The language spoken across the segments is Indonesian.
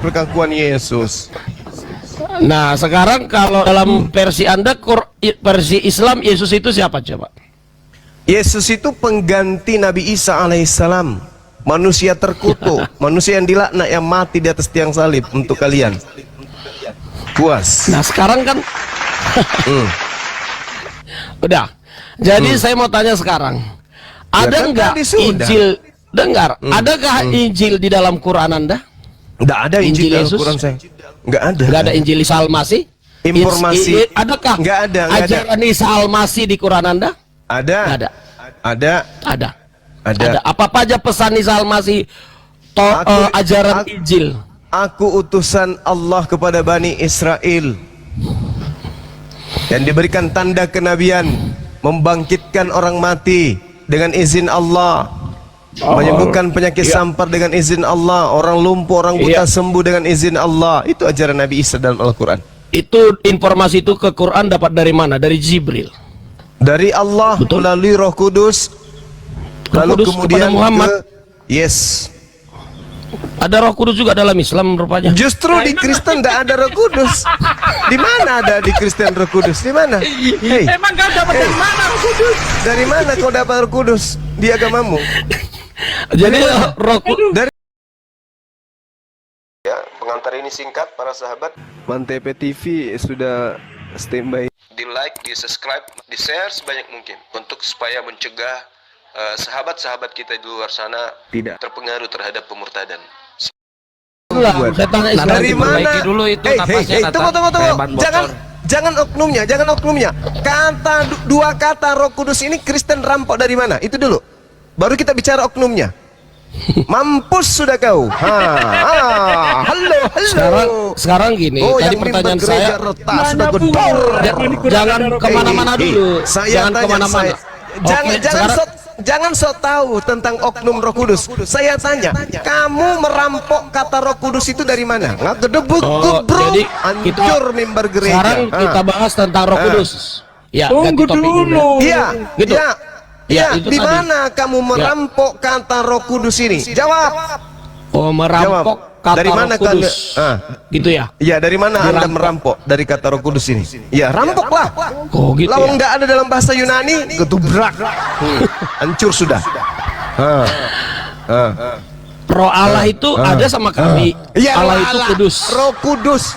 Pengakuan Yesus. Nah, sekarang kalau dalam versi Anda, versi Islam, Yesus itu siapa coba? Yesus itu pengganti Nabi Isa alaihissalam, manusia terkutuk, manusia yang dilaknat, yang mati di atas tiang salib untuk kalian. Puas. Nah, sekarang kan udah. Jadi saya mau tanya sekarang, ada kan nggak tadi sudah. Injil? Dengar, adakah Injil di dalam Quran Anda? Nggak ada Injil dalam Yesus? Quran saya. Nggak ada. Nggak ada Injil Isa Al-Masih? Informasi. Adakah? Nggak ada. Ajaran Isa Al-Masih di Quran Anda? Ada. Nggak ada. Ada. Ada. Apa aja pesan Isa Al-Masih? Ajaran Injil. Aku utusan Allah kepada Bani Israel yang diberikan tanda kenabian, membangkitkan orang mati dengan izin Allah, menyembuhkan penyakit sampar dengan izin Allah, orang lumpuh, orang buta sembuh dengan izin Allah. Itu ajaran Nabi Isa dalam Al-Quran. Itu informasi itu ke Quran dapat dari mana? Dari Jibril. Dari Allah. Betul. Melalui Roh Kudus. Lalu kemudian kepada Muhammad. Yes. Ada Roh Kudus juga dalam Islam rupanya. Justru di Kristen tidak ada Roh Kudus. Di mana ada di Kristen Roh Kudus? Di mana? Hey. Emang kau dapat dari mana Roh Kudus? Dari mana kau dapat Roh Kudus di agamamu? Jadi Roh Kudus dari ya, pengantar ini singkat para sahabat. Mantep TV sudah standby. Di like, di subscribe, di share sebanyak mungkin untuk supaya mencegah sahabat-sahabat kita di luar sana tidak terpengaruh terhadap pemurtadan. Dari mana? Dulu itu Tunggu. Jangan oknumnya. Dua kata Roh Kudus ini Kristen rampok dari mana? Itu dulu. Baru kita bicara oknumnya. Mampus sudah kau. Halo. Sekarang gini, tadi pertanyaan saya sudah gedor. Jangan kemana-mana dulu. Jangan kemana-mana. Jangan sok tahu tentang oknum Roh Kudus. Saya tanya, kamu merampok kata Roh Kudus itu dari mana? Nggak gedebuk, bro. Hancur mimbar gereja. Sekarang kita bahas tentang Roh Kudus. Ya, tunggu dulu. Iya, gitu. Ya, di mana kamu merampok kata Roh Kudus ini? Jawab. Oh, merampok kata dari mana Roh Kudus. Gitu ya? Iya, dari mana Anda merampok dari kata Roh Kudus ini? Ya, rampoklah. Oh, gitu. Lawang nggak ada dalam bahasa Yunani, ketubrak. Hancur sudah. Roh Allah itu ada sama kami. Ya, Allah itu kudus. Roh Kudus.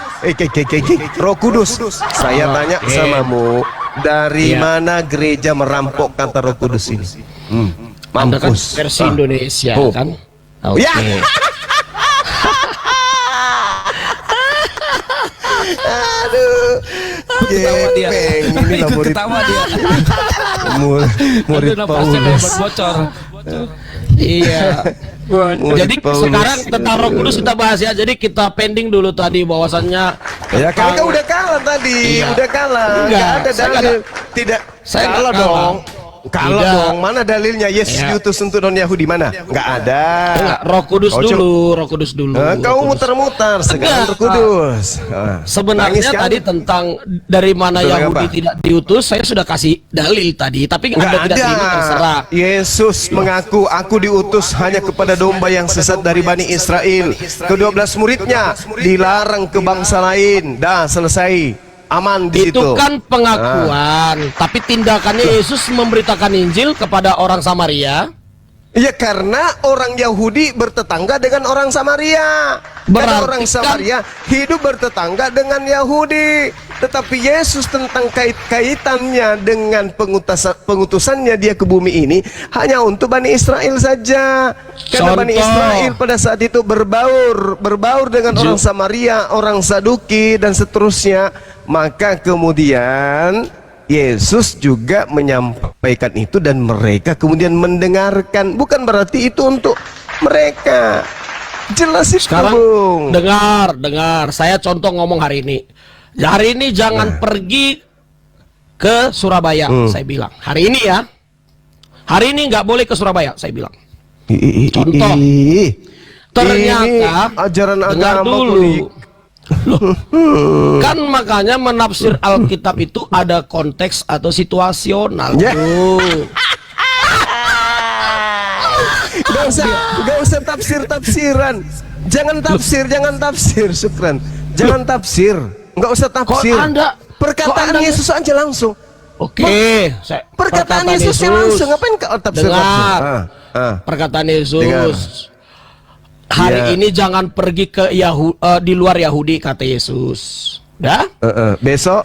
Roh Kudus. Saya tanya samamu, dari mana gereja merampok kata Roh Kudus ini? Anda kan Mampus. versi Indonesia kan? Oke. Ya. Aduh. Gepeng. Inilah murid. Ketawa dia. Murid Paulus. Bocor. Iya. Jadi Paulus. sekarang tentang Roh Kudus kita bahas ya. Jadi kita pending dulu tadi bahwasannya Ya kan udah kalah tadi. Iya. Udah kalah. Enggak, Nggak ada saya dalil. Tidak. saya Kalah nggak kalah. dong. Kalah Tidak. dong. Mana dalilnya Yesus Ya. diutus untuk non Yahudi? Mana? Nggak ada. enggak, Roh Kudus Kau dulu, Roh Kudus dulu. Kau Roh Kudus. muter-muter sekarang Enggak. Roh Kudus. Nangis Sebenarnya kan? tadi tentang dari mana Tentang Yahudi apa? tidak diutus, saya sudah kasih dalil tadi. Tapi Nggak Anda tidak ada. terima, terserah. Yesus mengaku, aku diutus hanya kepada domba yang sesat dari Bani Israel. Ke-12 muridnya dilarang ke bangsa lain. Dah selesai. Aman di situ. Itu kan pengakuan, tapi tindakannya Yesus memberitakan Injil kepada orang Samaria. Ya karena orang Yahudi bertetangga dengan orang Samaria. Karena Berarti orang kan- Samaria hidup bertetangga dengan Yahudi. Tetapi Yesus tentang kaitannya dengan pengutusannya dia ke bumi ini hanya untuk Bani Israel saja. Karena Bani Contoh. Israel pada saat itu berbaur dengan orang Samaria, orang Saduki dan seterusnya. Maka kemudian Yesus juga menyampaikan itu dan mereka kemudian mendengarkan. Bukan berarti itu untuk mereka. Jelas itu, Sekarang Bung. dengar. Saya contoh ngomong hari ini. Hari ini jangan pergi ke Surabaya, saya bilang. Hari ini ya. Hari ini nggak boleh ke Surabaya, saya bilang. Contoh. Ternyata Ini ajaran dengar agama dulu. Loh, kan makanya menafsir Alkitab itu ada konteks atau situasional. Ya. Tuh. Gak usah tafsir-tafsiran. Jangan tafsir, Syukran. Jangan tafsir. Enggak usah tafsir. Perkataan Yesus aja langsung. Oke, Perkataan Yesusnya langsung. Ngapain kau tafsir? Dengar. Perkataan Yesus. Dengar. Hari Ya. ini jangan pergi ke di luar Yahudi, kata Yesus. Dah? Besok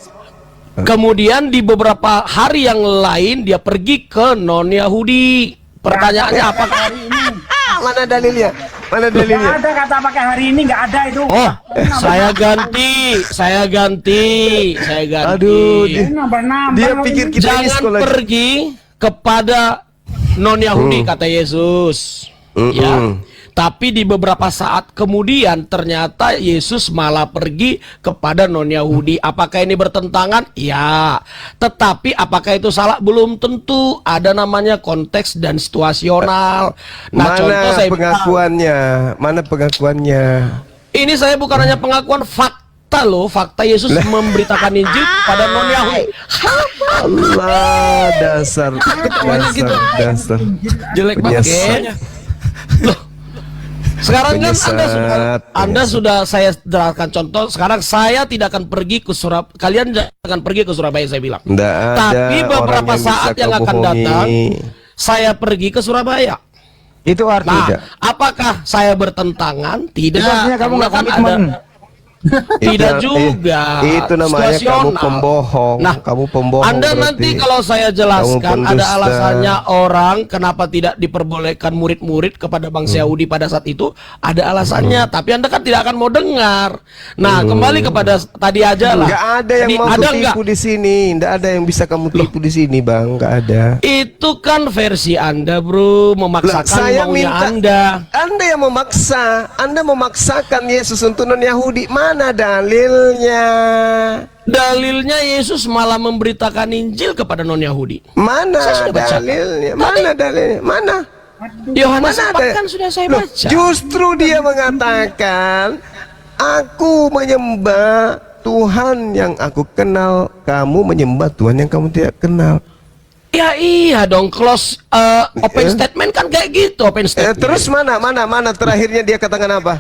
Kemudian di beberapa hari yang lain dia pergi ke non Yahudi. Pertanyaannya apakah hari ini? mana dalilnya? Mana Nggak dalilnya? ada kata pakai hari ini, nggak ada itu. Oh, saya ganti. Aduh, Ini nambah-nambah. dia pikir kita ini Jangan sekolah. pergi kepada non Yahudi, kata Yesus. Ya. Tapi di beberapa saat kemudian ternyata Yesus malah pergi kepada non-Yahudi. Apakah ini bertentangan? Ya. Tetapi apakah itu salah? Belum tentu. Ada namanya konteks dan situasional. Nah, contoh Mana saya pengakuannya? Mana pengakuannya? ini saya bukan hanya pengakuan fakta loh. Fakta Yesus memberitakan Injil kepada non-Yahudi. Allah, dasar. Jelek Penyesat. banget kayaknya. Loh, sekarang kan Penyesat. Anda sudah saya jelaskan contoh. Sekarang saya tidak akan pergi ke Surabaya. Kalian jangan pergi ke Surabaya, saya bilang. Nggak ada Tapi beberapa orang yang saat bisa yang kau akan bohongi. datang, saya pergi ke Surabaya. Itu artinya. Nah, apakah saya bertentangan? Tidak. Itu artinya kamu nggak Karena kan komitmen. tidak Itu- juga. Itu namanya kamu Situasional. pembohong. Nah, kamu pembohong. Anda berarti. nanti kalau saya jelaskan Kamu ada pendusta. alasannya orang kenapa tidak diperbolehkan murid-murid kepada bangsa Yahudi pada saat itu, ada alasannya. Tapi Anda kan tidak akan mau dengar. Nah, kembali kepada tadi aja lah. Nggak ada yang Jadi, mau ada tipu nggak? di sini. Nggak ada yang bisa kamu tipu di sini, Bang. Nggak ada. Itu kan versi Anda, bro, memaksakan Saya maunya minta Anda. Anda yang memaksa. Anda memaksakan Yesus untuk non-Yahudi. Mana dalilnya? Dalilnya Yesus malah memberitakan Injil kepada non-Yahudi. Mana Saya sudah baca. dalilnya? Mana dalilnya? Mana? Yohanes Mana 4 ada? kan sudah saya Loh, baca. justru dia mengatakan, aku menyembah Tuhan yang aku kenal, kamu menyembah Tuhan yang kamu tidak kenal. Ya iya dong, close open statement kan kayak gitu, open statement. Terus mana terakhirnya dia katakan apa?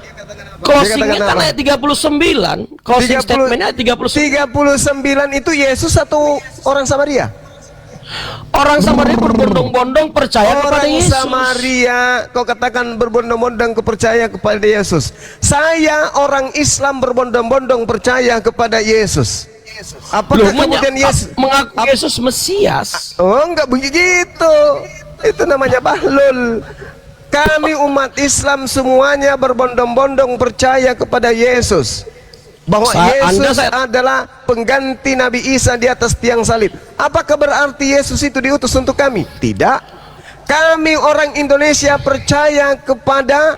Closingnya Dia kan katakan ayat 39. Closing 30 statementnya ayat 39. 39 itu Yesus atau orang Samaria? Orang Samaria berbondong-bondong percaya kepada Orang Yesus. Samaria, kau katakan berbondong-bondong percaya kepada Yesus. Saya orang Islam berbondong-bondong percaya kepada Yesus. Apakah Loh, kemudian Yesus mengaku Yesus Mesias. Oh, enggak begitu. Itu namanya bahlul. Kami umat Islam semuanya berbondong-bondong percaya kepada Yesus. Bahwa Yesus adalah pengganti Nabi Isa di atas tiang salib. Apakah berarti Yesus itu diutus untuk kami? Tidak. Kami orang Indonesia percaya kepada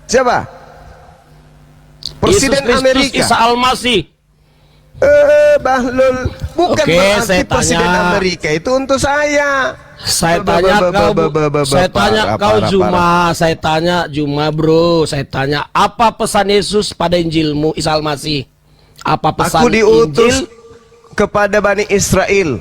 siapa? Presiden Yesus Kristus, Amerika. Isa Al-Masih. Bahlul, bukan Oke, berarti saya Presiden tanya. Amerika itu untuk saya. Saya tanya kau Juma, saya tanya Juma bro, saya tanya apa pesan Yesus pada Injilmu Isa Al-Masih? Apa pesan Aku diutus Injil kepada Bani Israel.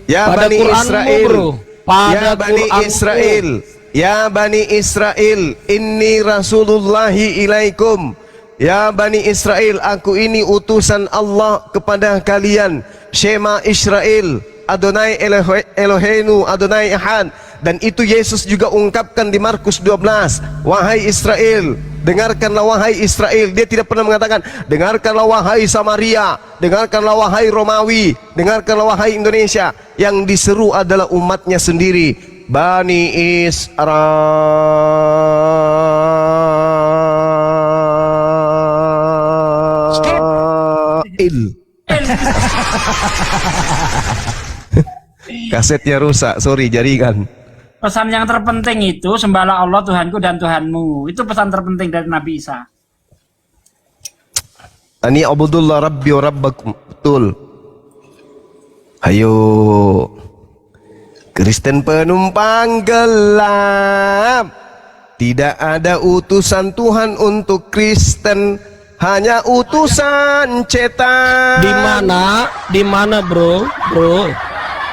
Ya pada Bani Quranmu, Israel. bro? Pada Ya Bani Quranmu. Israel. Ya Bani Israel, inni rasulullahi ilaikum. Ya Bani Israel, aku ini utusan Allah kepada kalian. Shema Israel, Adonai Eloheinu, Adonai Ahad. Dan itu Yesus juga ungkapkan di Markus 12. Wahai Israel, dengarkanlah wahai Israel. Dia tidak pernah mengatakan dengarkanlah wahai Samaria, dengarkanlah wahai Romawi, dengarkanlah wahai Indonesia. Yang diseru adalah umatnya sendiri, Bani Israel. Kasetnya rusak, sorry jaringan. Pesan yang terpenting itu sembahlah Allah Tuhanku dan Tuhanmu. Itu pesan terpenting dari Nabi Isa. Ani abudullah rabbi wa rabbakum. Betul. Ayo Kristen penumpang gelap. Tidak ada utusan Tuhan untuk Kristen, hanya utusan cetan. Di mana bro?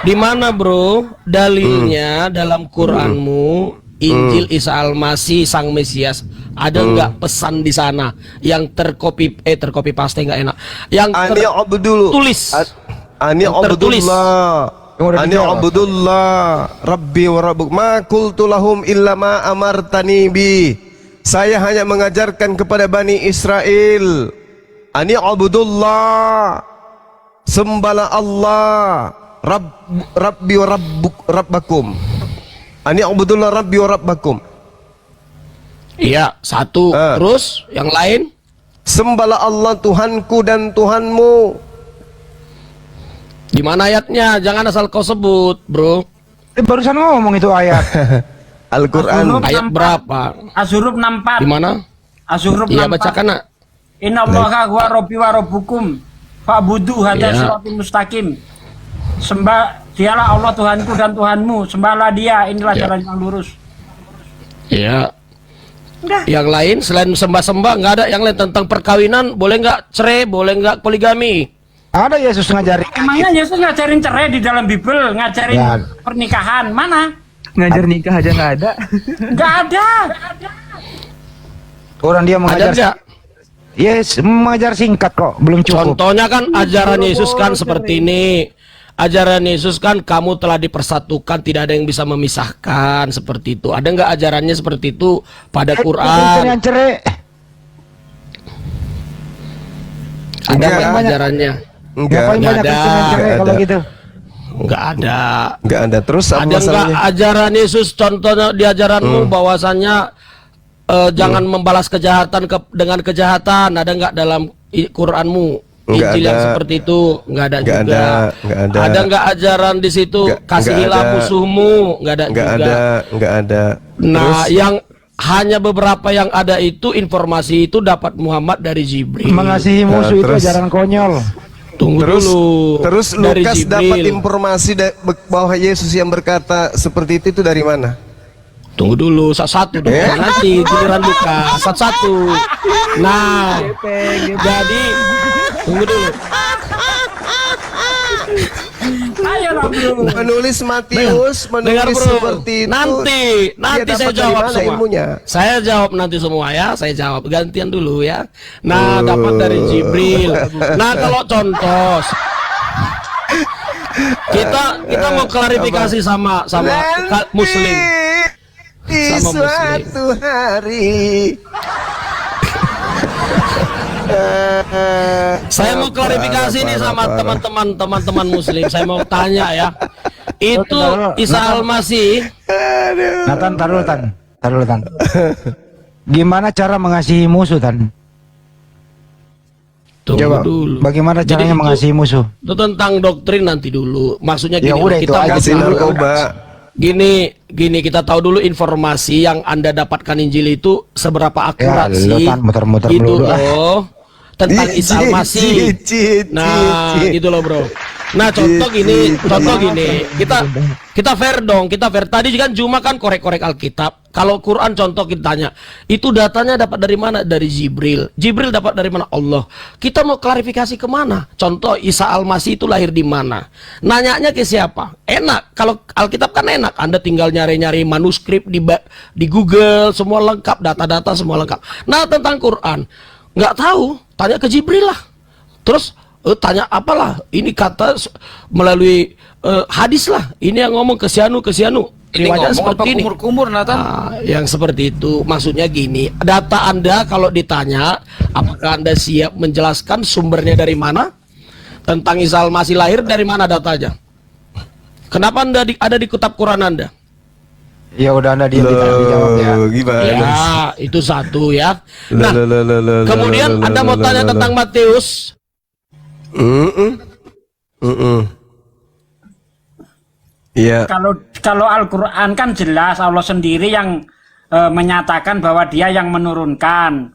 Di mana bro dalilnya dalam Quranmu Injil Isa Al-Masih Sang Mesias, ada nggak pesan di sana yang terkopi paste nggak enak, yang Ani Abdul tulis, Ani yang tertulis. Abdullah Yang udah Ani dijawab. Abdullah Rabbi wa Rabbuk ma qultu lahum illa ma amartani bi. Saya hanya mengajarkan kepada Bani Israel, Ani Abdullah, sembahlah Allah, Rabbi wa Rabbakum. Ani Abdullah Rabbi wa Rabbakum. Iya, satu. Terus yang lain? Sembahlah Allah Tuhanku dan Tuhanmu. Di mana ayatnya? Jangan asal kau sebut, bro. Barusan ngomong itu ayat. Al-Quran. Ayat berapa? Az-Zukhruf 64. Di mana? Az-Zukhruf 64. Iya, bacakan, Nak. Innallaha huwa rabbi wa rabbukum fa'budu hadza Iya. siratal mustaqim. Dialah Allah Tuhanku dan Tuhanmu, sembahlah Dia, inilah Iya. jalan yang lurus. Iya. Udah. Yang lain selain sembah-sembah nggak ada yang lain tentang perkawinan, boleh nggak cerai, boleh nggak poligami? Ada Yesus ngajarin. Emangnya Yesus ngajarin cerai di dalam Bible, ngajarin Ya. pernikahan, mana? Ngajar nikah aja nggak ada. Nggak ada. Orang dia Ada mengajar. nggak? Yes, mengajar singkat kok, belum cukup. Contohnya kan ajaran Yesus kan seperti ini. Ajaran Yesus kan kamu telah dipersatukan, tidak ada yang bisa memisahkan, seperti itu. Ada nggak ajarannya seperti itu pada Quran? Yang cerai. Ada Enggak. nggak ajarannya? Enggak. Ngapain nggak banyak ada. Kristen yang cerai Nggak kalau ada. gitu? Nggak ada. Enggak ada. Terus apa Ada nggak masalahnya? ajaran Yesus contohnya di ajaranmu bahwasannya jangan membalas kejahatan dengan kejahatan? Ada nggak dalam Quranmu? Nggak Injil yang ada. seperti itu nggak ada Nggak juga. nggak ada. Ada nggak ajaran di situ Nggak kasihilah ada. musuhmu? Nggak ada Enggak juga. ada. Enggak ada. Nah, Terus yang hanya beberapa yang ada itu informasi itu dapat Muhammad dari Jibril. Mengasihi musuh itu terus- ajaran konyol. Tunggu dulu. terus Dari Lukas Jibril. dapat informasi bahwa Yesus yang berkata seperti itu dari mana? Tunggu dulu, satu dong. Nanti giliran Lukas, satu. Nah, jadi tunggu dulu. Ayolah bro. Menulis Matius, Dengar menulis bro, seperti itu. nanti Dia saya dapat dari jawab mana semua. ilmunya? Saya jawab nanti semua ya, saya jawab gantian dulu ya. Nah, dapat dari Jibril. Nah, kalau contoh kita mau klarifikasi sama Muslim. Di Sama Muslim. suatu hari. Saya mau klarifikasi nih sama teman-teman Muslim. Saya mau tanya ya. Itu Isa Al-Masih. Nathan, taruh Tan. Gimana cara mengasihi musuh, Tan? Tunggu Coba, dulu. bagaimana Jadi caranya itu- mengasihi musuh? Itu tentang doktrin nanti dulu. Maksudnya Ya gini, udah, itu kita aja. mau Kasih tahu- narkoba. Gini kita tahu dulu informasi yang Anda dapatkan Injil itu seberapa akurat lu sih. Tan, muter-muter Gitu melulu, ah. loh. Tentang Isa Al-Masih. Nah, gitu loh, Bro. Nah, contoh gini. Kita fair dong, kita fair. Tadi kan Juma kan korek-korek Alkitab. Kalau Quran contoh kita tanya, itu datanya dapat dari mana? Dari Jibril. Jibril dapat dari mana? Allah. Kita mau klarifikasi kemana? Contoh Isa Al-Masih itu lahir di mana? Nanyanya ke siapa? Enak. Kalau Alkitab kan enak. Anda tinggal nyari-nyari manuskrip di Google, semua lengkap, data-data semua lengkap. Nah, tentang Quran nggak tahu, tanya ke Jibril lah. Terus tanya apalah, ini kata melalui hadis lah, ini yang ngomong ke sianu riwayatnya seperti ini. Kumur-kumur Nathan. Nah, yang seperti itu maksudnya gini, data Anda kalau ditanya apakah Anda siap menjelaskan sumbernya dari mana, tentang Isa Al-Masih lahir dari mana datanya, kenapa Anda ada di kitab Quran Anda? Ya udah, Anda dijawab ya. Gimana? Ya, itu satu ya. Nah, Lah, kemudian Anda mau tanya tentang Matius. Iya. Kalau Al-Quran kan jelas Allah sendiri yang menyatakan bahwa Dia yang menurunkan.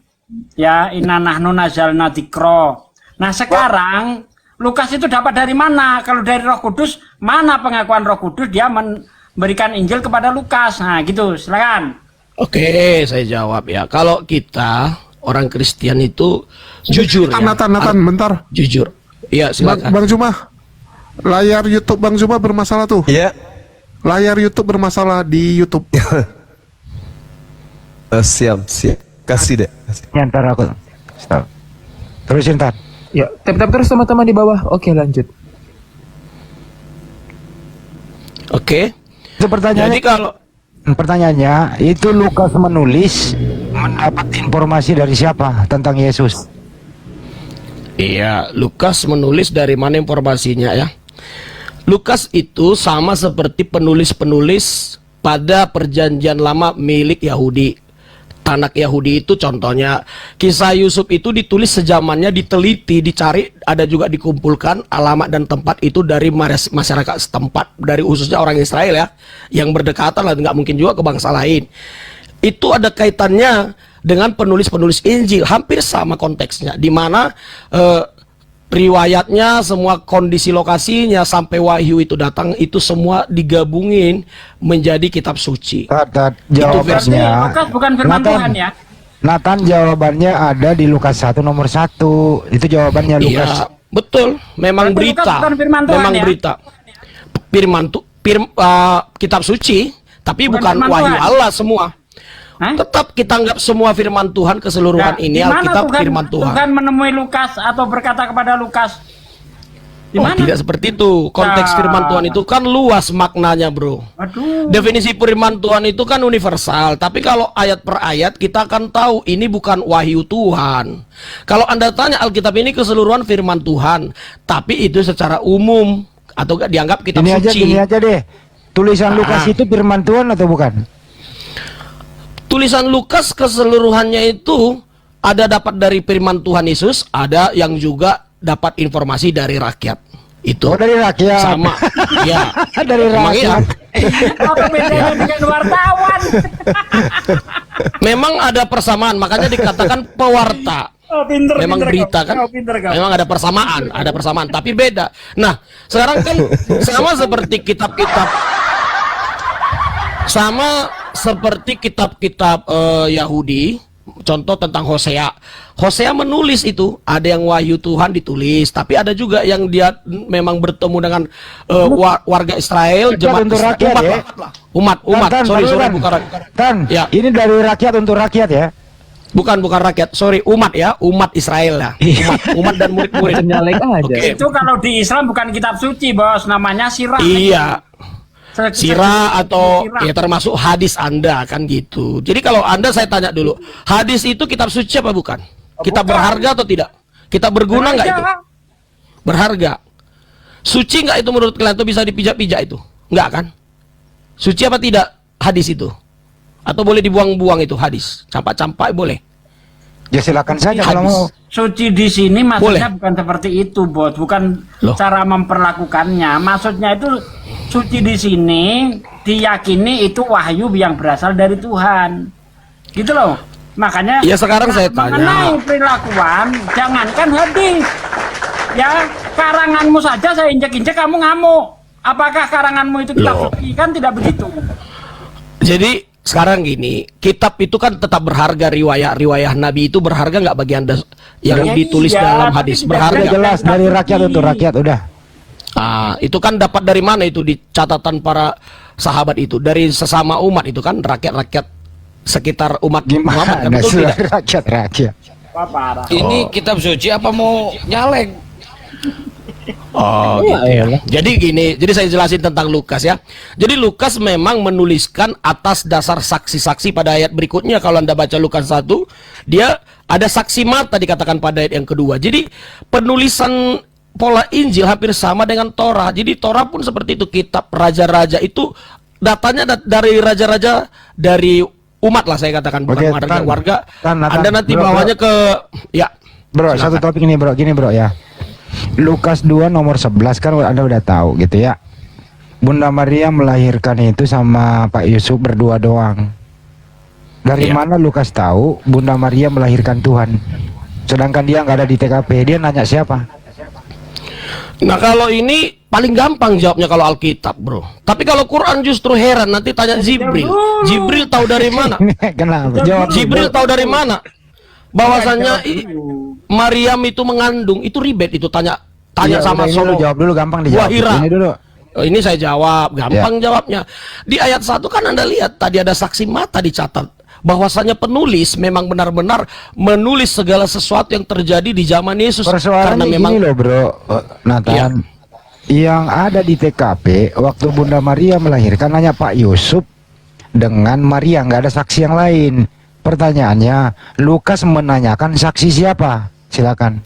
Ya, inna nahnu nazalna dzikra. Nah, sekarang Lukas itu dapat dari mana? Kalau dari Roh Kudus, mana pengakuan Roh Kudus dia memberikan Injil kepada Lukas? Nah, gitu. Silakan. Oke, saya jawab ya. Kalau kita orang Kristen itu jujur ya. Nathan, bentar. Jujur. Iya, silakan. Bang Juma, layar YouTube Bang Juma bermasalah tuh. Iya. Layar YouTube bermasalah di YouTube. Siap, siap. Kasih deh. Kasih. Ya, ntar aku stop. Terusin Tan. Ya, tap terus teman-teman di bawah. Oke, lanjut. Oke. Itu pertanyaannya. Jadi kalau Pertanyaannya, itu Lukas menulis mendapat informasi dari siapa tentang Yesus? iya, Lukas menulis dari mana informasinya ya? Lukas itu sama seperti penulis-penulis pada perjanjian lama milik Yahudi. Tanak Yahudi itu contohnya kisah Yusuf itu ditulis sejamannya, diteliti, dicari, ada juga dikumpulkan alamat dan tempat itu dari masyarakat setempat, dari khususnya orang Israel ya, yang berdekatan lah, nggak mungkin juga ke bangsa lain. Itu ada kaitannya dengan penulis-penulis Injil, hampir sama konteksnya, di mana riwayatnya, semua kondisi lokasinya sampai wahyu itu datang, itu semua digabungin menjadi kitab suci. Tat, Berarti jawabannya. Lukas bukan firman Nathan. Tuhan ya? Nathan, jawabannya ada di Lukas 1 nomor 1. Itu jawabannya Lukas. Iya, betul. Memang Berarti Lukas berita. bukan firman Tuhan, Memang ya? berita. Kitab suci, tapi Bukan bukan firman wahyu Tuhan. Allah semua. Hah? Tetap kita anggap semua firman Tuhan keseluruhan Nah, ini di mana Alkitab firman Tuhan. Tuhan menemui Lukas atau berkata kepada Lukas? Di Oh, mana? tidak seperti itu. Konteks Nah. firman Tuhan itu kan luas maknanya, bro. Aduh. Definisi firman Tuhan itu kan universal. Tapi kalau ayat per ayat kita akan tahu ini bukan wahyu Tuhan. Kalau Anda tanya Alkitab ini keseluruhan firman Tuhan, tapi itu secara umum atau gak dianggap kitab suci. Gini aja deh. Tulisan Lukas itu firman Tuhan atau bukan? Tulisan Lukas keseluruhannya itu ada dapat dari firman Tuhan Yesus, ada yang juga dapat informasi dari rakyat. Itu Oh, dari rakyat. sama. Ya. Dari Emang iya. rakyat. Apa bedanya dengan wartawan? Memang ada persamaan, makanya dikatakan pewarta. Oh, pinter, Memang pinter berita kau. kan, Oh, pinter kau. memang ada persamaan, tapi beda. Nah, sekarang kan sama seperti kitab-kitab, sama seperti kitab-kitab Yahudi. Contoh tentang Hosea. Hosea menulis itu, ada yang wahyu Tuhan ditulis, tapi ada juga yang dia memang bertemu dengan warga Israel, jemaat untuk Israel, rakyat, ya? umat. Tan, Sorry, Tan. bukan rakyat. Tan, Ya. ini dari rakyat untuk rakyat ya. Bukan rakyat, sorry, umat ya, umat Israel ya, umat dan murid-murid. Nyalek aja. Oke. Itu kalau di Islam bukan kitab suci, Bos, namanya sirah. Iya, sirah atau Sirah. ya termasuk hadis Anda kan gitu. Jadi kalau Anda, saya tanya dulu, hadis itu kitab suci apa bukan? Kitab Bukan. berharga atau tidak? Kitab berguna nggak itu? Berharga. Suci nggak itu menurut kalian, itu bisa dipijak-pijak itu? Nggak kan? Suci apa tidak hadis itu? Atau boleh dibuang-buang itu hadis? Campak-campak boleh. Ya silakan saja kalau mau. Suci di sini maksudnya Boleh. bukan seperti itu, Bos. Bukan Loh. cara memperlakukannya. Maksudnya itu suci di sini diyakini itu wahyu yang berasal dari Tuhan. Gitu loh. Makanya Ya, sekarang saya tanya. mengenai perilakuan, jangankan hadis. Ya, karanganmu saja saya injek-injek kamu ngamuk. Apakah karanganmu itu kitab Loh. suci? Kan tidak begitu. Jadi sekarang gini, kitab itu kan tetap berharga, riwayat Nabi itu berharga nggak bagi Anda yang Ya ditulis iya, dalam tapi hadis? tidak Berharga. Udah Harga. jelas dari rakyat untuk rakyat udah. Ah, itu kan dapat dari mana itu di catatan para sahabat itu? Dari sesama umat itu kan, rakyat-rakyat sekitar umat Muhammad kan, Gimana betul sih tidak? rakyat? Wah, parah. Ini kitab suci apa mau nyalek? Oh, gitu ya. Jadi gini, jadi saya jelasin tentang Lukas ya. Jadi Lukas memang menuliskan atas dasar saksi-saksi pada ayat berikutnya. Kalau Anda baca Lukas 1, dia ada saksi mata dikatakan pada ayat yang kedua. Jadi penulisan pola Injil hampir sama dengan Torah. Jadi Torah pun seperti itu, kitab raja-raja itu datanya dari raja-raja dari umat lah, saya katakan, bukan Oke, warga. Tan, Anda nanti bro, bawanya ke ya. Bro, Silakan. satu topik ini bro, gini bro ya. Lukas 2 nomor 11 kan Anda udah tahu gitu ya. Bunda Maria melahirkan itu sama Pak Yusuf berdua doang. Dari Iya. mana Lukas tahu Bunda Maria melahirkan Tuhan? Sedangkan dia nggak ada di TKP, dia nanya siapa? Nah, kalau ini paling gampang jawabnya kalau Alkitab, bro. Tapi kalau Quran justru heran, nanti tanya Jibril. Jibril tahu dari mana? Kenapa? Jawab Jibril tahu dari mana? Bahwasannya Maryam itu mengandung, itu ribet itu tanya Iya, sama udah, ini lu Solo. jawab dulu, gampang dijawab. Wahira. Ini dulu. Oh, ini saya jawab, gampang jawabnya. Di ayat 1 kan Anda lihat tadi ada saksi mata dicatat bahwasanya penulis memang benar-benar menulis segala sesuatu yang terjadi di zaman Yesus. Persoalannya gini loh bro, Nathan. Yang ada di TKP waktu Bunda Maria melahirkan hanya Pak Yusuf dengan Maria, nggak ada saksi yang lain. Pertanyaannya, Lukas menanyakan saksi siapa? Silakan.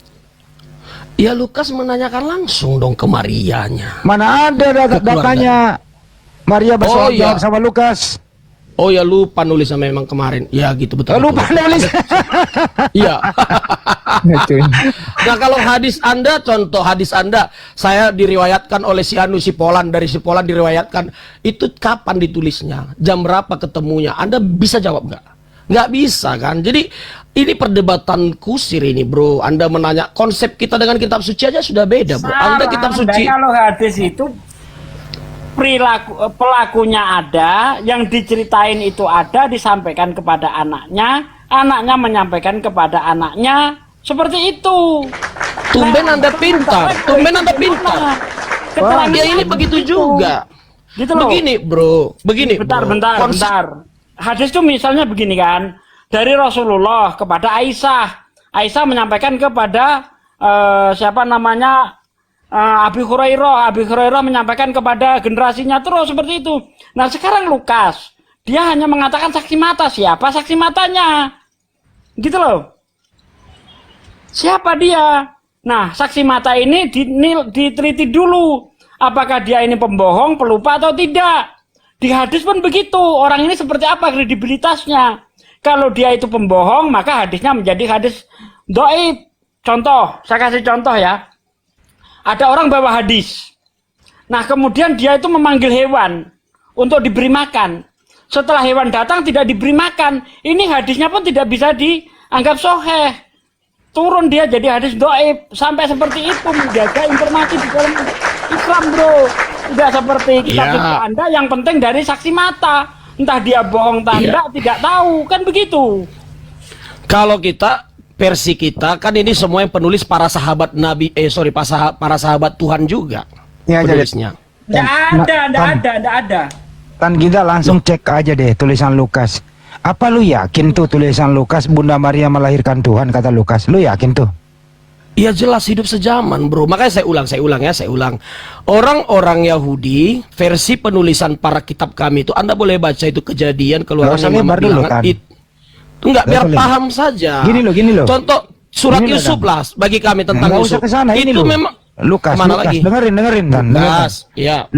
Ya Lukas menanyakan langsung dong ke Marianya. Mana ada datanya? Maria bersoal jawab sama Lukas. Oh ya lupa nulisnya memang kemarin. Ya gitu betul. Lupa nulis. Iya. Cuy. Nah kalau hadis Anda, contoh hadis Anda, saya diriwayatkan oleh si Anu si Polan, dari si Polan diriwayatkan, itu kapan ditulisnya? Jam berapa ketemunya? Anda bisa jawab nggak? Nggak bisa kan? Jadi ini perdebatan kusir ini bro. Anda menanya, konsep kita dengan kitab suci aja sudah beda bro. Anda kitab suci. Kalau hadis itu pelakunya ada, yang diceritain itu ada, disampaikan kepada anaknya, anaknya menyampaikan kepada anaknya, seperti itu. Tumben Anda pintar, tumben Anda pintar. Keterangan Ya ini begitu juga. Gitu loh. Begini bro, begini. Bentar. Hadis itu misalnya begini kan, dari Rasulullah kepada Aisyah. Aisyah menyampaikan kepada siapa namanya? Abi Hurairah menyampaikan kepada generasinya terus seperti itu. Nah sekarang Lukas, dia hanya mengatakan saksi mata. Siapa saksi matanya? Gitu loh. Siapa dia? Nah saksi mata ini diteliti dulu. Apakah dia ini pembohong, pelupa atau tidak? Di hadis pun begitu. Orang ini seperti apa kredibilitasnya? Kalau dia itu pembohong, maka hadisnya menjadi hadis dhaif. Contoh, saya kasih contoh ya. Ada orang bawa hadis. Nah kemudian dia itu memanggil hewan untuk diberi makan. Setelah hewan datang tidak diberi makan. Ini hadisnya pun tidak bisa dianggap sahih. Turun dia jadi hadis dhaif. Sampai seperti itu menjaga informasi di dalam Islam bro. Tidak seperti kitab suci Anda yang penting dari saksi mata. Entah dia bohong tanda tidak tahu. Kan begitu. Kalau kita versi kita kan ini semua yang penulis para sahabat Nabi, para sahabat Tuhan juga Ya, penulisnya. Tidak ada. Tan kita langsung cek aja deh tulisan Lukas. Apa lu yakin tuh tulisan Lukas Bunda Maria melahirkan Tuhan kata Lukas? Lu yakin tuh? Iya jelas hidup sejaman bro. Makanya saya ulang. Orang-orang Yahudi versi penulisan para kitab kami itu Anda boleh baca itu Kejadian, Keluaran, lebar dulu kan. Enggak, biar paham saja. Gini loh. Contoh surat Gini Yusuf loh, lah bagi kami tentang Nggak Yusuf. usah kesana, ini itu loh. memang Lukas, lagi? dengerin Tan. Lukas, ya.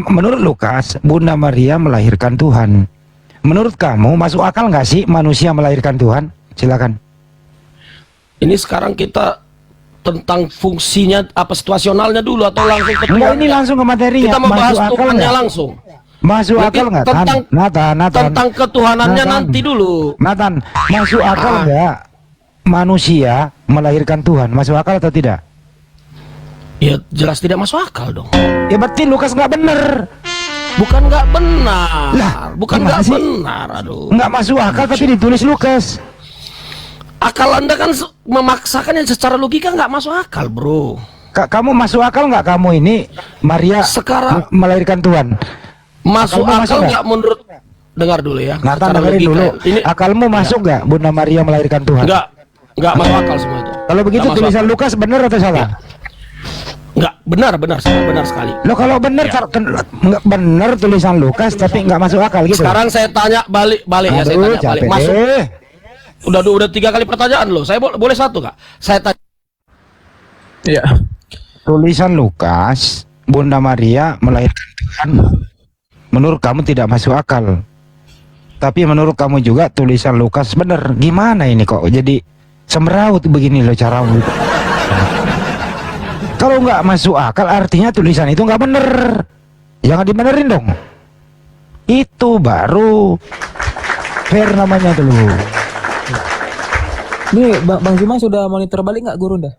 Menurut Lukas, Bunda Maria melahirkan Tuhan. Menurut kamu masuk akal nggak sih manusia melahirkan Tuhan? Silakan. Ini sekarang kita tentang fungsinya apa situasionalnya dulu atau langsung ke Enggak, ini Tuhannya? langsung ke materinya. Kita membahas Masuk akal Tuhannya nggak? langsung. Masuk Berarti akal nggak? Nathan. Tentang ketuhanannya Nathan. nanti dulu. Nathan, masuk akal nggak manusia melahirkan Tuhan? Masuk akal atau tidak? Ya jelas tidak masuk akal dong. Ya berarti Lukas nggak bener. Bukan nggak benar. Lah, Bukan gimana nggak sih? benar. Aduh. Nggak masuk akal tapi ditulis Lukas. Akal Anda kan memaksakan yang secara logika nggak masuk akal, bro. Kamu masuk akal nggak kamu ini Maria Sekarang melahirkan Tuhan? masuk Akalmu masuk akal nggak? nggak menurut dengar dulu ya. Nathan secara dengerin logika. dulu. Ini Akalmu masuk nggak Bunda Maria melahirkan Tuhan? nggak masuk akal semua itu. Kalau begitu Nggak masuk tulisan akal. Lukas benar atau salah? Nggak benar sekali. Lo kalau benar nggak benar tulisan Lukas tapi nggak masuk akal gitu. Sekarang saya tanya balik ya, saya Aduh, tanya balik. capek Masuk. deh. Udah 3 kali pertanyaan loh. Saya boleh satu nggak? Saya tanya. Iya. Tulisan Lukas Bunda Maria melahirkan Tuhan menurut kamu tidak masuk akal. Tapi menurut kamu juga tulisan Lukas benar. Gimana ini kok jadi semeraut begini loh caramu? Kalau nggak masuk akal artinya tulisan itu nggak bener. Jangan dibenerin dong. Itu baru fair namanya tuh. Ini Bang Zima sudah monitor balik nggak Gurunda?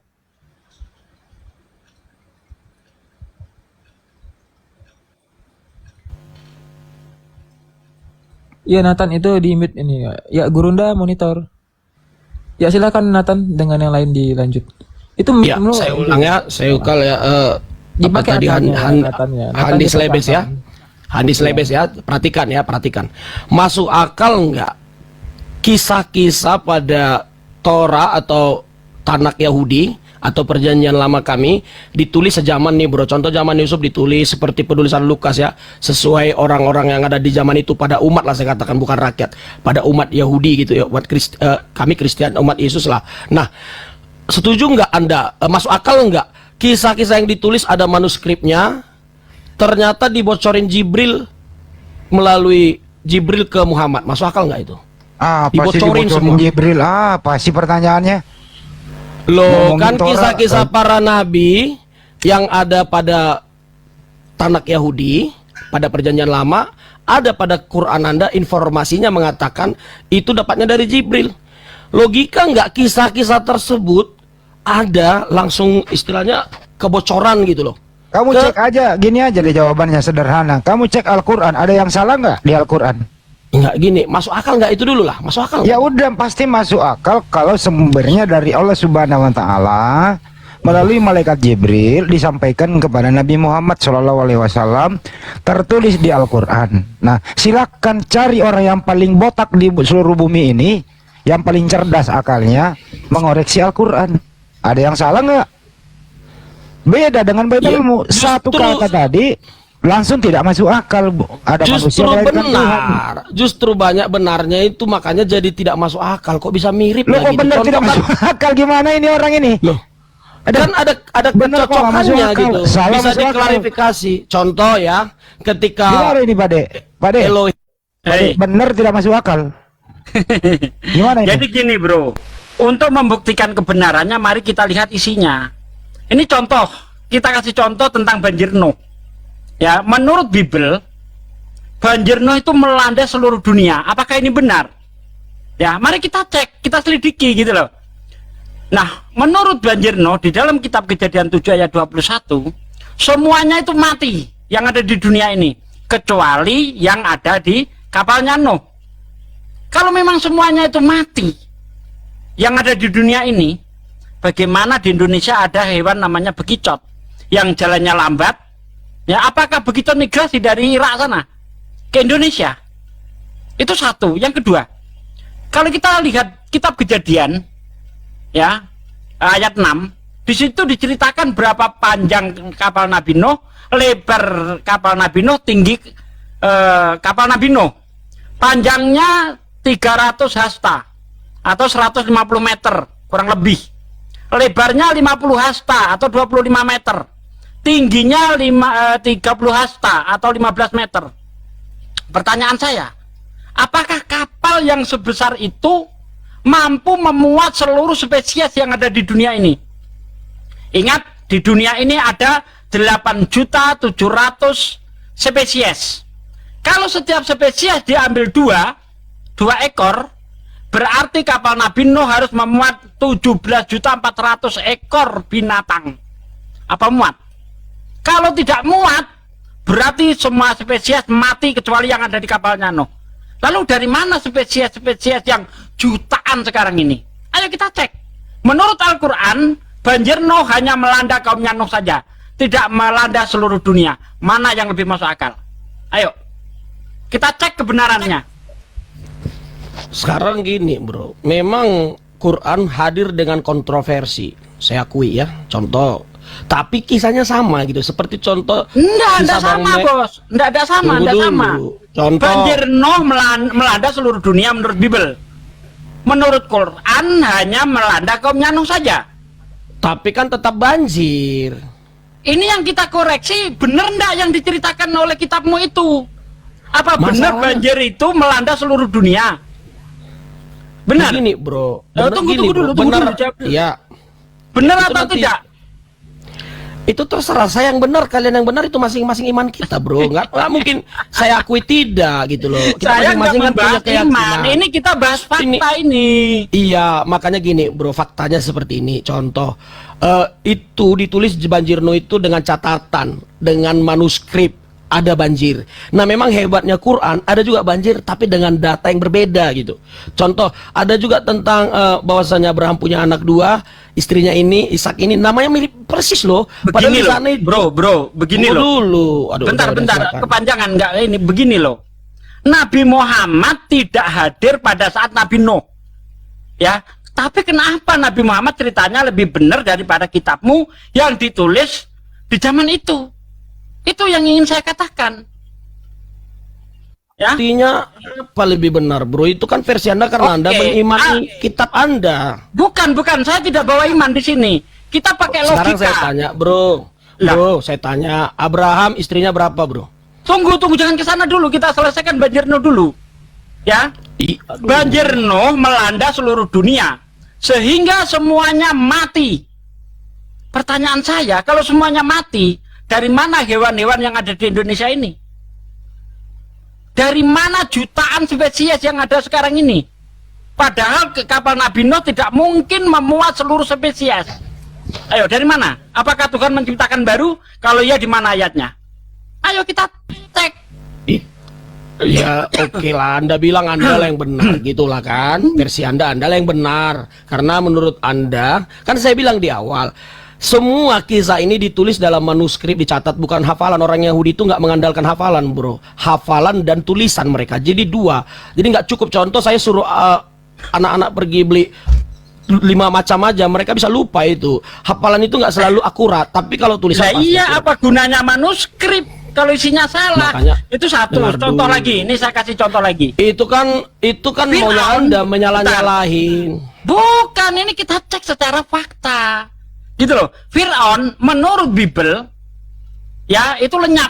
Iya Nathan itu di mute ini ya. Ya Gurunda monitor. Ya silakan Nathan dengan yang lain dilanjut. Itu Ya, saya ulang ya, saya ukal ya. Apa Dipakai tadi Nathannya. Handis Nathan Lebes ya. Handis Lebes ya, perhatikan. Masuk akal nggak kisah-kisah pada Torah atau Tanakh Yahudi atau perjanjian lama kami ditulis sejaman nih bro. Contoh zaman Yusuf ditulis seperti penulisan Lukas ya, sesuai orang-orang yang ada di zaman itu, pada umat lah saya katakan, bukan rakyat, pada umat Yahudi gitu ya, umat kami Kristen, umat Yesus lah. Nah, setuju nggak Anda, masuk akal nggak kisah-kisah yang ditulis ada manuskripnya ternyata dibocorin Jibril melalui Jibril ke Muhammad? Masuk akal nggak itu? Pasti dibocorin semua. Jibril. Apa sih pertanyaannya? Loh, Ngomongin kan Torah, kisah-kisah para nabi yang ada pada Tanakh Yahudi, pada perjanjian lama, ada pada Quran Anda, informasinya mengatakan itu dapatnya dari Jibril. Logika nggak kisah-kisah tersebut ada langsung istilahnya kebocoran gitu loh. Kamu cek aja, gini aja deh jawabannya sederhana. Kamu cek Al-Quran, ada yang salah nggak di Al-Quran? Enggak gini, masuk akal nggak itu dulu lah, masuk akal nggak? Ya udah, pasti masuk akal kalau sumbernya dari Allah Subhanahu wa taala melalui malaikat Jibril disampaikan kepada Nabi Muhammad SAW, tertulis di Al-Qur'an. Nah, silakan cari orang yang paling botak di seluruh bumi ini, yang paling cerdas akalnya mengoreksi Al-Qur'an. Ada yang salah nggak? Beda dengan Bible-mu. Satu kata tadi langsung tidak masuk akal. Ada Justru manusia melahirkan Tuhan. benar, justru banyak benarnya itu, makanya jadi tidak masuk akal. Kok bisa mirip Loh, kok lagi? benar tidak Dicontohkan- masuk akal? Gimana ini orang ini? Loh, kan ada benar kok, nggak masuk kecocokannya akal. gitu. Salah Bisa masuk akal. diklarifikasi. Contoh ya, ketika Gimana ini Pak De? Pak De, Elohim benar tidak masuk akal. Gimana ini? Jadi gini bro, untuk membuktikan kebenarannya mari kita lihat isinya. Ini contoh, kita kasih contoh tentang banjir Nuh. Ya, menurut Bible, banjir Nuh itu melanda seluruh dunia. Apakah ini benar? Ya, mari kita cek, kita selidiki gitu loh. Nah, menurut banjir Nuh di dalam kitab Kejadian 7 ayat 21, semuanya itu mati yang ada di dunia ini, kecuali yang ada di kapalnya Nuh. Kalau memang semuanya itu mati yang ada di dunia ini, bagaimana di Indonesia ada hewan namanya bekicot yang jalannya lambat? Ya, apakah bekicot migrasi dari Irak sana ke Indonesia? Itu satu. Yang kedua, kalau kita lihat kitab Kejadian ya ayat 6, di situ diceritakan berapa panjang kapal Nabi Nuh, lebar kapal Nabi Nuh, tinggi kapal Nabi Nuh. Panjangnya 300 hasta atau 150 meter kurang lebih. Lebarnya 50 hasta atau 25 meter. Tingginya 30 hasta atau 15 meter. Pertanyaan saya, apakah kapal yang sebesar itu mampu memuat seluruh spesies yang ada di dunia ini? Ingat, di dunia ini ada 8.700.000 spesies. Kalau setiap spesies diambil dua ekor, berarti kapal Nabi Nuh harus memuat 17.400.000 ekor binatang. Apa muat? Kalau tidak muat, berarti semua spesies mati kecuali yang ada di kapalnya Nuh. Lalu dari mana spesies-spesies yang jutaan sekarang ini? Ayo kita cek. Menurut Al-Quran, banjir Nuh hanya melanda kaumnya Nuh saja, tidak melanda seluruh dunia. Mana yang lebih masuk akal? Ayo, kita cek kebenarannya. sekarang gini bro, memang Quran hadir dengan kontroversi, saya akui ya. Contoh, tapi kisahnya sama gitu, seperti contoh Enggak kisah Bang sama Me- bos, enggak sama. Tunggu dulu. Contoh, Banjir Nuh melanda seluruh dunia menurut Bible. Menurut Quran hanya melanda kaumnya Nuh saja. tapi kan tetap banjir. Ini yang kita koreksi, benar enggak yang diceritakan oleh kitabmu itu? Apa benar Masalahnya- banjir itu melanda seluruh dunia? Benar? Begini bro, Tunggu gini, dulu, bro. Benar, jawab dulu. iya. Benar Itu atau nanti- tidak? Itu terserah, saya yang benar, kalian yang benar, itu masing-masing iman kita bro. Nggak mungkin saya akui tidak gitu loh. Kita Saya nggak masing-masing kan punya membahas iman. keyakinan. Ini kita bahas fakta ini. Iya, makanya gini bro, faktanya seperti ini. Contoh, itu ditulis di banjir Nuh itu dengan catatan, dengan manuskrip, ada banjir. Nah memang hebatnya Quran, ada juga banjir tapi dengan data yang berbeda gitu. Contoh, ada juga tentang bahwasanya Abraham punya anak dua, istrinya ini, Ishak ini, namanya mirip persis loh. Padahal Begini di loh, sana itu- bro, begini Tunggu loh. dulu. Aduh, Bentar, udah, bentar, silakan. kepanjangan enggak ini begini loh. Nabi Muhammad tidak hadir pada saat Nabi Nuh. Ya, tapi kenapa Nabi Muhammad ceritanya lebih benar daripada kitabmu yang ditulis di zaman itu? Itu yang ingin saya katakan. Ya. Artinya apa lebih benar, bro? Itu kan versi Anda karena Anda mengimani kitab Anda. Bukan, saya tidak bawa iman di sini. Kita pakai logika. Sekarang saya tanya, bro. Bro, saya tanya, Abraham istrinya berapa, bro? Tunggu, jangan ke sana dulu. Kita selesaikan banjir Nuh dulu. Ya. Banjir Nuh melanda seluruh dunia sehingga semuanya mati. Pertanyaan saya, kalau semuanya mati, dari mana hewan-hewan yang ada di Indonesia ini? Dari mana jutaan spesies yang ada sekarang ini? Padahal kapal Nabi Nuh tidak mungkin memuat seluruh spesies. Ayo, dari mana? Apakah Tuhan menciptakan baru? Kalau iya, di mana ayatnya? Ayo kita cek. Ya oke lah, Anda bilang Anda lah yang benar, gitulah kan? Versi Anda lah yang benar. Karena menurut Anda, kan saya bilang di awal, semua kisah ini ditulis dalam manuskrip, dicatat, bukan hafalan. Orang Yahudi itu nggak mengandalkan hafalan, bro. Hafalan dan tulisan mereka. Jadi dua. Jadi nggak cukup. Contoh, saya suruh anak-anak pergi beli 5 macam aja, mereka bisa lupa itu. Hafalan itu nggak selalu akurat. Tapi kalau tulisan Nah, iya, apa gunanya manuskrip kalau isinya salah? Makanya, itu satu. Contoh lagi. Ini saya kasih contoh lagi. Itu kan maunya Anda menyalah-nyalahin. Bukan, ini kita cek secara fakta. Gitu loh. Fir'aun menurut Bible ya itu lenyap.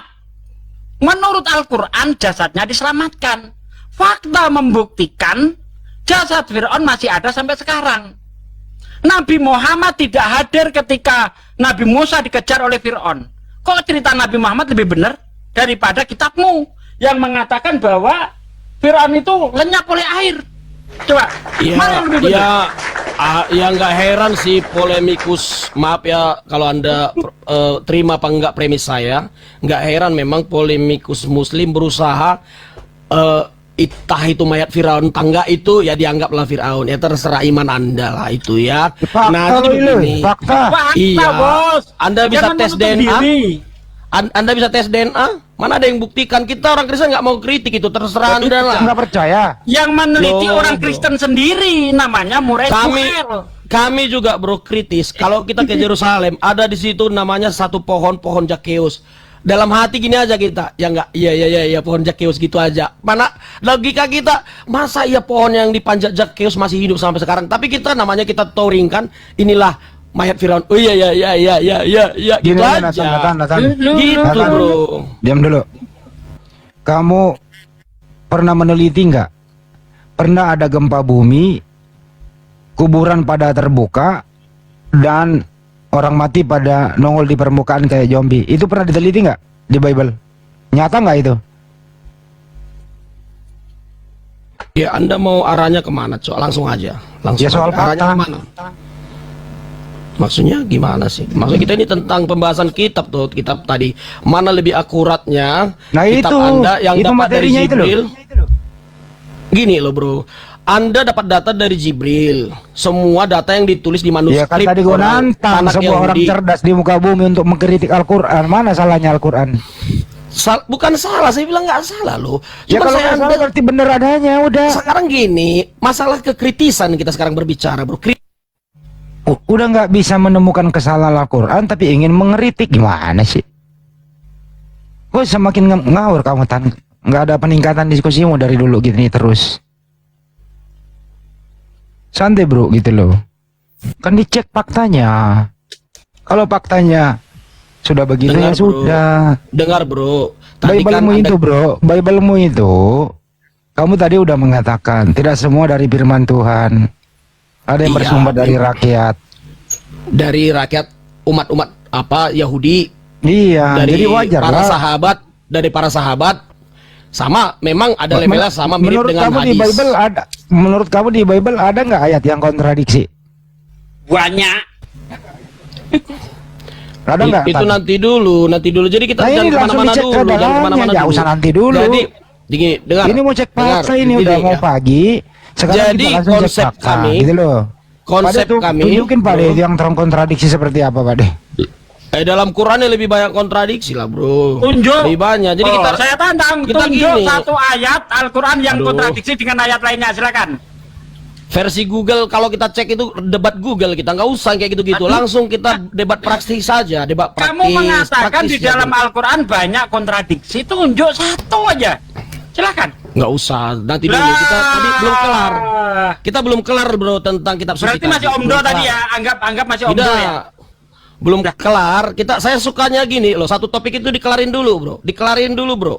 Menurut Al-Qur'an jasadnya diselamatkan. Fakta membuktikan jasad Fir'aun masih ada sampai sekarang. Nabi Muhammad tidak hadir ketika Nabi Musa dikejar oleh Fir'aun. Kok cerita Nabi Muhammad lebih benar daripada kitabmu yang mengatakan bahwa Fir'aun itu lenyap oleh air? Coba, mana yang lebih benar? Ya nggak heran sih polemikus, maaf ya kalau Anda terima apa enggak premis saya, nggak heran memang polemikus Muslim berusaha entah itu mayat Firaun tangga itu ya dianggaplah Firaun, ya terserah iman Anda lah itu ya. Fakta jadi begini, fakta. Fakta, Bos. Anda bisa Jangan tes menutup DNA. diri. Anda bisa tes DNA? Mana ada yang buktikan? Kita orang Kristen nggak mau kritik itu, terserah Anda lah. Nggak percaya. Yang meneliti Loh, orang Kristen sendiri namanya Murray Kuhel. Kami juga bro kritis. Kalau kita ke Yerusalem, ada di situ namanya satu pohon Zakheus. Dalam hati gini aja kita, ya enggak, iya pohon Zakheus gitu aja. Mana logika kita, masa iya pohon yang dipanjat Zakheus masih hidup sampai sekarang? Tapi kita namanya kita touringkan, inilah mayat Firaun. Oh iya gitu Gini, aja. Nathan. Gitu Nathan. bro. Diam dulu. Kamu pernah meneliti nggak? Pernah ada gempa bumi, kuburan pada terbuka, dan orang mati pada nongol di permukaan kayak zombie. Itu pernah diteliti nggak di Bible? Nyata nggak itu? Ya Anda mau arahnya kemana, Cok? Langsung aja. Langsung Ya soal aja. Arahnya fakta. kemana? Maksudnya gimana sih? Maksudnya kita ini tentang pembahasan kitab tuh, kitab tadi. Mana lebih akuratnya? Nah kitab itu, Anda yang itu dapat dari materinya itu loh. Jibril. Gini loh bro, Anda dapat data dari Jibril. Semua data yang ditulis di manuskrip. Ya kan tadi gue nantang anak semua orang Yahudi. cerdas di muka bumi untuk mengkritik Al-Quran. Mana salahnya Al-Quran? Bukan salah, saya bilang nggak salah loh. Ya Cuma kalau nggak salah berarti bener adanya udah. sekarang gini, masalah kekritisan kita sekarang berbicara bro. Udah nggak bisa menemukan kesalahan Al-Quran tapi ingin mengkritik, gimana sih? Kok semakin ngawur kamu Tan? Nggak ada peningkatan diskusimu dari dulu gini terus. Santai bro gitu loh. Kan dicek faktanya. Kalau faktanya sudah begitu Dengar, ya bro. sudah. Dengar bro. Tadi kan Biblemu Anda- itu bro, Biblemu itu kamu tadi udah mengatakan tidak semua dari firman Tuhan. Ada yang Iya, bersumber dari rakyat. dari rakyat umat-umat apa Yahudi, Iya, dari jadi wajar para lah. sahabat, dari para sahabat sama, memang ada levelnya sama mirip menurut dengan kamu hadis. di Bible ada, menurut kamu di Bible ada nggak ayat yang kontradiksi? Banyak. Ada nggak? Itu Tan? nanti dulu. Jadi kita Nah, jangan ini langsung kemana-mana dicek dulu, ke jangan dalamnya, kemana-mana nggak dulu. usah nanti dulu. Jadi, dengar. Ini mau cek dengar, fakta ini gini udah mau ya. pagi. Sekarang Jadi kita langsung cek konsep fakta, kami- gitu loh. Konsep Pak De, kami, tunjukin Pak De bro. yang terkontradiksi seperti apa Pak De. Dalam Qurannya lebih banyak kontradiksi lah, bro. Tunjuk. Lebih banyak. Jadi kita saya tantang, kita tunjuk gini. satu ayat Al-Quran yang Aduh. kontradiksi dengan ayat lainnya, silakan. Versi Google, kalau kita cek itu debat Google, kita nggak usah kayak gitu-gitu. Langsung kita debat praktis saja, debat praktis. Kamu mengatakan praktis di dalam Al-Quran banyak kontradiksi, tunjuk satu aja. Silakan. nggak usah. Nanti dulu kita tadi belum kelar. Kita belum kelar, bro, tentang kitab suci. Berarti masih omdo Belum tadi kelar. ya, anggap masih omdo Tidak. ya. Belum kelar. Saya sukanya gini loh, satu topik itu dikelarin dulu, bro. Dikelarin dulu, bro.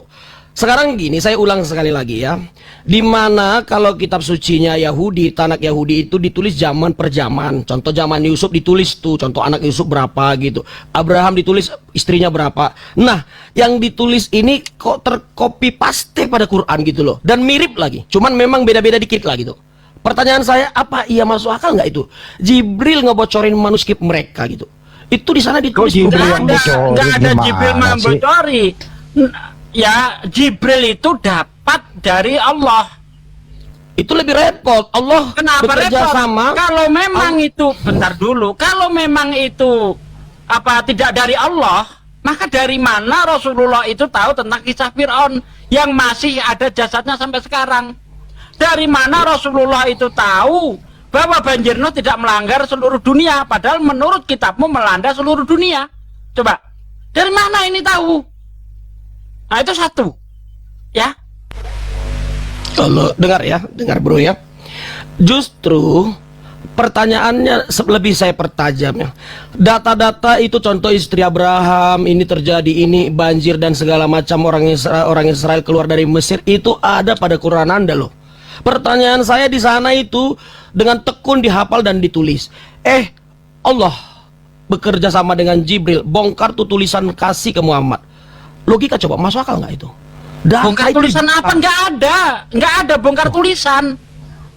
Sekarang gini, saya ulang sekali lagi ya. Dimana kalau kitab sucinya Yahudi, Tanak Yahudi itu ditulis zaman per zaman. Contoh zaman Yusuf ditulis tuh, contoh anak Yusuf berapa gitu. Abraham ditulis istrinya berapa. Nah, yang ditulis ini kok tercopy paste pada Quran gitu loh. Dan mirip lagi, cuman memang beda-beda dikit lah gitu. Pertanyaan saya, apa iya masuk akal nggak itu? Jibril ngebocorin manuskrip mereka gitu. Itu di sana ditulis. Kok Jibril Nggak yang ada, bocorin nggak ada gimana Jibril sih? membocori. Ya, Jibril itu dapat dari Allah. Itu lebih repot. Allah Kenapa bekerja repot? sama. Kalau memang itu, bentar dulu. Kalau memang itu tidak dari Allah, maka dari mana Rasulullah itu tahu tentang kisah Fir'aun yang masih ada jasadnya sampai sekarang? Dari mana Rasulullah itu tahu bahwa banjir Nuh tidak melanggar seluruh dunia, padahal menurut kitabmu melanda seluruh dunia? Coba, dari mana ini tahu? Nah, itu satu, ya. Kalau dengar ya, dengar bro ya. Justru pertanyaannya lebih saya pertajam ya. Data-data itu contoh istri Abraham, ini terjadi, ini banjir dan segala macam orang Israel keluar dari Mesir itu ada pada Quran Anda loh. Pertanyaan saya di sana itu dengan tekun dihafal dan ditulis. Allah bekerja sama dengan Jibril, bongkar tuh tulisan kasih ke Muhammad. Logika coba masuk akal nggak itu? Bongkar tulisan apa? Nggak ada bongkar tulisan.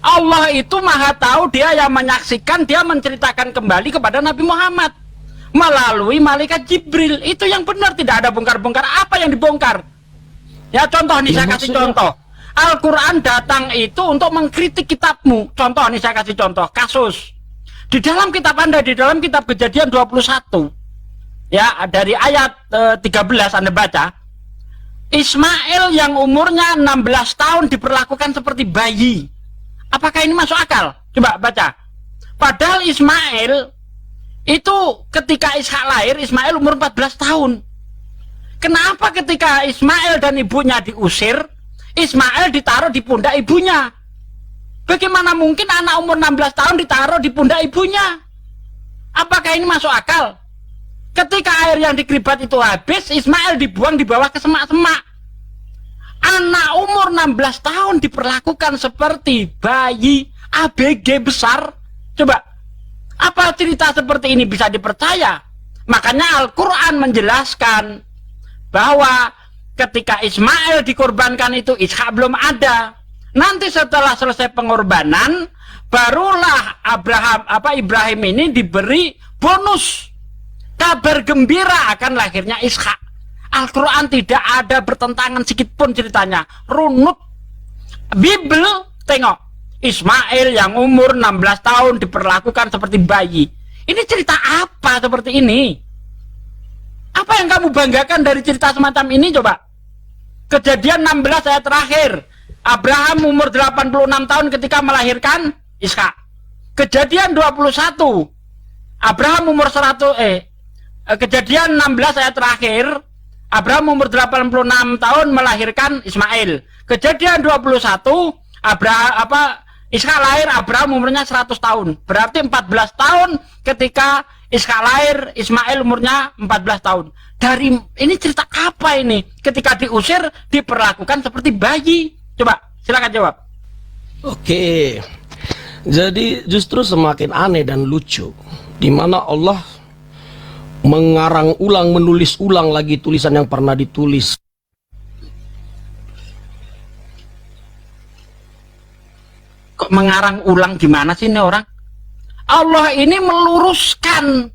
Allah itu maha tahu, dia yang menyaksikan, dia menceritakan kembali kepada Nabi Muhammad melalui malaikat Jibril. Itu yang benar, tidak ada bongkar-bongkar. Apa yang dibongkar? Ya contoh nih, saya kasih contoh. Al-Quran datang itu untuk mengkritik kitabmu. Contoh nih, saya kasih contoh kasus di dalam kitab Anda, di dalam kitab Kejadian 21 ya, dari ayat 13 Anda baca, Ismail yang umurnya 16 tahun diperlakukan seperti bayi. Apakah ini masuk akal? Coba baca. Padahal Ismail itu ketika Ishak lahir, Ismail umur 14 tahun. Kenapa ketika Ismail dan ibunya diusir, Ismail ditaruh di pundak ibunya? Bagaimana mungkin anak umur 16 tahun ditaruh di pundak ibunya? Apakah ini masuk akal? Ketika air yang dikeribat itu habis, Ismail dibuang di bawah ke semak-semak. Anak umur 16 tahun diperlakukan seperti bayi ABG besar. Coba, apa cerita seperti ini bisa dipercaya? Makanya Al-Quran menjelaskan bahwa ketika Ismail dikorbankan itu Ishak belum ada. Nanti setelah selesai pengorbanan, barulah Ibrahim ini diberi bonus, kabar gembira akan lahirnya Ishak. Al-Quran tidak ada bertentangan sedikit pun ceritanya. Runut. Bible, tengok. Ismail yang umur 16 tahun diperlakukan seperti bayi. Ini cerita apa seperti ini? Apa yang kamu banggakan dari cerita semacam ini coba? Kejadian 16 ayat terakhir. Abraham umur 86 tahun ketika melahirkan Ishak. Kejadian 21. Abraham umur 100 Kejadian 16 ayat terakhir, Abraham umur 86 tahun melahirkan Ismail. Kejadian 21, Ishak lahir, Abraham umurnya 100 tahun. Berarti 14 tahun ketika Ishak lahir, Ismail umurnya 14 tahun. Dari ini cerita apa ini? Ketika diusir diperlakukan seperti bayi. Coba, silakan jawab. Oke. Jadi justru semakin aneh dan lucu di mana Allah mengarang ulang, menulis ulang lagi tulisan yang pernah ditulis. Kok mengarang ulang gimana sih ini orang? Allah ini meluruskan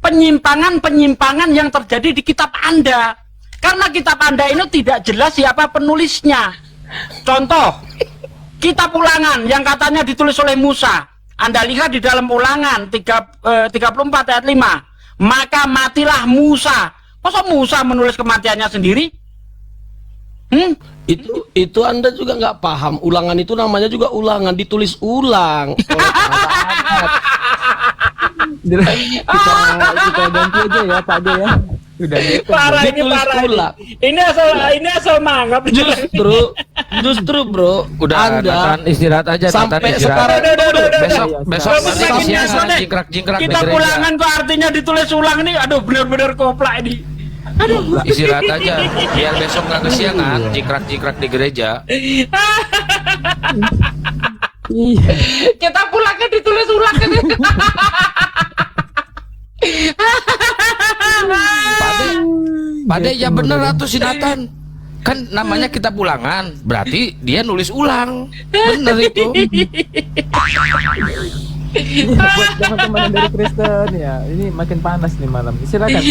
penyimpangan-penyimpangan yang terjadi di kitab Anda. Karena kitab Anda ini tidak jelas siapa penulisnya. Contoh, kitab Ulangan yang katanya ditulis oleh Musa. Anda lihat di dalam Ulangan 34 ayat 5. maka matilah Musa. Masa Musa menulis kematiannya sendiri? Itu Anda juga nggak paham. Ulangan itu namanya juga ulangan, ditulis ulang oleh kita ganti aja ya Pak De ya. Udah gitu. Parah ini, Ditulis parah ulang. ini asal manggap. Justru bro, Udah, Anda Nathan istirahat aja. sampai Nathan istirahat. sekarang Besok Kamu nanti semakin kesiangan, nyesel deh. jingkrak-jingkrak di Kita gereja. ulangan kok artinya ditulis ulang nih. Aduh, bener-bener koplak ini. Istirahat aja, biar besok nggak kesiangan, jingkrak-jingkrak di gereja. Iya. Kita pulangnya ditulis ulang kan. Pade ya bener atuh si Nathan. Kan namanya kitab ulangan, berarti dia nulis ulang. Bener itu. Buat teman-teman yang dari Kristen ya, ini makin panas nih malam. Silakan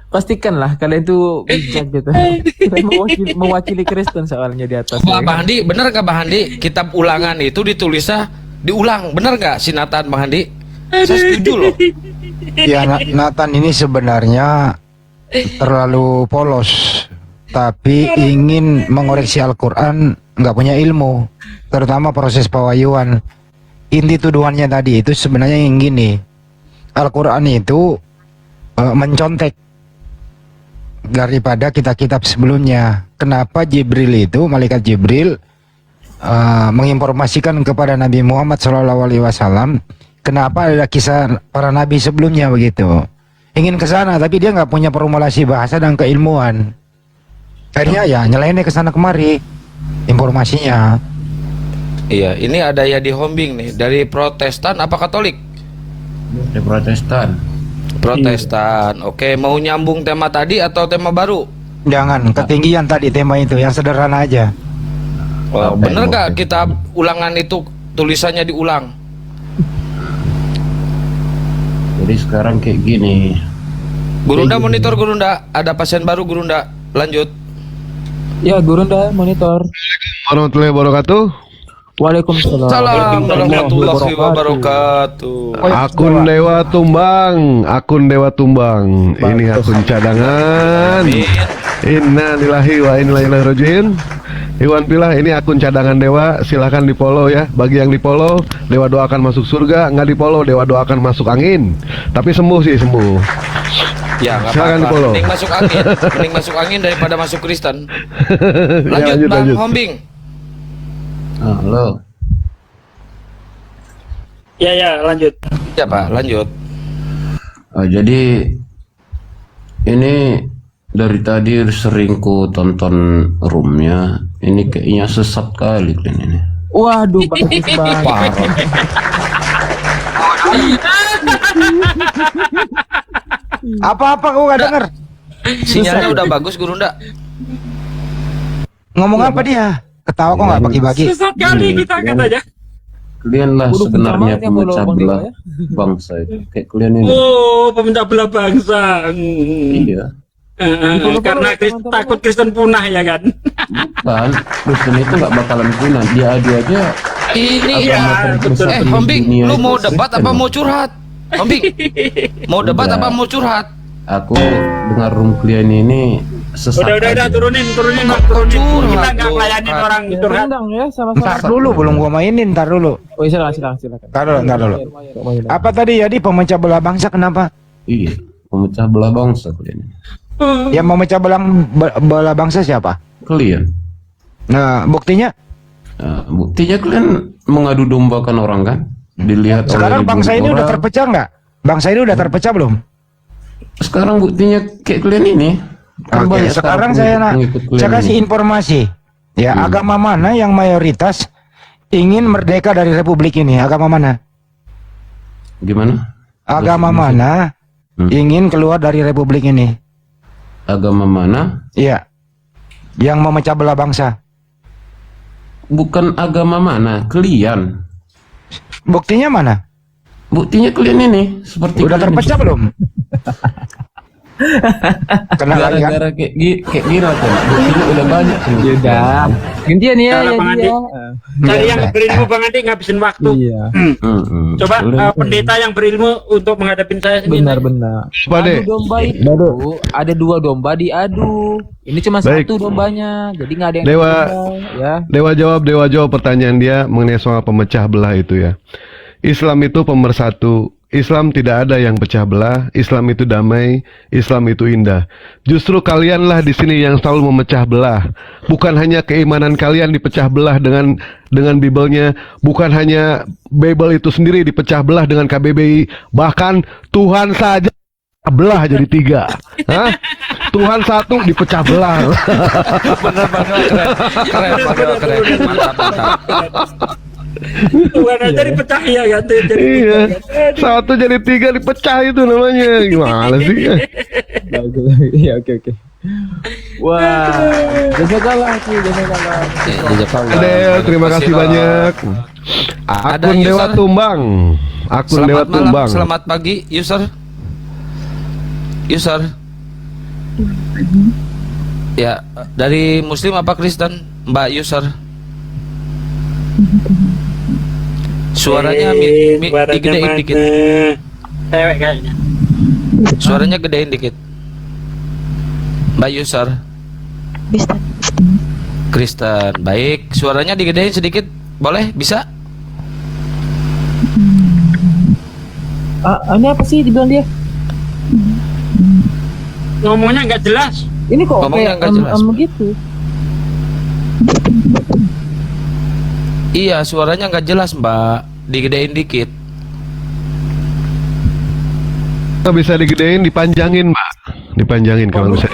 pastikanlah kalian itu bijak gitu. Kalian mewakili Kristen soalnya di atas. Bang Handi, bener nggak Bang Handi? Kitab ulangan itu ditulisnya diulang, bener nggak si Nathan Bang Handi? Saya setuju loh. Ya Nathan ini sebenarnya terlalu polos, tapi ingin mengoreksi Al-Quran, nggak punya ilmu, terutama proses pewahyuan. Inti tuduhannya tadi itu sebenarnya yang gini, Al-Quran itu mencontek daripada kitab-kitab sebelumnya. Kenapa Jibril itu, malaikat Jibril menginformasikan kepada Nabi Muhammad SAW, kenapa ada kisah para nabi sebelumnya begitu. Ingin ke sana, tapi dia nggak punya formulasi bahasa dan keilmuan. Akhirnya ya nyeleneh ke sana kemari informasinya. Iya, ini ada ya di Hombing nih, dari Protestan apa Katolik? Dari Protestan. Protestan. Oke, mau nyambung tema tadi atau tema baru? Jangan ketinggian tadi tema itu, yang sederhana aja. Oh, bener nggak kitab ulangan itu tulisannya diulang? Jadi sekarang kayak gini. Gurunda monitor Gurunda, ada pasien baru Gurunda. Lanjut. Ya, Gurunda monitor. Warahmatullahi wabarakatuh. Waalaikumsalam. Salam warahmatullahi wabarakatuh. Akun Dewa Tumbang, akun Dewa Tumbang. Ini akun cadangan. Innalillahi wa inna ilaihi rajiun. Iwan Pilah, ini akun cadangan Dewa, silahkan di follow ya. Bagi yang di follow, Dewa doakan masuk surga. Nggak di follow, Dewa doakan masuk angin. Tapi sembuh sih, sembuh. Ya, nggak Silakan apa-apa. di-follow. Mending masuk angin, mending masuk angin daripada masuk Kristen. Ya, Lanjut, Bang lanjut. Hombing. Halo. Ya, lanjut. Ya Pak, lanjut. Jadi ini dari tadi sering ku tonton roomnya. Ini kayaknya sesat kali kalian ini. Waduh, bagus banget. Parah. Apa-apa kau nggak dengar? Sinyalnya udah bagus Gurunda. Ngomong apa dia? Ketawa kok nggak bagi-bagi? Sesat kali kita katanya. Kalian lah Waduh, bentar sebenarnya banget yang follow pemecah Bang belah Dewa ya. bangsa itu. Kayak kalian ini. Oh, pemecah belah bangsa. Iya. Karena takut Kristen punah ya kan. Kan Kristen itu nggak bakalan punah. Dia adu aja. Ini Agama terbesar di Hombing, dunia lu itu mau debat Kristen apa loh. mau curhat? Hombing, mau debat Udah. apa mau curhat? Aku dengar room kalian ini sesat. Udah aja. turunin. Curhat, Kita nggak melayani curhat. orang Ya, curhat. rendang ya sama-sama. Ntar dulu, belum gua mainin, ntar dulu. Oh, iya, silakan. Ntar dulu. Apa tadi ya, di pemecah belah bangsa kenapa? Iya, pemecah belah bangsa kalian ini. Yang memecah belah bangsa siapa? Kalian. Nah, buktinya Nah, buktinya kalian mengadu dombakan orang kan? Dilihat oleh sekarang ribuan bangsa ini udah orang. terpecah nggak? Bangsa ini udah terpecah belum? Sekarang buktinya kayak kalian ini. Kan Oke, banyak sekarang pengikut kalian saya kasih ini. informasi. Ya, agama mana yang mayoritas ingin merdeka dari republik ini? Agama mana? Gimana? Agama mana ingin keluar dari republik ini? Agama mana? Iya. Yang memecah belah bangsa. Bukan agama mana? Kalian. Buktinya mana? Buktinya kalian ini seperti Udah kalian terpecah belum? Kena lagi kan? Gara-gara kayak Giro tuh. Buktinya udah banyak. Ya udah. Gantian ya, Kalau ya Bang Andi, dia. cari yang berilmu Bang Andi ngabisin waktu. Iya. Coba pendeta yang berilmu untuk menghadapin saya sini. Benar-benar. Pak De. Adu domba itu ada 2 domba diadu. Ini cuma Baik. 1 dombanya. Jadi nggak ada yang Dewa. domba, ya. Dewa jawab pertanyaan dia mengenai soal pemecah belah itu ya. Islam itu pemersatu. Islam tidak ada yang pecah belah. Islam itu damai. Islam itu indah. Justru kalianlah di sini yang selalu memecah belah. Bukan hanya keimanan kalian dipecah belah dengan Bibelnya. Bukan hanya Bible itu sendiri dipecah belah dengan KBBI. Bahkan Tuhan saja belah jadi 3. Hah? Tuhan satu dipecah belah. Bener banget, keren, keren, mantap. Tuhan aja dipecah ya kan. Iya. 1 jadi 3 dipecah itu namanya. Gimana sih? Bagus. Iya, oke. Wah, jazakallah. Adel, terima kasih banyak. Ada Akun Dewa user. Tumbang. Akun Dewa Selamat malam, Tumbang. selamat pagi, user. Ya, dari Muslim apa Kristen, Mbak user? Suaranya digedein dikit. Cewek kayaknya. Suaranya gedein dikit. Mbak user. Kristen. Baik, suaranya digedein sedikit. Boleh? Bisa? Ini apa sih dibilang dia? Ngomongnya nggak jelas. Ini kok Ngomongnya kayak nggak jelas, Pak. gitu. Iya, suaranya nggak jelas, Mbak. Digedein dikit. Bisa digedein, dipanjangin, Mbak. Dipanjangin kalau bisa.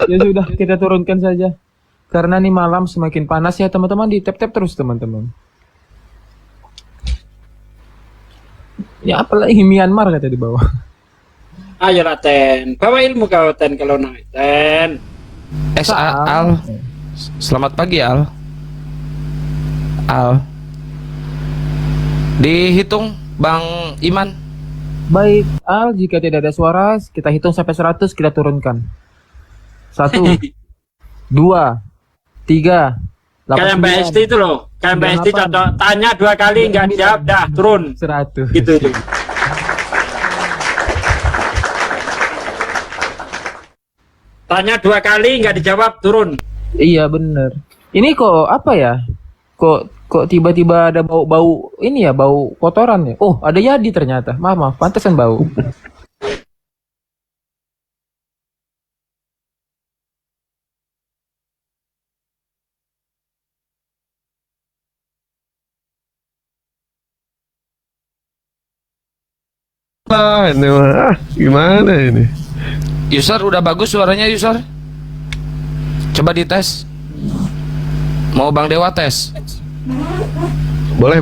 Ya sudah, kita turunkan saja. Karena nih malam semakin panas ya teman-teman, di tap-tap terus teman-teman. Ya apalagi Myanmar kata di bawah. Ayo lah Ten, bawa ilmu kau Ten kalau naik Ten. Al. Selamat pagi, Al. Al. Dihitung, Bang Iman. Baik, Al, jika tidak ada suara, kita hitung sampai 100, kita turunkan. 1, 2, 3, Kayak Mbak Esti itu loh, kayak Mbak Esti contoh tanya 2 kali nggak jawab, dah turun. 100. Gitu itu. Tanya 2 kali nggak dijawab, turun. Iya bener. Ini kok apa ya? Kok tiba-tiba ada bau-bau ini ya, bau kotoran ya? Oh, ada Yadi ternyata. Maaf, pantesan bau. Ini mah, gimana ini? User udah bagus suaranya, user. Coba dites. Mau Bang Dewa tes? Boleh.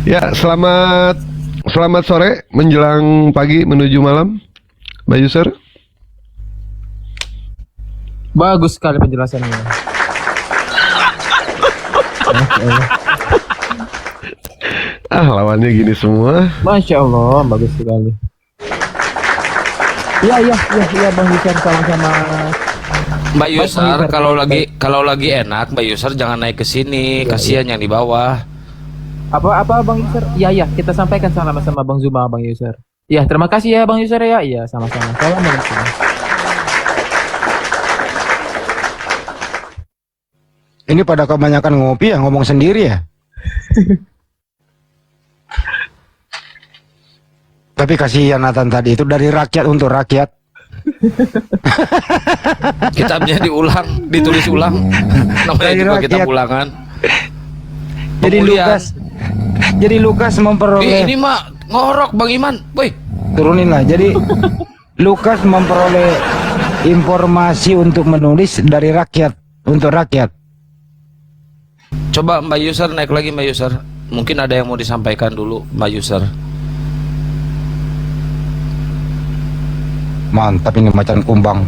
Ya, selamat sore menjelang pagi menuju malam, Mbak User. Bagus sekali penjelasannya. Lawannya gini semua. Masya Allah, bagus sekali. Iya, Bang Yusar sama-sama. Mbak User, kalau lagi enak, Mbak User jangan naik ke sini, kasihan yang di bawah. Apa Bang Yusar? Iya, kita sampaikan sama-sama Bang Zuma, Bang Yusar. Iya, terima kasih ya Bang Yusar ya. Iya, sama-sama. Assalamualaikum. Ini pada kebanyakan ngopi ya, ngomong sendiri ya. Tapi kasihan Nathan tadi itu dari rakyat untuk rakyat. Kitabnya diulang, ditulis ulang. Namanya juga kitab ulangan. Jadi Lukas memperoleh. Ini mah ngorok Bang Iman, boy. Turunin lah. Jadi Lukas memperoleh informasi untuk menulis dari rakyat untuk rakyat. Coba Mbak User naik lagi, Mbak User. Mungkin ada yang mau disampaikan dulu, Mbak User. Mantap ini macan kumbang.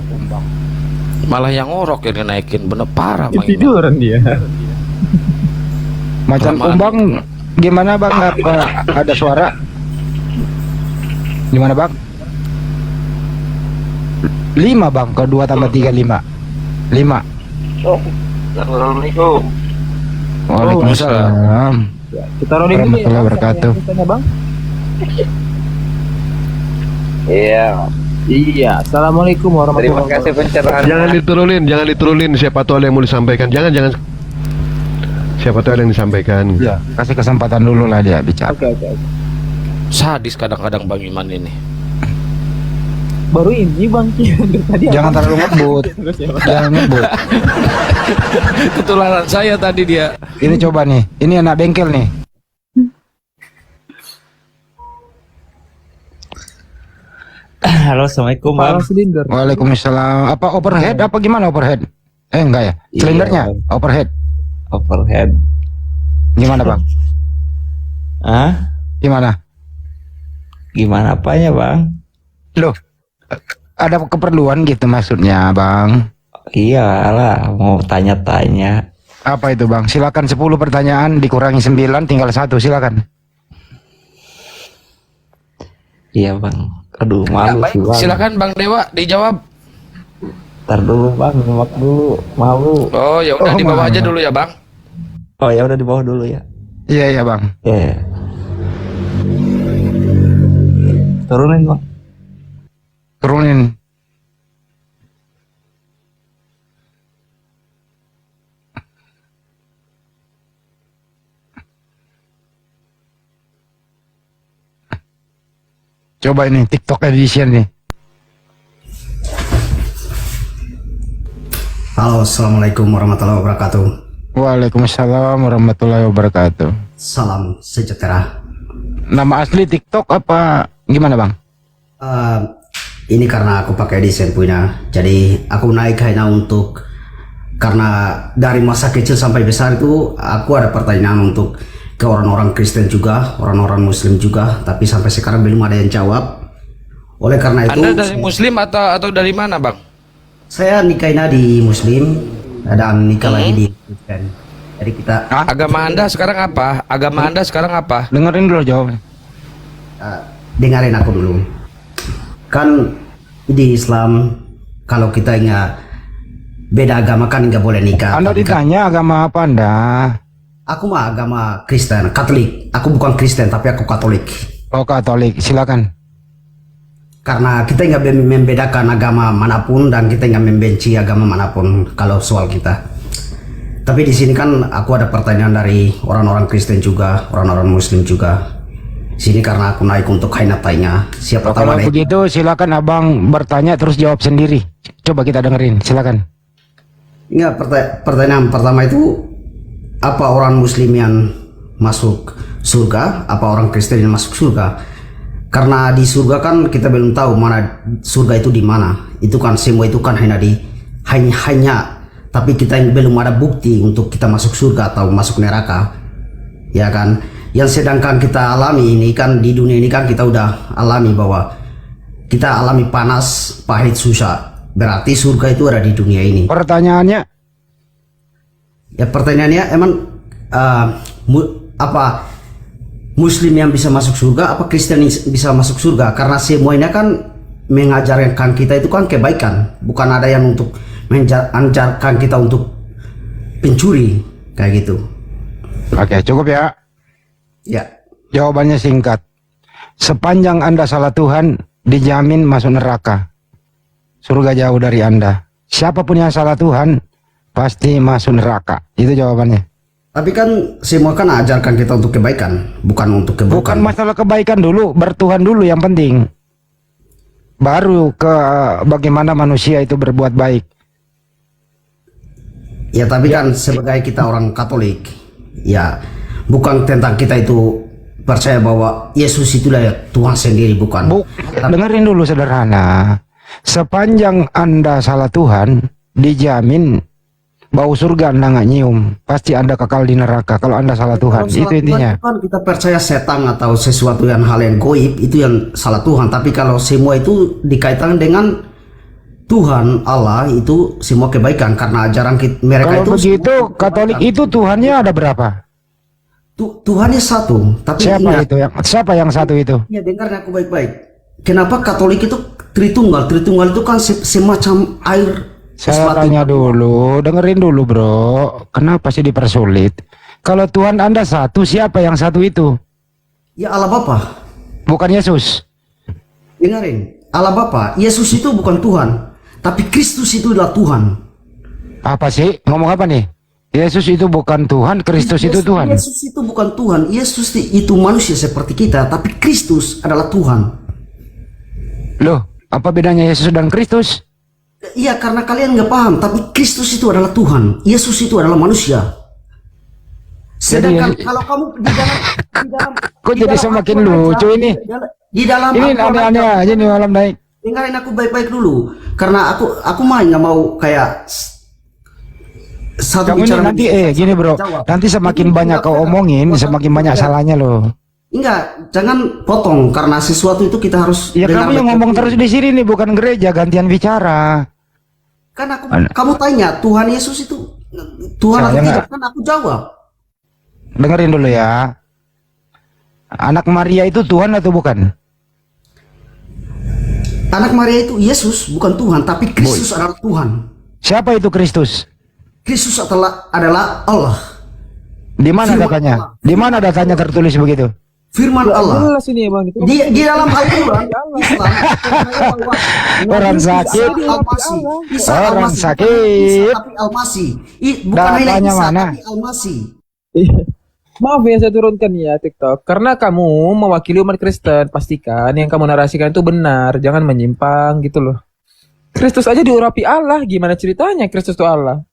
Malah yang ngorok yang dinaikin, bener parah Bang Iman. Tiduran dia. Macan Kelamaan. kumbang Gimana bang? Apa ada suara? Gimana bang? 5 bang, ke 2 tambah 3 5. 5. Assalamualaikum. Waalaikumsalam. Kita rolling dulu ya. Warahmatullahi wabarakatuh. Bang. Iya. Iya. Assalamualaikum warahmatullahi wabarakatuh. Terima kasih pencerahan. Jangan diturunin. Siapa tahu ada yang mau disampaikan. Jangan. Siapa tahu ada yang disampaikan. Ya, kasih kesempatan dulu lah dia bicara. Oke. Sadis kadang-kadang Bang Iman ini. Baru ini bang. Tadi Jangan terlalu ngebut. Jangan ngebut. Ketularan saya tadi dia. Ini coba nih. Ini anak bengkel nih. Halo, assalamualaikum bang. silinder. Waalaikumsalam. Apa overhead? Apa gimana overhead? Enggak ya. Silindernya overhead. Overhead. Gimana bang? Ah, Gimana? gimana apanya bang? Loh, ada keperluan gitu maksudnya bang? Iyalah, mau tanya-tanya. Apa itu bang? Silakan 10 pertanyaan dikurangi 9 tinggal 1 silakan. Iya bang. Aduh, malu sih bang. Silakan Bang Dewa dijawab. Ntar dulu bang, nyimak dulu. Malu. Oh, ya udah Oh, di bawah aja malu. dulu ya, Bang. Oh ya udah di bawah dulu ya. Iya bang. Ya. Turunin bang. Turunin. Coba ini TikTok edition nih. Halo, assalamualaikum warahmatullahi wabarakatuh. Waalaikumsalam warahmatullahi wabarakatuh. Salam sejahtera. Nama asli TikTok apa gimana bang? Ini karena aku pakai desain punya, jadi aku naik hanya untuk karena dari masa kecil sampai besar itu aku ada pertanyaan untuk ke orang-orang Kristen juga, orang-orang Muslim juga, tapi sampai sekarang belum ada yang jawab. Oleh karena itu, Anda dari Muslim atau dari mana, Bang? saya nikahnya di Muslim dan nikah lagi di Kristen. Jadi kita Agama Anda sekarang apa? Agama Anda sekarang apa? Dengerin dulu jawabnya. dengarin aku dulu. Kan di Islam kalau kita nggak beda agama kan nggak boleh nikah. Anda Tapi kan ditanya agama apa Anda? aku mah agama Kristen, Katolik. Aku bukan Kristen tapi aku Katolik. Oh Katolik, silakan. Karena kita nggak membedakan agama manapun dan kita nggak membenci agama manapun kalau soal kita. Tapi di sini kan aku ada pertanyaan dari orang-orang Kristen juga, orang-orang Muslim juga. Sini karena aku naik untuk tanya. Siapa tahu Kalau ada. begitu silakan abang bertanya terus jawab sendiri. Coba kita dengerin, silakan. Enggak, pertanyaan pertama itu apa orang Muslim yang masuk surga, apa orang Kristen yang masuk surga? Karena di surga kan kita belum tahu mana surga itu di mana. Itu kan semua itu kan hanya tapi kita belum ada bukti untuk kita masuk surga atau masuk neraka. Ya kan? Yang sedangkan kita alami ini kan di dunia ini kan kita udah alami bahwa kita alami panas, pahit, susah. Berarti surga itu ada di dunia ini. Pertanyaannya, Ya pertanyaannya emang apa Muslim yang bisa masuk surga, apa Kristen yang bisa masuk surga? Karena semuanya kan mengajarkan kita itu kan kebaikan, bukan ada yang untuk mengajarkan kita untuk pencuri kayak gitu. oke cukup ya. Ya, Jawabannya singkat. Sepanjang Anda salah Tuhan, dijamin masuk neraka. Surga jauh dari Anda. Siapapun yang salah Tuhan, pasti masuk neraka. Itu jawabannya. tapi kan semua kan ajarkan kita untuk kebaikan, bukan untuk Bukan keburukan. masalah kebaikan dulu, bertuhan dulu yang penting. Baru ke bagaimana manusia itu berbuat baik. Ya tapi kan sebagai kita orang Katolik, ya bukan tentang kita itu percaya bahwa Yesus itulah ya Tuhan sendiri, bukan. Dengerin dulu sederhana. Sepanjang Anda salah Tuhan, dijamin bau surga Anda nggak nyium. Pasti Anda kekal di neraka kalau Anda salah Tuhan. Kalau salah Itu Tuhan intinya. itu kan kita percaya setan atau sesuatu yang hal yang goib itu yang salah Tuhan. Tapi kalau semua itu dikaitkan dengan Tuhan Allah itu semua kebaikan karena ajaran mereka Kalau itu begitu, Katolik itu Tuhannya ada berapa? Tuhannya satu, tapi Siapa yang satu itu? Ya, dengarnya aku baik-baik. Kenapa Katolik itu Tritunggal? Tritunggal itu kan semacam air. Saya tanya dulu, dengerin dulu bro. Kenapa sih dipersulit? Kalau Tuhan Anda satu, siapa yang satu itu? Ya Allah Bapa. Bukan Yesus. Dengarin, Allah Bapa. Yesus itu bukan Tuhan, tapi Kristus itu adalah Tuhan. Apa sih? Ngomong apa nih? Yesus itu bukan Tuhan, Kristus itu Tuhan. Yesus itu bukan Tuhan. Yesus itu manusia seperti kita, tapi Kristus adalah Tuhan. Loh, apa bedanya Yesus dan Kristus? Iya, karena kalian nggak paham, tapi Kristus itu adalah Tuhan. Yesus itu adalah manusia. Sedangkan kalau kamu di dalam Kok jadi semakin lucu ini? Di dalam Ini aneh-aneh aja nih malam naik. Dengarin aku baik-baik dulu, karena aku main nggak mau kayak satu Kamu ini bicara nanti gini bro, nanti semakin banyak kau omongin, semakin banyak salahnya loh. Enggak, jangan potong karena sesuatu itu kita harus. Ya kamu yang ngomong terus di sini nih, bukan gereja, gantian bicara. Kan kamu tanya Tuhan Yesus itu Tuhan atau tidak, kan aku jawab. Dengerin dulu ya. Anak Maria itu Tuhan atau bukan? Anak Maria itu Yesus, bukan Tuhan, tapi Kristus adalah Tuhan. Siapa itu Kristus? Kristus adalah Allah. Di mana datanya? Di mana datanya tertulis begitu? Firman Allah. Jelas ini ya Bang. Di dalam Al-Quran, Islam, Orang sakit. Orang sakit. Tapi Al-Masih. Bukan hanya Isa, tapi Al-Masih. Maaf ya saya turunkan ya TikTok. Karena kamu mewakili umat Kristen, pastikan yang kamu narasikan itu benar, jangan menyimpang gitu loh. Kristus aja diurapi Allah, gimana ceritanya Kristus itu Allah?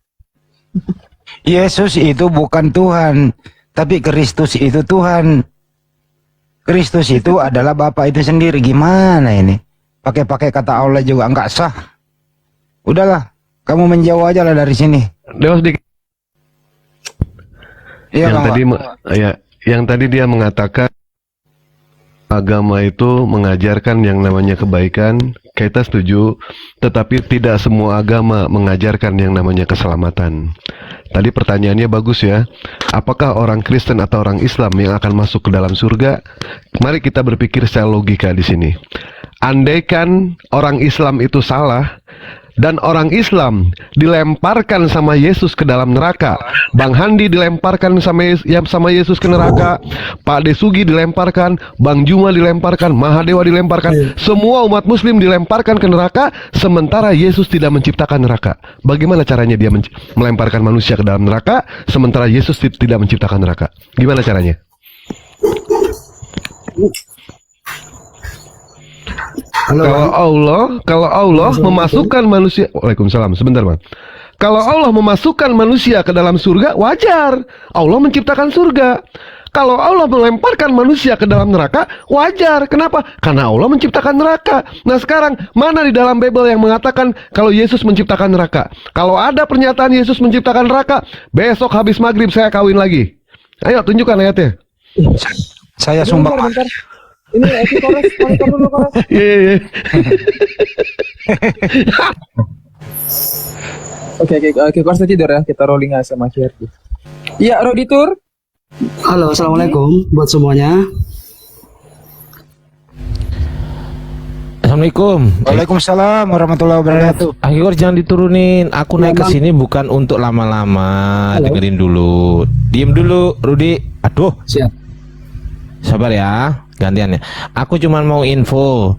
Yesus itu bukan Tuhan, tapi Kristus itu Tuhan. Kristus itu adalah Bapa itu sendiri. Gimana ini? Pakai kata Allah juga enggak sah. Udahlah, kamu menjauh aja lah dari sini. Dewa sedikit. Iya, yang tadi dia mengatakan agama itu mengajarkan yang namanya kebaikan, kita setuju, tetapi tidak semua agama mengajarkan yang namanya keselamatan. Tadi pertanyaannya bagus ya, apakah orang Kristen atau orang Islam yang akan masuk ke dalam surga? Mari kita berpikir secara logika di sini. Andaikan orang Islam itu salah, dan orang Islam dilemparkan sama Yesus ke dalam neraka, Bang Handi dilemparkan sama Yesus ke neraka, Pak Desugi dilemparkan, Bang Juma dilemparkan, Mahadewa dilemparkan, semua umat muslim dilemparkan ke neraka, sementara Yesus tidak menciptakan neraka. Bagaimana caranya dia melemparkan manusia ke dalam neraka, sementara Yesus tidak menciptakan neraka? Gimana caranya? Kalau Allah memasukkan manusia, Waalaikumsalam, sebentar Bang. Kalau Allah memasukkan manusia ke dalam surga, wajar. Allah menciptakan surga. Kalau Allah melemparkan manusia ke dalam neraka, wajar. Kenapa? Karena Allah menciptakan neraka. Nah sekarang, mana di dalam Bible yang mengatakan kalau Yesus menciptakan neraka? Kalau ada pernyataan Yesus menciptakan neraka, besok habis maghrib saya kawin lagi. Ayo tunjukkan ayatnya. Saya sumpah. Bentar. Ini monitor dulu Kores. Iya. Oke, Kores tidur ya. Kita rolling aja sama Kirti. Iya, Roditur. Halo, assalamualaikum buat semuanya. Assalamualaikum. Waalaikumsalam warahmatullahi wabarakatuh. Akhirnya jangan diturunin. Aku naik ke sini bukan untuk lama-lama. Dengerin dulu. Diem dulu, Rudi. Aduh. Siap. Sabar ya. Gantiannya. Aku cuma mau info.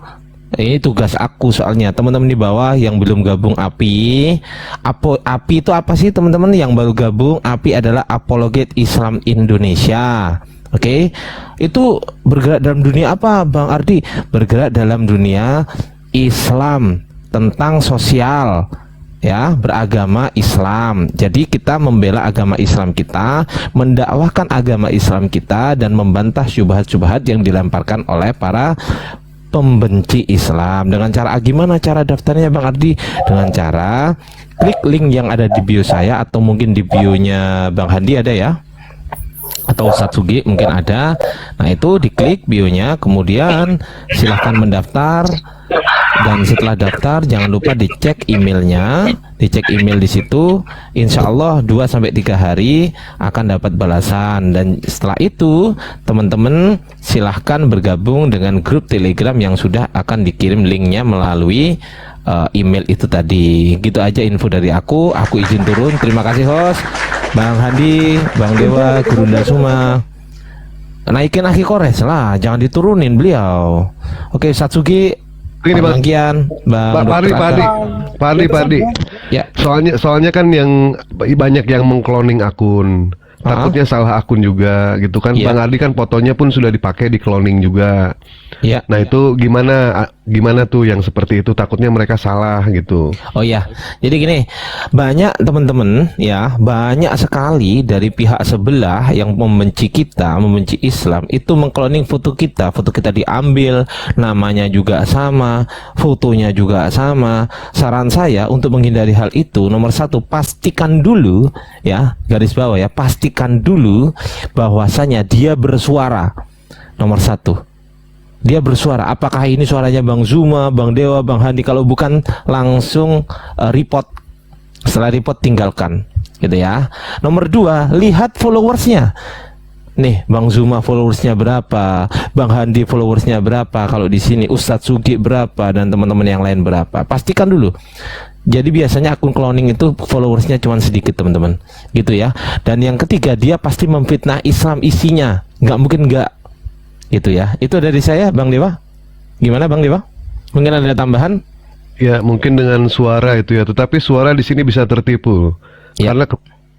Ini tugas aku soalnya. Teman-teman di bawah yang belum gabung API. API itu apa sih teman-teman yang baru gabung? API adalah Apologet Islam Indonesia. Oke. Itu bergerak dalam dunia apa, Bang Ardi? Bergerak dalam dunia Islam, tentang sosial. Ya, beragama Islam. Jadi kita membela agama Islam kita, mendakwahkan agama Islam kita, dan membantah syubhat-syubhat yang dilemparkan oleh para pembenci Islam. Dengan cara gimana cara daftarnya Bang Ardi? Dengan cara klik link yang ada di bio saya, atau mungkin di bionya Bang Handi ada ya, atau Ustadz Sugi mungkin ada. Nah itu diklik bionya, kemudian silahkan mendaftar. Dan setelah daftar jangan lupa dicek emailnya, dicek email di situ. Insya Allah 2-3 hari akan dapat balasan. Dan setelah itu teman-teman silahkan bergabung dengan grup Telegram yang sudah akan dikirim linknya melalui email itu tadi. Gitu aja info dari aku izin turun. Terima kasih host Bang Handi, Bang Dewa, Gurunda Suma. Naikin Aki Kores lah, jangan diturunin beliau. Oke, Satsuki, Ini Bang Kian, Bang Pardi. Ya. Soalnya kan yang banyak yang mengkloning akun. Takutnya salah akun juga gitu kan. Iya. Bang Ardi kan fotonya pun sudah dipakai di cloning juga. Ya. Nah, itu gimana tuh yang seperti itu, takutnya mereka salah gitu. Oh ya, jadi gini, banyak teman-teman ya, banyak sekali dari pihak sebelah yang membenci kita, membenci Islam, itu mengkloning foto kita diambil, namanya juga sama, fotonya juga sama. Saran saya untuk menghindari hal itu, nomor 1, pastikan dulu ya, garis bawah ya, pastikan dulu bahwasanya dia bersuara. Nomor 1. Dia bersuara, apakah ini suaranya Bang Zuma, Bang Dewa, Bang Handi? Kalau bukan langsung report. Setelah report tinggalkan, gitu ya. Nomor 2, lihat followersnya. Nih, Bang Zuma followersnya berapa, Bang Handi followersnya berapa, kalau di sini Ustadz Sugi berapa, dan teman-teman yang lain berapa. Pastikan dulu. Jadi biasanya akun cloning itu followersnya cuma sedikit teman-teman, gitu ya. Dan yang ketiga, dia pasti memfitnah Islam isinya, nggak mungkin nggak. Gitu ya. Itu dari saya, Bang Dewa. Gimana Bang Dewa? Mungkin ada tambahan? Ya, mungkin dengan suara itu ya, tetapi suara di sini bisa tertipu. Ya. Karena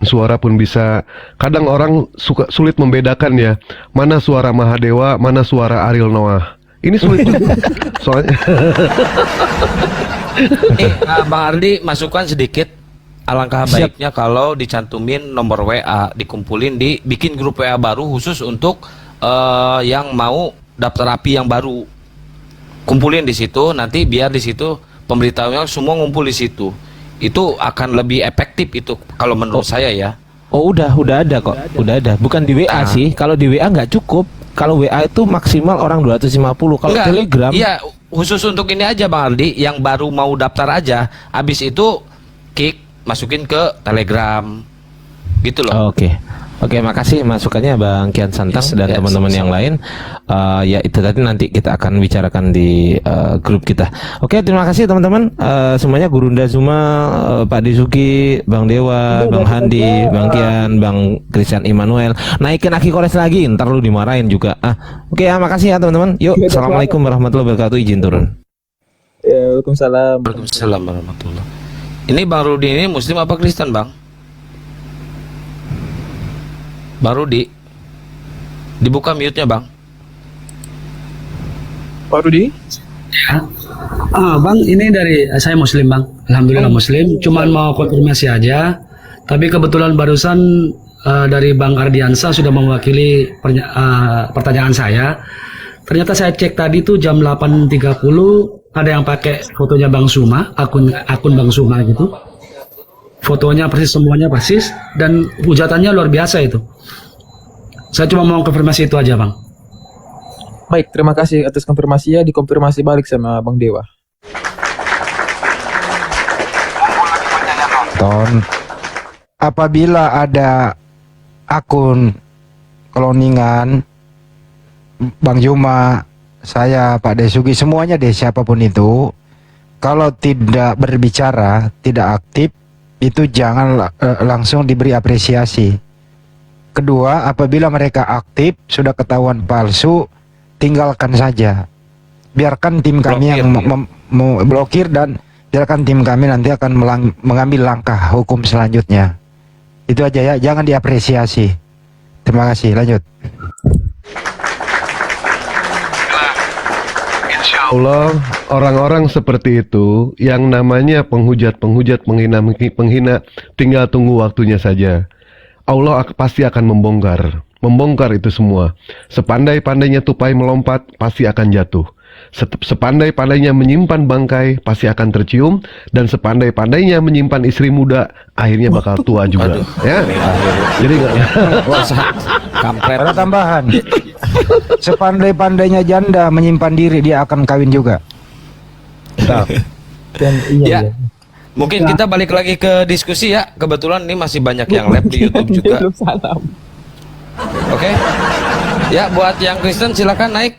suara pun bisa, kadang orang sulit membedakan ya, mana suara Mahadewa, mana suara Ariel Noah. Ini sulit juga. Soalnya Bang Ardi, masukan sedikit. Alangkah baiknya kalau dicantumin nomor WA, dikumpulin, bikin grup WA baru khusus untuk yang mau daftar API yang baru. Kumpulin di situ, nanti biar di situ pemberitahuan semua ngumpul di situ. Itu akan lebih efektif itu kalau menurut saya ya. Oh, udah ada kok. Udah ada. Bukan di WA sih. Kalau di WA nggak cukup. Kalau WA itu maksimal orang 250. Kalau Telegram, iya, khusus untuk ini aja Bang Ardi, yang baru mau daftar aja. Habis itu masukin ke Telegram. Gitu loh. Oke, makasih masukannya Bang Kian Santang dan teman-teman yang lain. Ya itu tadi nanti kita akan bicarakan di grup kita. Oke, terima kasih teman-teman. Semuanya Gurunda Zuma, Pak Disuki, Bang Dewa, Bang Handi, Bang Kian, Bang Christian Immanuel. Naikin Aki Kores lagi, ntar lu dimarahin juga. Oke ya, makasih ya teman-teman. Yuk, assalamualaikum warahmatullahi wabarakatuh. Izin turun. Ya, Waalaikumsalam. Waalaikumsalam warahmatullahi. Ini Bang Rudi ini Muslim apa Kristen Bang? Bang Rudi, dibuka mute-nya Bang. Pak Rudi? Ya. Bang, ini dari saya Muslim Bang. Alhamdulillah Muslim. Cuman mau konfirmasi aja. Tapi kebetulan barusan dari Bang Ardiansa sudah mewakili pertanyaan saya. Ternyata saya cek tadi tuh jam 8.30 ada yang pakai fotonya Bang Suma, akun Bang Suma gitu. Fotonya persis, semuanya persis, dan hujatannya luar biasa itu. Saya cuma mau konfirmasi itu aja Bang. Baik, terima kasih atas konfirmasinya. Dikonfirmasi balik sama Bang Dewa. Apabila ada akun cloningan Bang Juma, saya, Pak Desugi, semuanya deh, siapapun itu, kalau tidak berbicara, tidak aktif, itu jangan langsung diberi apresiasi. Kedua, apabila mereka aktif, sudah ketahuan palsu, tinggalkan saja. Biarkan tim kami yang blokir, dan biarkan tim kami nanti akan mengambil langkah hukum selanjutnya. Itu aja ya, jangan diapresiasi. Terima kasih, lanjut. Insya Allah orang-orang seperti itu yang namanya penghujat, penghina, tinggal tunggu waktunya saja. Allah pasti akan membongkar itu semua. Sepandai-pandainya tupai melompat, pasti akan jatuh. Sepandai-pandainya menyimpan bangkai, pasti akan tercium. Dan sepandai-pandainya menyimpan istri muda, akhirnya bakal tua juga. Ya, jadi nggak. Kampret. Ada tambahan. Sepandai-pandainya janda menyimpan diri, dia akan kawin juga. Dan iya. Ya. Mungkin kita balik lagi ke diskusi ya. Kebetulan ini masih banyak yang live di YouTube juga. Belum salam. Oke. Ya, buat yang Kristen silakan naik.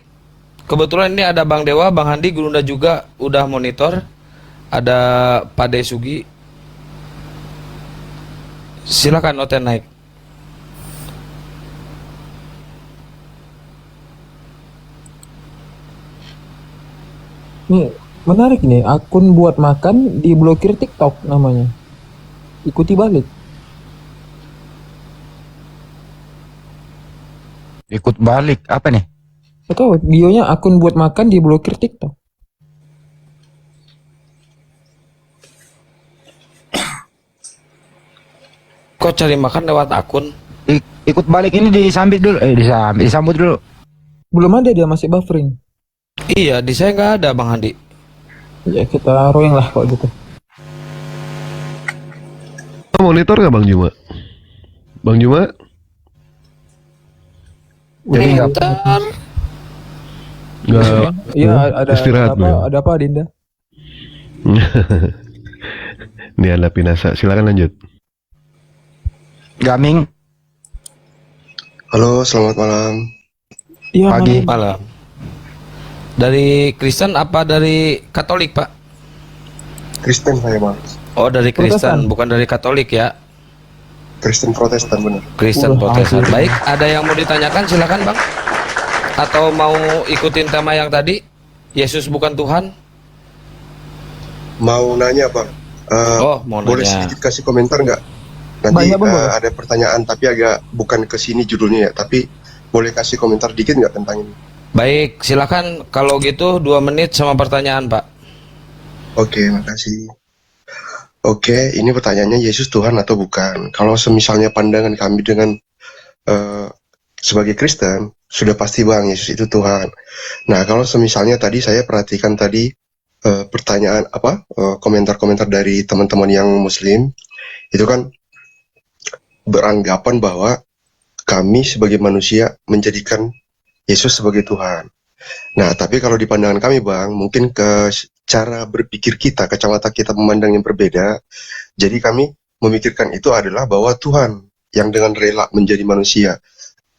Kebetulan ini ada Bang Dewa, Bang Handi, Gurunda juga udah monitor. Ada Pak Desugi. Silakan Oten naik. Nih, menarik nih, akun buat makan diblokir TikTok namanya. Ikuti balik. Ikut balik apa nih? Atau bionya akun buat makan diblokir TikTok. Kok cari makan lewat akun? Ikut balik ini disambit dulu, disambut dulu. Belum ada, dia masih buffering. Iya, di saya nggak ada Bang Handi. Ya kita royeng lah kalau gitu. Monitor nggak Bang Juma? Bang Juma? Jadi nggak Nggak. Iya, ada istirahat apa? beliau. Ada apa, Dinda? Ini ada Pinasa. Silakan lanjut. Gaming. Halo, selamat malam. Iya, Pagi. Malam. Dari Kristen apa dari Katolik, Pak? Kristen saya, Bang. Oh, dari Protestan. Kristen, bukan dari Katolik ya. Kristen Protestan, benar. Kristen Protestan. Baik, ada yang mau ditanyakan silakan, Bang. Atau mau ikutin tema yang tadi? Yesus bukan Tuhan? Mau nanya, Bang. Mau boleh nanya. sedikit kasih komentar nggak? Nanti Banyak, Bang, boleh. ada pertanyaan, tapi agak bukan ke sini judulnya ya. Tapi boleh kasih komentar dikit nggak tentang ini? Baik, silakan. Kalau gitu 2 menit sama pertanyaan, Pak. Oke, makasih. Oke, ini pertanyaannya Yesus Tuhan atau bukan? Kalau semisalnya pandangan kami dengan sebagai Kristen, sudah pasti Bang, Yesus itu Tuhan. Nah, kalau semisalnya tadi saya perhatikan tadi pertanyaan komentar-komentar dari teman-teman yang Muslim, itu kan beranggapan bahwa kami sebagai manusia menjadikan Yesus sebagai Tuhan. Nah, tapi kalau di pandangan kami Bang, mungkin ke cara berpikir kita, kacamata kita memandang yang berbeda. Jadi kami memikirkan itu adalah bahwa Tuhan yang dengan rela menjadi manusia.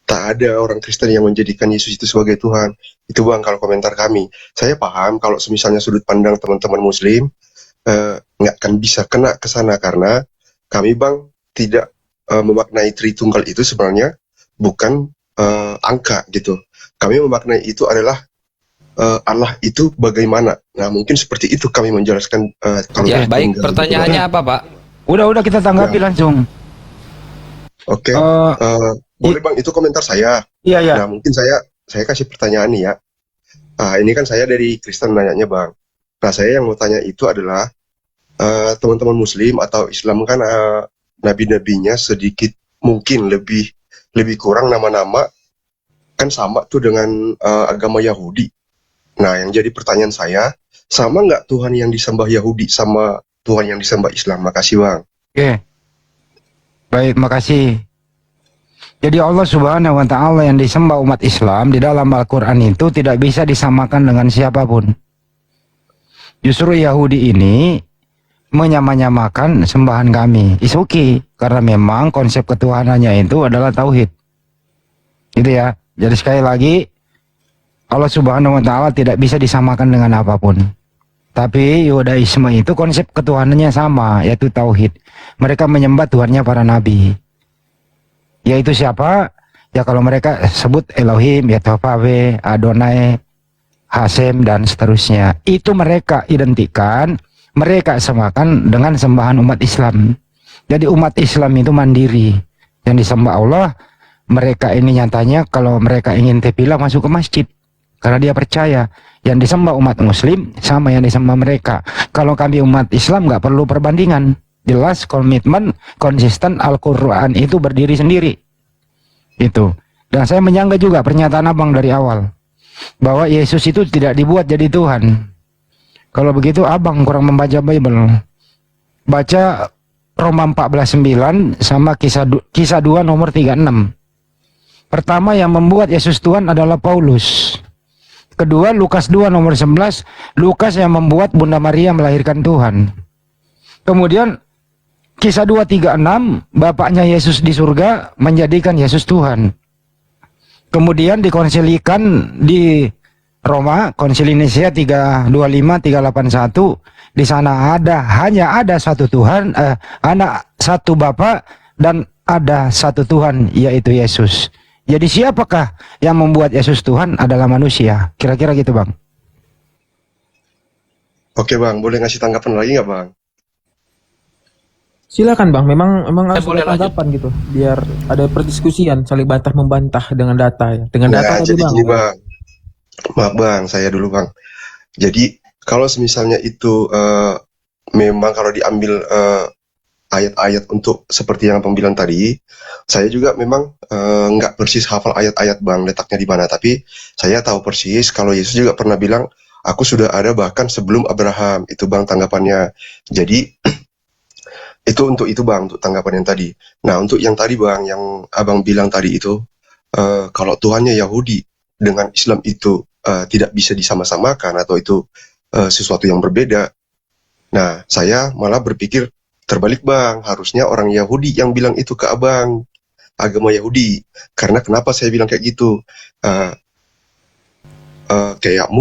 Tak ada orang Kristen yang menjadikan Yesus itu sebagai Tuhan. Itu Bang kalau komentar kami. Saya paham kalau misalnya sudut pandang teman-teman Muslim nggak akan bisa kena ke sana karena kami Bang tidak memaknai Tritunggal itu sebenarnya bukan angka gitu. Kami memaknai itu adalah Allah itu bagaimana. Nah, mungkin seperti itu kami menjelaskan. Kalau Ya, baik. Tritunggal. Pertanyaannya apa, Pak? Udah kita tanggapi langsung. Oke. Boleh Bang, itu komentar saya. Iya. Nah, mungkin saya kasih pertanyaan nih ya. Ini kan saya dari Kristen nanyanya Bang. Nah, saya yang mau tanya itu adalah teman-teman Muslim atau Islam kan nabi-nabinya sedikit mungkin lebih kurang nama-nama kan sama tuh dengan agama Yahudi. Nah, yang jadi pertanyaan saya, sama nggak Tuhan yang disembah Yahudi sama Tuhan yang disembah Islam? Makasih Bang. Oke. Baik, makasih. Jadi Allah Subhanahu wa Ta'ala yang disembah umat Islam di dalam Al-Quran itu tidak bisa disamakan dengan siapapun. Justru Yahudi ini menyamakan sembahan kami. It's okay, karena memang konsep ketuhanannya itu adalah tauhid. Gitu ya. Jadi sekali lagi, Allah Subhanahu wa Ta'ala tidak bisa disamakan dengan apapun. Tapi Yudaisme itu konsep ketuhanannya sama, yaitu tauhid. Mereka menyembah Tuhannya para nabi. Yaitu siapa? Ya kalau mereka sebut Elohim, Yehovah, Adonai, Hasem dan seterusnya. Itu mereka identikan, mereka samakan dengan sembahan umat Islam. Jadi umat Islam itu mandiri. Yang disembah Allah, mereka ini nyatanya kalau mereka ingin tepilah masuk ke masjid. Karena dia percaya yang disembah umat Muslim sama yang disembah mereka. Kalau kami umat Islam nggak perlu perbandingan. Jelas komitmen konsisten Al-Quran itu berdiri sendiri. Itu. Dan saya menyangka juga pernyataan abang dari awal. Bahwa Yesus itu tidak dibuat jadi Tuhan. Kalau begitu abang kurang membaca Bible. Baca Roma 14:9 sama kisah 2 nomor 36. Pertama yang membuat Yesus Tuhan adalah Paulus. Kedua, Lukas 2 nomor 11, Lukas yang membuat Bunda Maria melahirkan Tuhan. Kemudian Kisah 2:36, bapaknya Yesus di surga menjadikan Yesus Tuhan. Kemudian dikonsilikan di Roma, Konsili Nicea 325, 381, di sana hanya ada satu Tuhan, satu Bapa, dan ada satu Tuhan, yaitu Yesus. Jadi siapakah yang membuat Yesus Tuhan? Adalah manusia. Kira-kira gitu, Bang. Oke Bang, boleh ngasih tanggapan lagi nggak Bang? Silakan Bang, memang harus boleh ada tanggapan gitu, biar ada perdiskusian, saling bantah membantah dengan data ya. Dengan data tadi Jadi Bang. gini Bang, maaf Bang, saya dulu Bang. Jadi kalau misalnya itu memang kalau diambil ayat-ayat untuk seperti yang Abang bilang tadi, saya juga memang nggak persis hafal ayat-ayat Bang, letaknya di mana. Tapi saya tahu persis kalau Yesus juga pernah bilang, aku sudah ada bahkan sebelum Abraham. Itu Bang tanggapannya. Jadi itu untuk itu Bang, untuk tanggapan yang tadi. Nah untuk yang tadi Bang, yang Abang bilang tadi itu, kalau Tuhannya Yahudi dengan Islam itu tidak bisa disama-samakan atau itu sesuatu yang berbeda. Nah saya malah berpikir terbalik Bang, harusnya orang Yahudi yang bilang itu ke Abang, agama Yahudi. Karena kenapa saya bilang kayak gitu? Kayak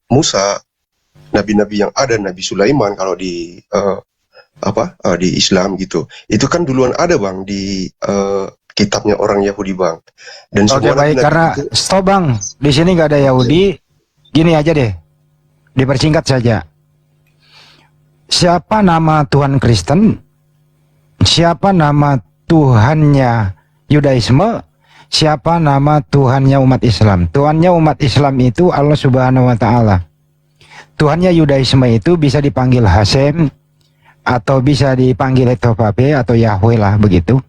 Musa, nabi-nabi yang ada, Nabi Sulaiman kalau di di Islam gitu, itu kan duluan ada Bang di kitabnya orang Yahudi Bang. Dan Oke semua baik, nabi-nabi karena itu, stop Bang, di sini nggak ada Yahudi. Gini aja deh, dipersingkat saja. Siapa nama Tuhan Kristen? Siapa nama Tuhannya Yudaisme? Siapa nama Tuhannya umat Islam? Tuhannya umat Islam itu Allah Subhanahu wa Ta'ala. Tuhannya Yudaisme itu bisa dipanggil Hasem, atau bisa dipanggil Etopape atau Yahweh lah begitu.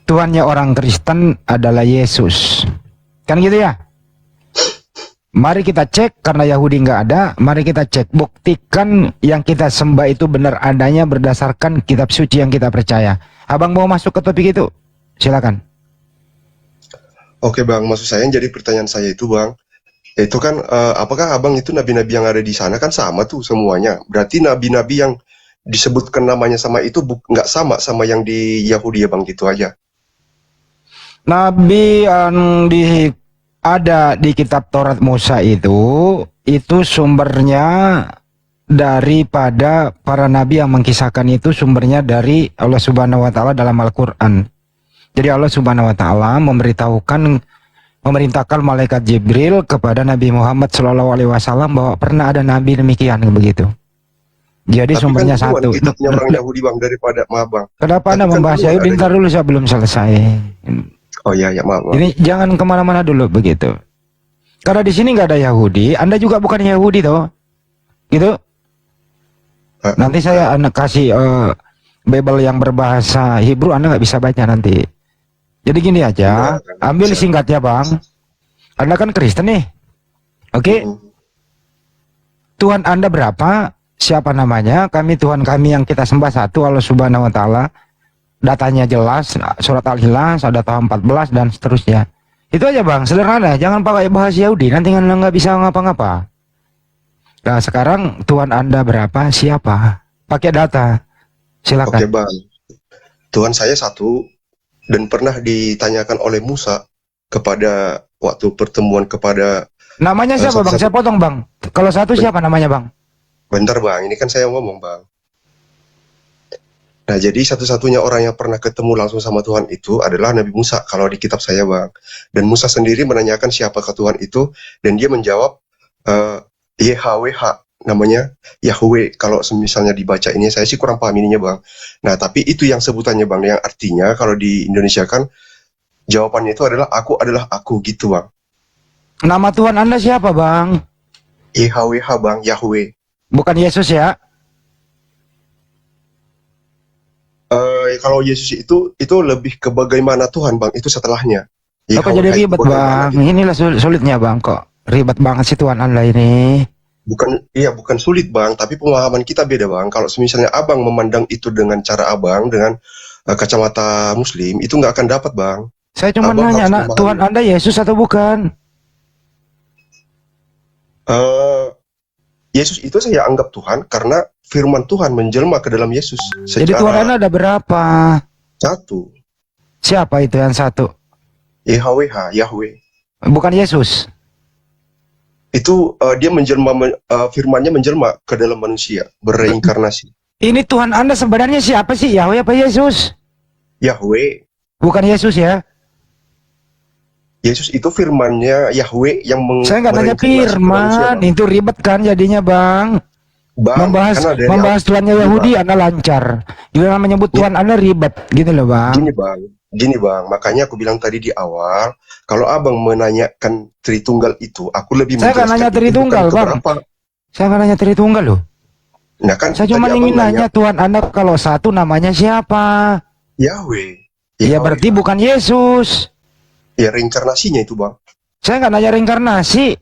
Tuhannya orang Kristen adalah Yesus. Kan gitu ya? Mari kita cek, karena Yahudi nggak ada, mari kita cek, buktikan yang kita sembah itu benar adanya berdasarkan kitab suci yang kita percaya. Abang mau masuk ke topik itu? Silakan. Oke Bang, maksud saya yang jadi pertanyaan saya itu Bang, itu kan apakah Abang itu nabi-nabi yang ada di sana kan sama tuh semuanya? Berarti nabi-nabi yang disebutkan namanya sama itu nggak sama yang di Yahudi ya Bang, gitu aja. Nabi yang ada di kitab Taurat Musa itu sumbernya daripada para nabi yang mengkisahkan itu, sumbernya dari Allah Subhanahu wa Ta'ala dalam Al-Quran. Jadi Allah Subhanahu wa Ta'ala memerintahkan malaikat Jibril kepada Nabi Muhammad SAW bahwa pernah ada nabi demikian begitu. Jadi tapi sumbernya kan satu. kitabnya orang Yahudi Bang daripada maaf Bang. Kenapa Anda Tapi kan membahas duluan Yahudi? ada Ntar dulu, saya belum selesai. Oh iya ya maaf. Ini jangan kemana-mana dulu begitu. Karena di sini nggak ada Yahudi, Anda juga bukan Yahudi toh, gitu. Nanti saya kasih Bible yang berbahasa Hebrew, Anda nggak bisa baca nanti. Jadi gini aja, ambil singkatnya Bang. Anda kan Kristen nih, oke? Tuhan Anda berapa? Siapa namanya? Tuhan kami yang kita sembah satu, Allah Subhanahu wa Ta'ala. Datanya jelas, surat Al-Ikhlas ada tahun 14 dan seterusnya. Itu aja Bang, sederhana. Jangan pakai bahasa Yahudi, nanti Anda nggak bisa ngapa-ngapa. Nah sekarang Tuhan Anda berapa? Siapa? Pakai data. Silakan. Oke Bang, Tuhan saya satu dan pernah ditanyakan oleh Musa kepada waktu pertemuan kepada. Namanya siapa Bang? Saya potong Bang. Kalau satu siapa namanya Bang? Bentar Bang, ini kan saya ngomong Bang. Nah jadi satu-satunya orang yang pernah ketemu langsung sama Tuhan itu adalah Nabi Musa kalau di kitab saya Bang. Dan Musa sendiri menanyakan siapakah Tuhan itu, dan dia menjawab YHWH, namanya Yahweh. Kalau misalnya dibaca ini, saya sih kurang paham ininya Bang. Nah tapi itu yang sebutannya Bang, yang artinya kalau di Indonesia kan jawabannya itu adalah aku gitu Bang. Nama Tuhan Anda siapa Bang? YHWH Bang, Yahweh. Bukan Yesus ya? Kalau Yesus itu lebih ke bagaimana Tuhan Bang, itu setelahnya. Kok jadi ribet Bang? Inilah sulitnya Bang, kok ribet banget sih Tuhan Anda ini. Bukan sulit Bang, tapi pemahaman kita beda Bang. Kalau misalnya Abang memandang itu dengan cara Abang, dengan kacamata Muslim, itu nggak akan dapat Bang. Saya cuma nanya, Tuhan Anda Yesus atau bukan? Yesus itu saya anggap Tuhan karena firman Tuhan menjelma ke dalam Yesus. Jadi Tuhan Anda ada berapa? Satu. Siapa itu yang satu? YHWH, Yahweh. Bukan Yesus. Itu dia menjelma, firmannya menjelma ke dalam manusia, berreinkarnasi. Ini Tuhan Anda sebenarnya siapa sih? Yahweh apa Yesus? Yahweh. Bukan Yesus ya? Yesus itu firmannya Yahweh yang Saya nggak nanya firman, itu ribet kan jadinya bang. Membahas Tuhannya Yahudi Anda lancar. Gila menyebut Tuhan Anda ribet, gitu loh bang. Gini bang, makanya aku bilang tadi di awal, kalau abang menanyakan Tritunggal itu, aku lebih Saya nggak nanya Tritunggal bang. Saya nggak nanya Tritunggal loh. Nah kan, saya cuma ingin nanya Tuhan Anda kalau satu namanya siapa? Yahweh. Ya berarti bukan Yesus. Ya reinkarnasinya itu bang. Saya nggak nanya reinkarnasi.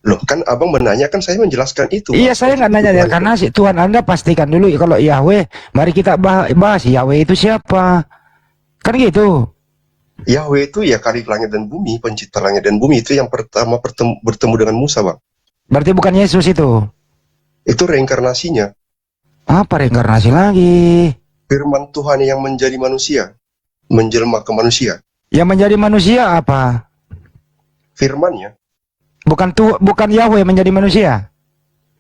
Loh kan abang menanyakan, saya menjelaskan itu. Iya saya nggak nanya reinkarnasi. Tuhan Anda pastikan dulu kalau Yahweh. Mari kita bahas Yahweh itu siapa. Kan gitu. Yahweh itu ya Khalif langit dan bumi, pencipta langit dan bumi, itu yang pertama bertemu dengan Musa bang. Berarti bukan Yesus itu. Itu reinkarnasinya. Apa reinkarnasi lagi? Firman Tuhan yang menjadi manusia, menjelma ke manusia. Yang menjadi manusia apa? Firmannya. Bukan Yahweh menjadi manusia.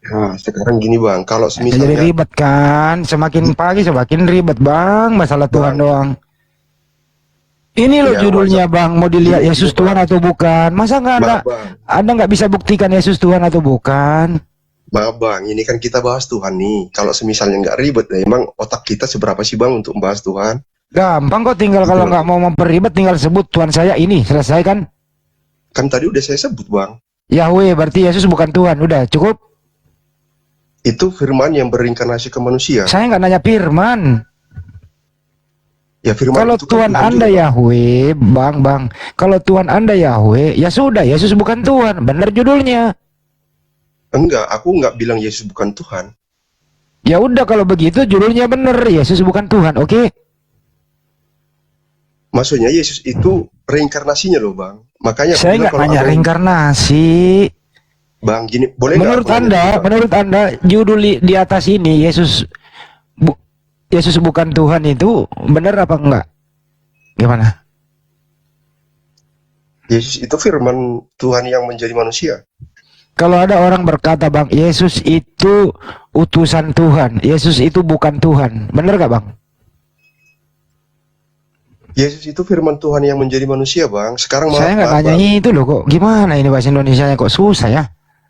Nah, sekarang gini bang, kalau Jadi misalnya ribet kan, semakin pagi semakin ribet bang, masalah Tuhan doang. Ini loh Ya, judulnya bang, mau dilihat Yesus Tuhan atau bukan? Masa nggak ada? Anda nggak bisa buktikan Yesus Tuhan atau bukan? Bang, ini kan kita bahas Tuhan nih. Kalau semisalnya nggak ribet, ya emang otak kita seberapa sih bang untuk membahas Tuhan? Gampang kok, tinggal kalau nggak mau memperribet tinggal sebut Tuhan saya ini, selesai kan? Kan tadi udah saya sebut bang. Yahweh berarti Yesus bukan Tuhan, udah cukup? Itu firman yang berinkarnasi ke manusia. Saya nggak nanya firman. Ya firman Kalau itu kan Tuhan Anda juga, Yahweh, bang, kalau Tuhan Anda Yahweh, ya sudah, Yesus bukan Tuhan, benar judulnya. Enggak, aku nggak bilang Yesus bukan Tuhan. Ya udah kalau begitu judulnya benar, Yesus bukan Tuhan, oke? Maksudnya Yesus itu reinkarnasinya loh bang. Makanya aku Saya bilang nggak kalau nanya ada- reinkarnasi. Bang, gini boleh nggak Menurut aku nanya? menurut Anda judul di atas ini Yesus bukan Tuhan itu benar apa enggak? Gimana? Yesus itu firman Tuhan yang menjadi manusia. Kalau ada orang berkata bang, Yesus itu utusan Tuhan, Yesus itu bukan Tuhan, benar gak bang? Yesus itu firman Tuhan yang menjadi manusia bang. Sekarang Saya nggak nanya itu loh kok. Gimana ini bahasa Indonesianya kok susah ya?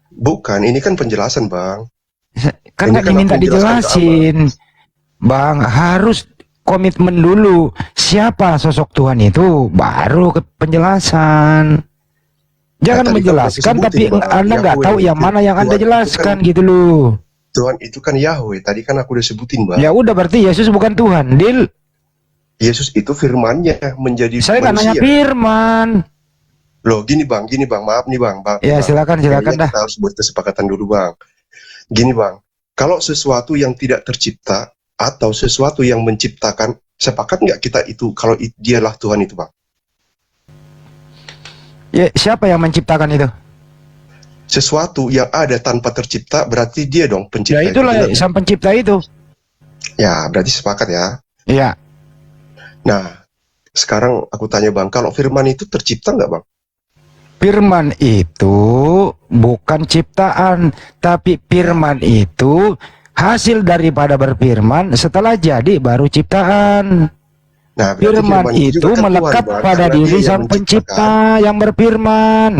Bukan, ini kan penjelasan bang. Kan Ini nggak kan diminta aku menjelaskan ke dijelasin, bang. Harus komitmen dulu. Siapa sosok Tuhan itu, baru ke penjelasan. Jangan tadi menjelaskan kamu tapi sebutin, Bang, Anda nggak Yahweh. tahu yang mana yang Anda Tuhan itu jelaskan kan- gitu loh. Tuhan itu kan Yahweh. Tadi kan aku udah sebutin bang. Ya udah berarti Yesus bukan Tuhan, deal. Yesus itu firmannya menjadi Saya nggak nanya manusia. firman. Loh gini bang, maaf nih bang. Ya Bang. silakan Kayaknya dah. kita harus buat kesepakatan dulu bang. Gini bang, kalau sesuatu yang tidak tercipta atau sesuatu yang menciptakan, sepakat nggak kita itu kalau dialah Tuhan itu bang? Ya, siapa yang menciptakan itu? Sesuatu yang ada tanpa tercipta berarti dia dong pencipta. Ya itulah itu, benar? sang pencipta itu. Ya berarti sepakat ya. Iya. Nah sekarang aku tanya bang, kalau firman itu tercipta nggak bang? Firman itu bukan ciptaan, tapi firman itu hasil daripada berfirman, setelah jadi baru ciptaan. Nah, berarti Firman itu juga kan melekat Tuhan, Bang, pada karena diri dia yang sang menciptakan. pencipta yang berfirman.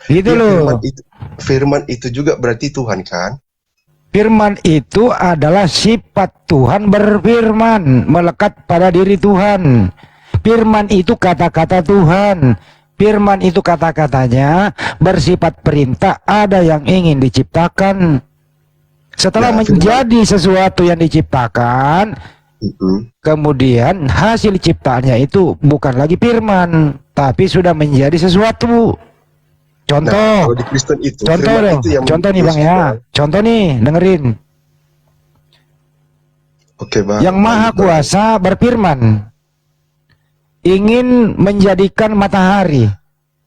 Gitu Ya, loh. firman itu juga berarti Tuhan kan? Firman itu adalah sifat Tuhan berfirman, melekat pada diri Tuhan. Firman itu kata-kata Tuhan. Firman itu kata-katanya bersifat perintah, ada yang ingin diciptakan. Setelah Nah, menjadi sesuatu yang diciptakan, kemudian hasil ciptaannya itu bukan lagi firman, tapi sudah menjadi sesuatu. Contoh, Nah, kalau di Kristen itu, contoh firman dong, itu yang contoh nih bang ya, contoh nih, dengerin. Oke bang. Yang maha kuasa berfirman, ingin menjadikan matahari.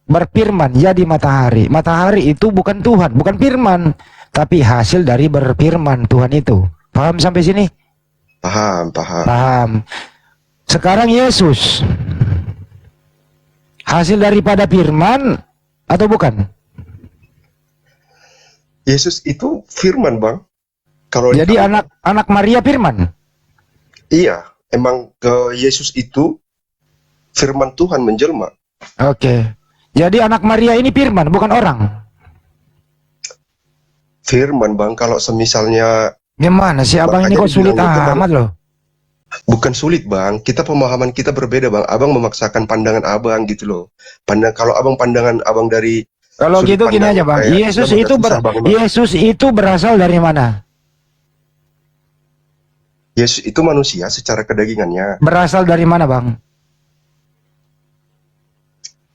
berfirman jadi matahari. Matahari itu bukan Tuhan, bukan firman, tapi hasil dari berfirman Tuhan itu. Paham sampai sini? Paham. Paham. Sekarang Yesus hasil daripada firman atau bukan? Yesus itu firman, Bang. Kalau jadi anak Maria firman. Iya, emang ke Yesus itu firman Tuhan menjelma. Oke. Jadi anak Maria ini firman, bukan orang. Firman, Bang. Kalau semisalnya gimana sih abang ini kok sulit amat loh? Bukan sulit, Bang. Pemahaman kita berbeda, Bang. Abang memaksakan pandangan abang gitu loh. Kalau pandangan abang dari kalau gitu gini aja, Bang. Yesus itu berasal dari mana? Yesus itu manusia secara kedagingannya. Berasal dari mana, Bang?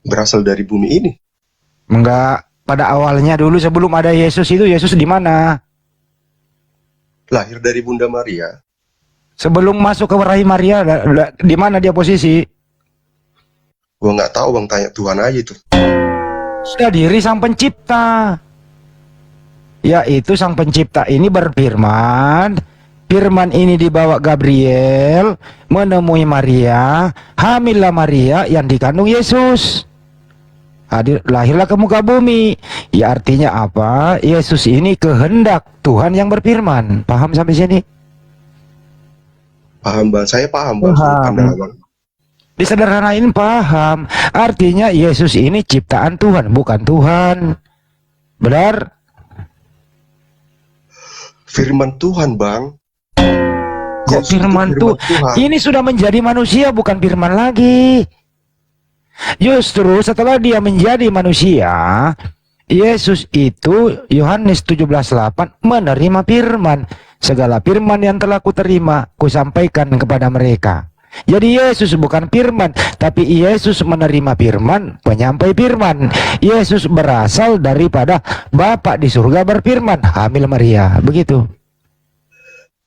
Berasal dari bumi ini. Enggak, pada awalnya dulu sebelum ada Yesus itu Yesus di mana? Lahir dari Bunda Maria. Sebelum masuk ke rahim Maria, di mana dia posisi? Gua nggak tahu, Bang, tanya Tuhan aja itu. Sudah diri sang pencipta. Yaitu sang pencipta ini berfirman. Firman ini dibawa Gabriel menemui Maria, hamillah Maria yang dikandung Yesus. Lahirlah ke muka bumi. Ya artinya apa? Yesus ini kehendak Tuhan yang berfirman. Paham sampai sini? Paham, Bang. Saya paham, Bang. Bang. Disederhanain paham. Artinya Yesus ini ciptaan Tuhan, bukan Tuhan. Benar? Firman Tuhan, Bang. Kok firman Tuhan? Ini sudah menjadi manusia, bukan firman lagi. Justru setelah dia menjadi manusia, Yesus itu Yohanes 17:8 menerima firman. Segala firman yang telah kuterima, kusampaikan kepada mereka. Jadi Yesus bukan firman, tapi Yesus menerima firman, penyampai firman. Yesus berasal daripada Bapa di surga berfirman, hamil Maria. Begitu.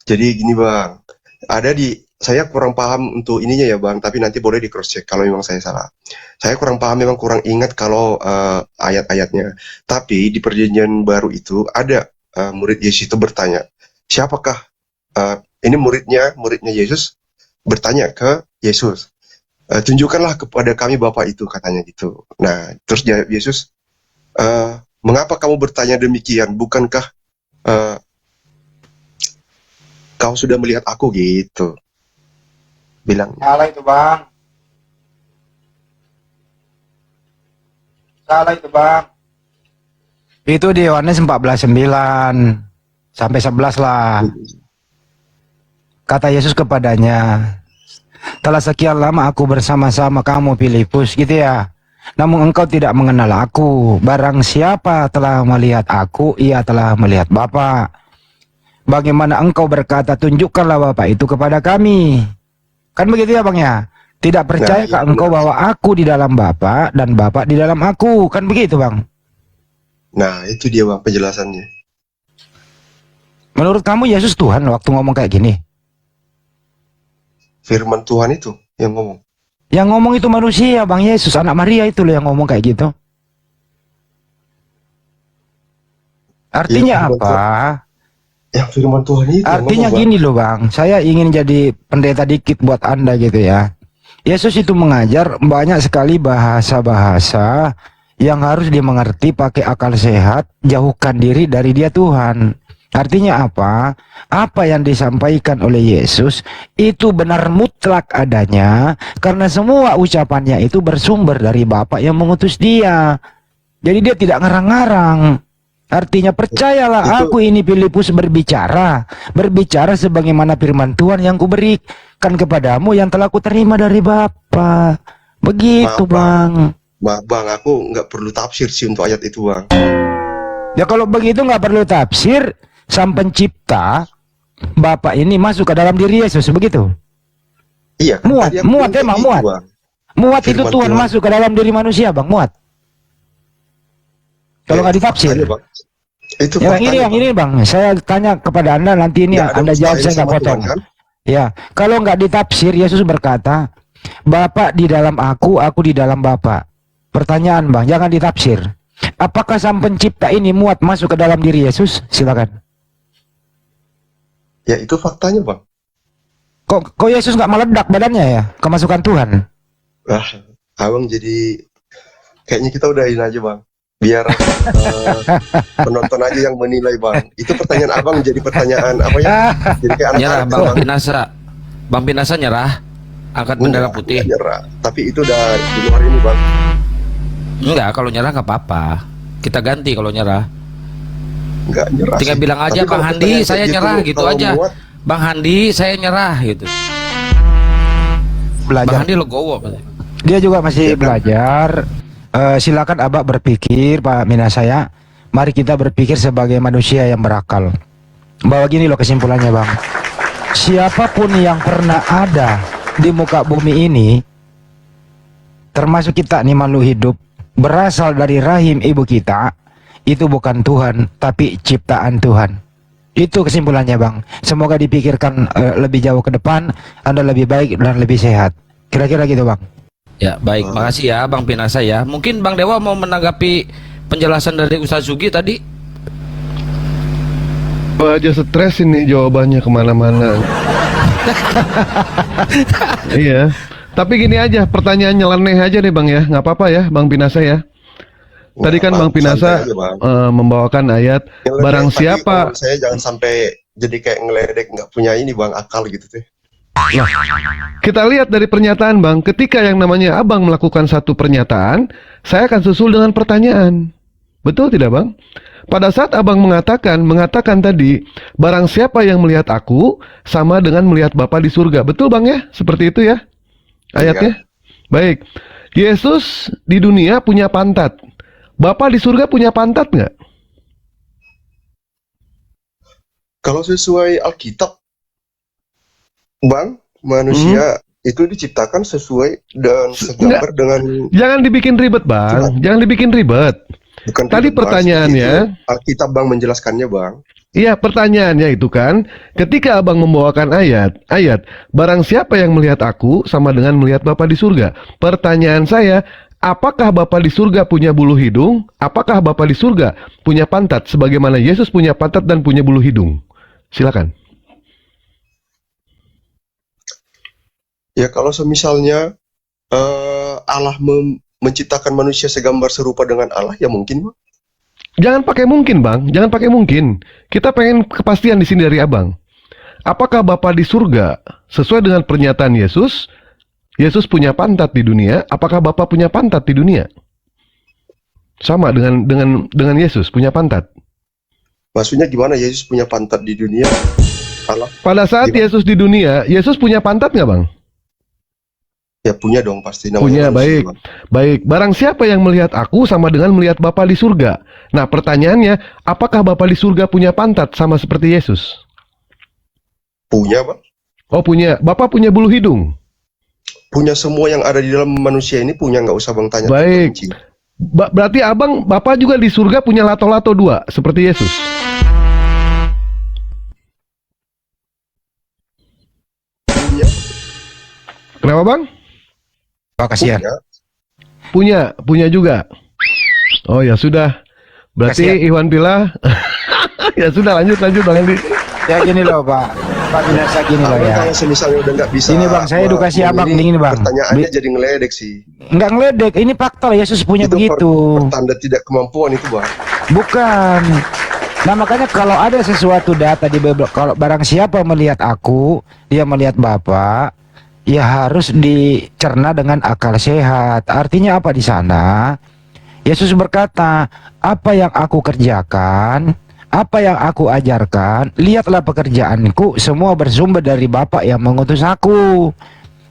Jadi gini, Bang. Saya kurang paham untuk ininya ya, Bang, tapi nanti boleh di cross check kalau memang saya salah. Saya kurang paham, memang kurang ingat kalau ayat-ayatnya. Tapi di perjanjian baru itu ada murid Yesus itu bertanya, siapakah ini muridnya Yesus bertanya ke Yesus, tunjukkanlah kepada kami Bapa itu, katanya gitu. Nah, terus jawab Yesus, mengapa kamu bertanya demikian? Bukankah kau sudah melihat aku, gitu bilang. Salah itu, Bang. Salah itu, Bang. Itu di Yohanes 14:9 sampai 11 lah. Kata Yesus kepadanya, telah sekian lama aku bersama-sama kamu, Filipus, gitu ya. Namun engkau tidak mengenal aku. Barang siapa telah melihat aku, ia telah melihat Bapa. Bagaimana engkau berkata, tunjukkanlah Bapa itu kepada kami. Kan begitu ya, Bang ya? Tidak percaya Nah, engkau bahwa aku di dalam Bapa dan Bapa di dalam aku. Kan begitu, Bang? Nah, itu dia, Bang, penjelasannya. Menurut kamu Yesus Tuhan waktu ngomong kayak gini? Firman Tuhan itu yang ngomong. Yang ngomong itu manusia, Bang. Yesus, anak Maria itu loh yang ngomong kayak gitu. Artinya apa? Yang firman Tuhan itu. Artinya gini loh, Bang. Saya ingin jadi pendeta dikit buat Anda gitu ya. Yesus itu mengajar banyak sekali bahasa-bahasa yang harus dimengerti pakai akal sehat, jauhkan diri dari dia Tuhan. Artinya apa? Apa yang disampaikan oleh Yesus itu benar mutlak adanya karena semua ucapannya itu bersumber dari Bapa yang mengutus dia. Jadi dia tidak ngarang-ngarang. Artinya percayalah aku ini Filipus berbicara sebagaimana firman Tuhan yang kuberikan kepadamu yang telah kuterima dari Bapa. Begitu, Bang. Bang, aku nggak perlu tafsir sih untuk ayat itu, Bang. Ya kalau begitu nggak perlu tafsir. Sang pencipta Bapa ini masuk ke dalam diri Yesus, begitu? Iya. Muat emang muat. Muat itu Tuhan masuk ke dalam diri manusia, Bang, muat. Kalau nggak ditafsir. Itu yang ini, Bang. Saya tanya kepada Anda nanti ini Anda jawab, saya nggak potong. Ya, kalau nggak ditafsir, Yesus berkata, Bapa di dalam aku di dalam Bapa. Pertanyaan Bang, jangan ditafsir. Apakah Sang Pencipta ini muat masuk ke dalam diri Yesus? Silakan. Ya itu faktanya bang. Kok Yesus nggak meledak badannya ya? Kemasukan Tuhan. Abang jadi kayaknya kita udahin aja bang. Biar penonton aja yang menilai bang. Itu pertanyaan abang jadi pertanyaan apa ya? Jadi kayak Nyerah anak-anak Bang Pinasa. Bang Pinasa nyerah. Angkat bendera putih. Nyerah. Tapi itu udah di luar ini bang. Enggak, kalau nyerah nggak apa-apa. Kita ganti kalau nyerah. Enggak nyerah. Tinggal sih. bilang aja Tapi Bang kalau Handi pertanyaan saya kayak nyerah gitu, gitu kalau aja. muat, Bang Handi saya nyerah gitu. Belajar. Bang Handi legowo. Dia juga masih belajar. Silakan Abah berpikir, Pak Minasaya. Mari kita berpikir sebagai manusia yang berakal. Bahwa gini loh kesimpulannya Bang. Siapapun yang pernah ada di muka bumi ini, termasuk kita nih makhluk hidup, berasal dari rahim ibu kita, itu bukan Tuhan, tapi ciptaan Tuhan. Itu kesimpulannya Bang. Semoga dipikirkan lebih jauh ke depan, Anda lebih baik dan lebih sehat. Kira-kira gitu Bang. Ya baik, makasih ya Bang Pinasa ya. Mungkin Bang Dewa mau menanggapi penjelasan dari Ustaz Zugi tadi. Aja stres ini jawabannya kemana-mana. Iya. Tapi gini aja, pertanyaan nyeleneh aja nih Bang ya, nggak apa-apa ya Bang Pinasa ya. Tadi kan Bang Pinasa membawakan ayat barang siapa. Saya jangan sampai jadi kayak ngeledek nggak punya ini bang akal gitu teh. Nah, kita lihat dari pernyataan Bang, ketika yang namanya Abang melakukan satu pernyataan, saya akan susul dengan pertanyaan. Betul tidak Bang? Pada saat Abang mengatakan tadi, barang siapa yang melihat aku, sama dengan melihat Bapa di surga. Betul Bang ya? Seperti itu ya ayatnya? Baik. Yesus di dunia punya pantat. Bapa di surga punya pantat nggak? Kalau sesuai Alkitab, Bang, manusia itu diciptakan sesuai dan segambar dengan. Jangan dibikin ribet Bang, jangan dibikin ribet. Bukan tadi ribet, Bang. pertanyaannya. Itu Alkitab Bang menjelaskannya Bang. Iya, pertanyaannya itu kan, ketika Abang membawakan ayat, barang siapa yang melihat aku sama dengan melihat Bapa di surga. Pertanyaan saya, apakah Bapa di surga punya bulu hidung? Apakah Bapa di surga punya pantat sebagaimana Yesus punya pantat dan punya bulu hidung? Silakan. Ya kalau semisalnya Allah menciptakan manusia segambar serupa dengan Allah, ya mungkin Bang. Jangan pakai mungkin Bang, jangan pakai mungkin. Kita pengen kepastian di sini dari Abang. Apakah Bapa di surga sesuai dengan pernyataan Yesus? Yesus punya pantat di dunia. Apakah Bapa punya pantat di dunia? Sama dengan Yesus punya pantat. Maksudnya gimana Yesus punya pantat di dunia? Allah. Pada saat Gimana? Yesus di dunia, Yesus punya pantat nggak Bang? Ya punya dong pasti. Punya, manusia, baik. Bang. Baik, barang siapa yang melihat aku sama dengan melihat Bapa di surga. Nah, pertanyaannya, apakah Bapa di surga punya pantat sama seperti Yesus? Punya Bang. Oh punya, Bapa punya bulu hidung. Punya semua yang ada di dalam manusia ini punya, nggak usah Bang tanya. Baik. Berarti Abang, Bapa juga di surga punya lato-lato dua, seperti Yesus. Punya. Kenapa Bang? Kasihan. Punya juga. Oh ya sudah. Berarti Kasihan. Iwan Pila. Ya sudah, lanjut Bang Andi. Ya gini loh Pak Binasa, gini loh ya. Kalau semisalnya udah nggak bisa. Ini Bang, saya edukasi Abang ini Bang. Pertanyaannya jadi ngeledek sih. Nggak ngeledek, ini fakta lah, Yesus punya Itu begitu. pertanda tidak kemampuan itu Bang. Bukan. Nah makanya kalau ada sesuatu data di Bible, kalau barang siapa melihat aku, dia melihat Bapa, ya harus dicerna dengan akal sehat. Artinya apa di sana? Yesus berkata, apa yang aku kerjakan, apa yang aku ajarkan, lihatlah pekerjaanku, semua bersumber dari Bapa yang mengutus aku.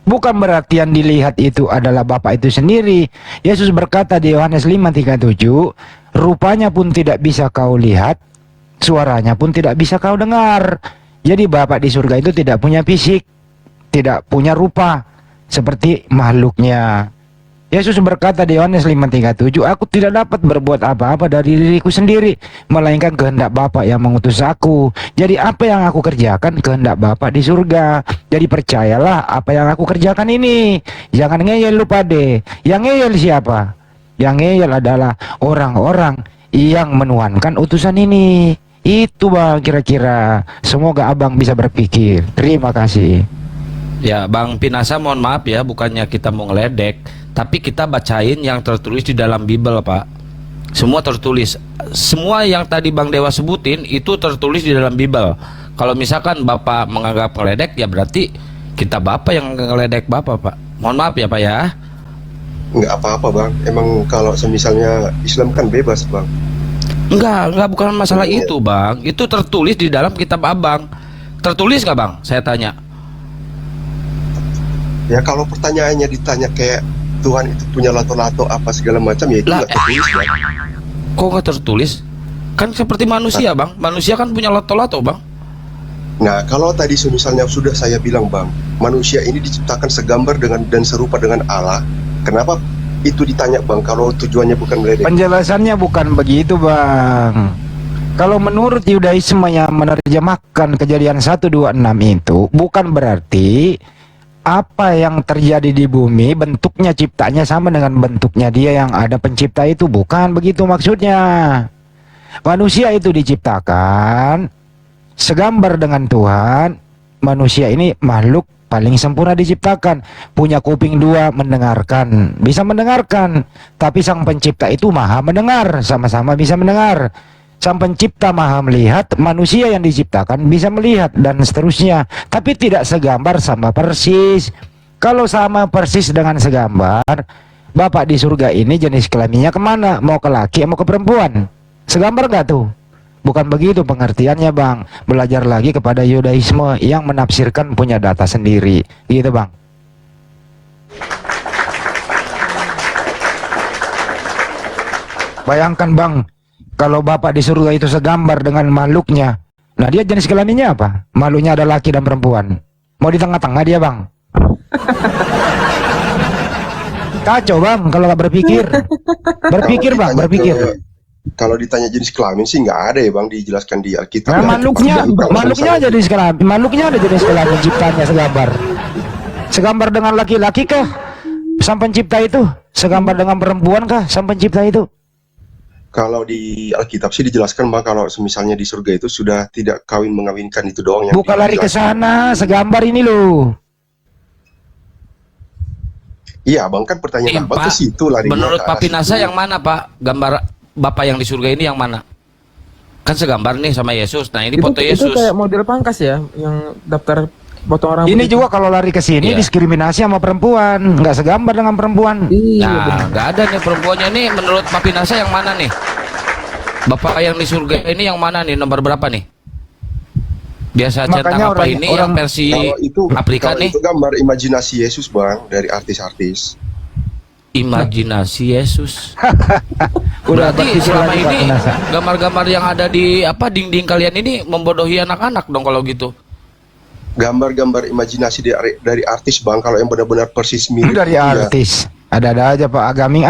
Bukan berarti yang dilihat itu adalah Bapa itu sendiri. Yesus berkata di Yohanes 5:37, rupanya pun tidak bisa kau lihat, suaranya pun tidak bisa kau dengar. Jadi Bapa di surga itu tidak punya fisik, tidak punya rupa seperti makhluknya. Yesus berkata di Yohanes 5:37, aku tidak dapat berbuat apa-apa dari diriku sendiri, melainkan kehendak Bapa yang mengutus aku. Jadi apa yang aku kerjakan kehendak Bapa di surga. Jadi percayalah apa yang aku kerjakan ini. Jangan ngeyel lu pade. Yang ngeyel siapa? Yang ngeyel adalah orang-orang yang menuhankan utusan ini. Itu bang kira-kira. Semoga abang bisa berpikir. Terima kasih. Ya Bang Pinasa, mohon maaf ya, bukannya kita mau ngeledek, tapi kita bacain yang tertulis di dalam Bible Pak. Semua tertulis. Semua yang tadi Bang Dewa sebutin itu tertulis di dalam Bible. Kalau misalkan Bapak menganggap ngeledek, ya berarti kita Bapak yang ngeledek Bapak Pak. Mohon maaf ya Pak ya. Nggak apa-apa bang, emang kalau misalnya Islam kan bebas bang. Enggak bukan masalah itu Bang. Itu tertulis di dalam kitab Abang. Tertulis nggak Bang? Saya tanya. Ya kalau pertanyaannya ditanya kayak Tuhan itu punya lato-lato apa segala macam, ya itu nggak tertulis bang. Kok nggak tertulis? Kan seperti manusia Bang. Manusia kan punya lato-lato Bang. Nah kalau tadi misalnya sudah saya bilang bang, manusia ini diciptakan segambar dengan dan serupa dengan Allah. Kenapa itu ditanya bang kalau tujuannya bukan meledek? Penjelasannya bukan begitu bang. Kalau menurut Yudaisme yang menerjemahkan Kejadian 1:26 itu bukan berarti apa yang terjadi di bumi bentuknya ciptanya sama dengan bentuknya dia yang ada pencipta itu. Bukan begitu maksudnya. Manusia itu diciptakan segambar dengan Tuhan. Manusia ini makhluk paling sempurna diciptakan, punya kuping dua, mendengarkan, bisa mendengarkan. Tapi sang pencipta itu maha mendengar, sama-sama bisa mendengar. Sang pencipta maha melihat, manusia yang diciptakan bisa melihat, dan seterusnya. Tapi tidak segambar sama persis. Kalau sama persis dengan segambar, Bapak di surga ini jenis kelaminnya kemana? Mau ke laki, mau ke perempuan? Segambar gak tuh? Bukan begitu pengertiannya bang. Belajar lagi kepada Yudaisme yang menafsirkan punya data sendiri. Gitu bang. Bayangkan bang, kalau Bapak di surga itu segambar dengan makhluknya. Nah dia jenis kelaminnya apa? Makhluknya ada laki dan perempuan. Mau di tengah-tengah dia bang. Kacau bang kalau gak berpikir. Berpikir bang, berpikir. Kalau ditanya jenis kelamin sih nggak ada ya bang, dijelaskan di Alkitab. Nah, makhluknya aja jenis kelamin, makhluknya ada jenis kelamin ciptanya segambar. Segambar dengan laki-laki kah? Sang pencipta itu segambar dengan perempuan kah? Sang pencipta itu? Kalau di Alkitab sih dijelaskan bang, kalau misalnya di surga itu sudah tidak kawin mengawinkan, itu doang yang bukan lari ke sana, segambar ini loh. Iya bang, kan pertanyaan abang ke situ lari. Menurut Pak Pinasa yang mana Pak? Gambar Bapak yang di surga ini yang mana? Kan segambar nih sama Yesus. Nah ini foto Yesus. Itu kayak model pangkas ya, yang daftar potong rambut. Ini juga kalau lari ke sini diskriminasi sama perempuan, nggak segambar dengan perempuan. Nah, nggak ada nih perempuannya nih. Menurut Pak Pinasa yang mana nih? Bapak yang di surga ini yang mana nih? Nomor berapa nih? Biasa centang apa ini yang versi Afrika nih? Itu gambar imajinasi Yesus bang, dari artis-artis. Imajinasi Yesus. Berarti selama ini gambar-gambar yang ada di dinding kalian ini membodohi anak-anak dong kalau gitu. Gambar-gambar imajinasi dari artis bang, kalau yang benar-benar persis mirip dari artis. Ada-ada aja Pak Agaming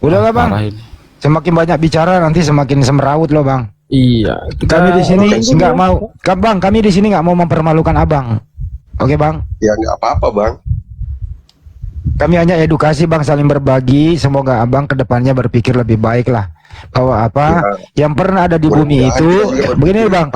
Udahlah bang. Semakin banyak bicara nanti semakin semrawut loh bang. Iya. Kami di sini nggak mau, bang. Kami di sini nggak mau mempermalukan abang. Oke bang? Ya nggak apa-apa bang. Kami hanya edukasi bang, saling berbagi. Semoga abang kedepannya berpikir lebih baik lah. Bahwa yang pernah ada di bumi itu, begini bang,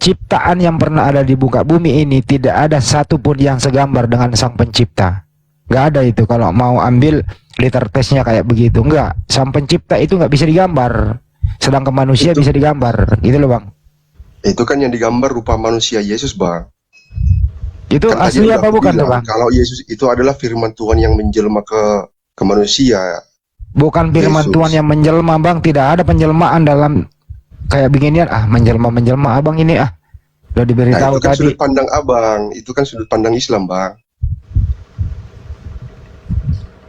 ciptaan yang pernah ada di muka bumi ini tidak ada satupun yang segambar dengan sang pencipta. Nggak ada itu. Kalau mau ambil liter tesnya kayak begitu, enggak. Sang pencipta itu nggak bisa digambar. Sedangkan manusia bisa digambar, gitu loh bang. Itu kan yang digambar rupa manusia Yesus bang. Itu kan asli apa bukan tuh bang? Kalau Yesus itu adalah firman Tuhan yang menjelma ke manusia. Bukan firman Yesus. Tuhan yang menjelma bang, tidak ada penjelmaan dalam kayak beginian. Menjelma abang ini udah diberitahu itu kan tadi. Sudut pandang abang, itu kan sudut pandang Islam bang.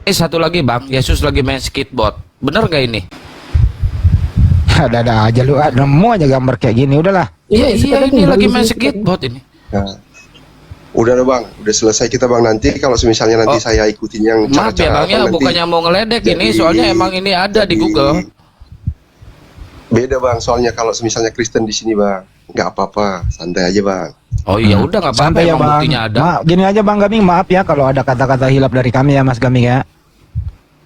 Satu lagi bang, Yesus lagi main skateboard, bener gak ini? Ada aja lu, nemu aja gambar kayak gini, udahlah. Iya ini lagi main skateboard ini. Nah, udah bang, udah selesai kita bang. Nanti kalau misalnya nanti saya ikutin yang maaf ya bang ya, bukannya mau ngeledek ini, soalnya emang ini ada di Google. Beda bang, soalnya kalau misalnya Kristen di sini bang, nggak apa-apa, santai aja bang. Oh iya udah nggak apa-apa, ya bang. Buktinya ada. Gini aja bang Gaming, maaf ya kalau ada kata-kata hilap dari kami ya Mas Gaming ya.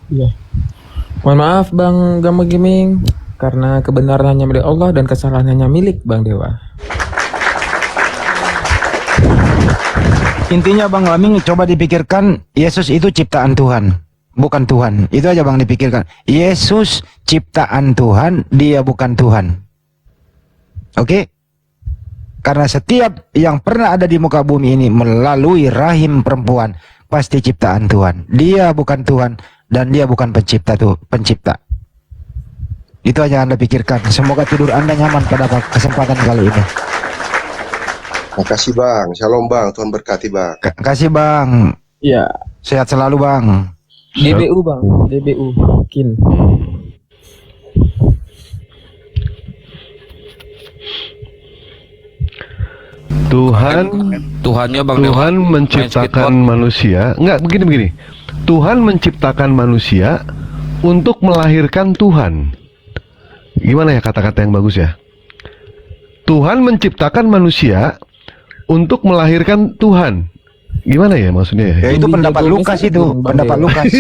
Iya. Mohon maaf Bang Gama Gaming, karena kebenaran hanya milik Allah dan kesalahan hanya milik Bang Dewa. Intinya Bang Laming, coba dipikirkan, Yesus itu ciptaan Tuhan, bukan Tuhan. Itu aja Bang dipikirkan. Yesus ciptaan Tuhan, dia bukan Tuhan. Oke? Karena setiap yang pernah ada di muka bumi ini melalui rahim perempuan pasti ciptaan Tuhan. Dia bukan Tuhan dan dia bukan pencipta. Itu aja Anda pikirkan. Semoga tidur Anda nyaman pada kesempatan kali ini. Makasih Bang, shalom Bang, Tuhan berkati Bang. Kasih Bang. Iya. Sehat selalu Bang. DBU Bang, DBU. Kin. Tuhannya Bang Tuhan Dewa, menciptakan main manusia. Enggak, begini. Tuhan menciptakan manusia untuk melahirkan Tuhan. Gimana ya kata-kata yang bagus ya? Tuhan menciptakan manusia untuk melahirkan Tuhan. Gimana ya maksudnya ya? Ya itu pendapat Lukas itu, pendapat Lukas.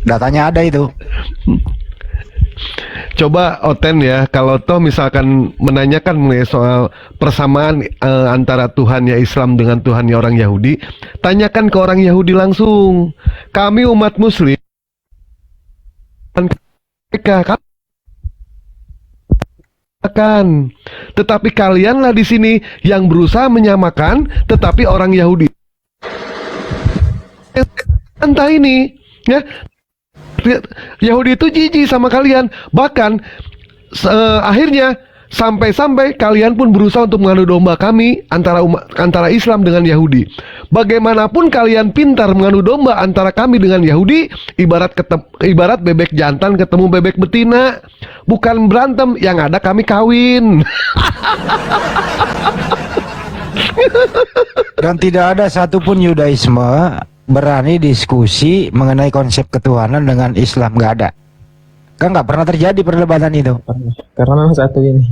Datanya ada itu. Coba Oten ya, kalau toh misalkan menanyakan mengenai soal persamaan antara Tuhannya Islam dengan Tuhannya orang Yahudi, tanyakan ke orang Yahudi langsung. Kami umat Muslim, mereka kan, tetapi kalianlah di sini yang berusaha menyamakan, tetapi orang Yahudi entah ini ya. Yahudi itu jijik sama kalian, bahkan akhirnya sampai-sampai kalian pun berusaha untuk mengadu domba kami antara Islam dengan Yahudi. Bagaimanapun kalian pintar mengadu domba antara kami dengan Yahudi, ibarat bebek jantan ketemu bebek betina, bukan berantem, yang ada kami kawin. Dan tidak ada satupun Yudaisme berani diskusi mengenai konsep ketuhanan dengan Islam, nggak ada. Kan nggak pernah terjadi perdebatan itu. Karena memang satu ini.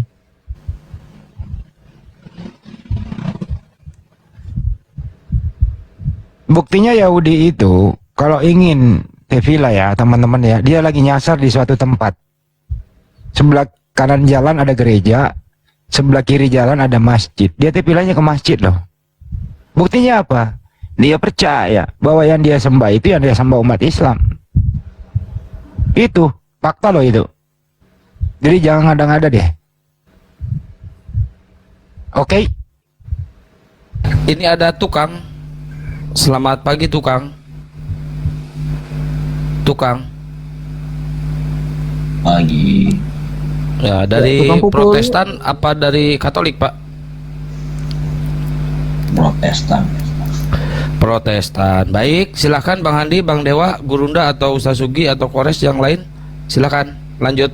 Buktinya Yahudi itu kalau ingin tefila ya teman-teman ya, dia lagi nyasar di suatu tempat. Sebelah kanan jalan ada gereja, sebelah kiri jalan ada masjid. Dia tefilahnya ke masjid loh. Buktinya apa? Dia percaya bahwa yang dia sembah itu yang dia sembah umat Islam. Itu fakta loh itu. Jadi jangan ngada-ngada deh. Oke. Ini ada tukang. Selamat pagi tukang. Tukang. Pagi. Ya, dari tukang pukul. Protestan apa dari Katolik, Pak? Protestan. Baik, silakan Bang Handi, Bang Dewa, Gurunda atau Ustaz Sugi atau Kores yang lain. Silakan lanjut.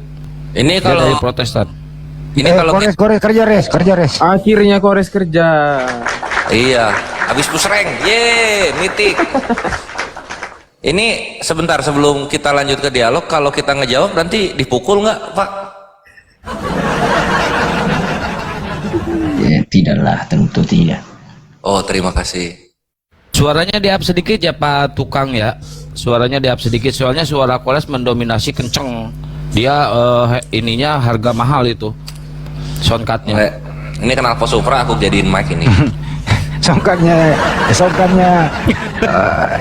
Ini Dia kalau dari Protestan. ini kalau Kores kerja res. Akhirnya Kores kerja. iya, habis pusreng. Ye, mitik. Ini sebentar sebelum kita lanjut ke dialog, kalau kita ngejawab nanti dipukul nggak, Pak? Ya, tidaklah, tentu tidak. Oh, terima kasih. Suaranya di-up sedikit ya Pak Tukang ya. Suaranya di-up sedikit, soalnya suara Kores mendominasi kenceng. Dia ininya harga mahal itu. Soundcardnya. Ini kenal pos Supra aku jadiin mic ini. Soundcardnya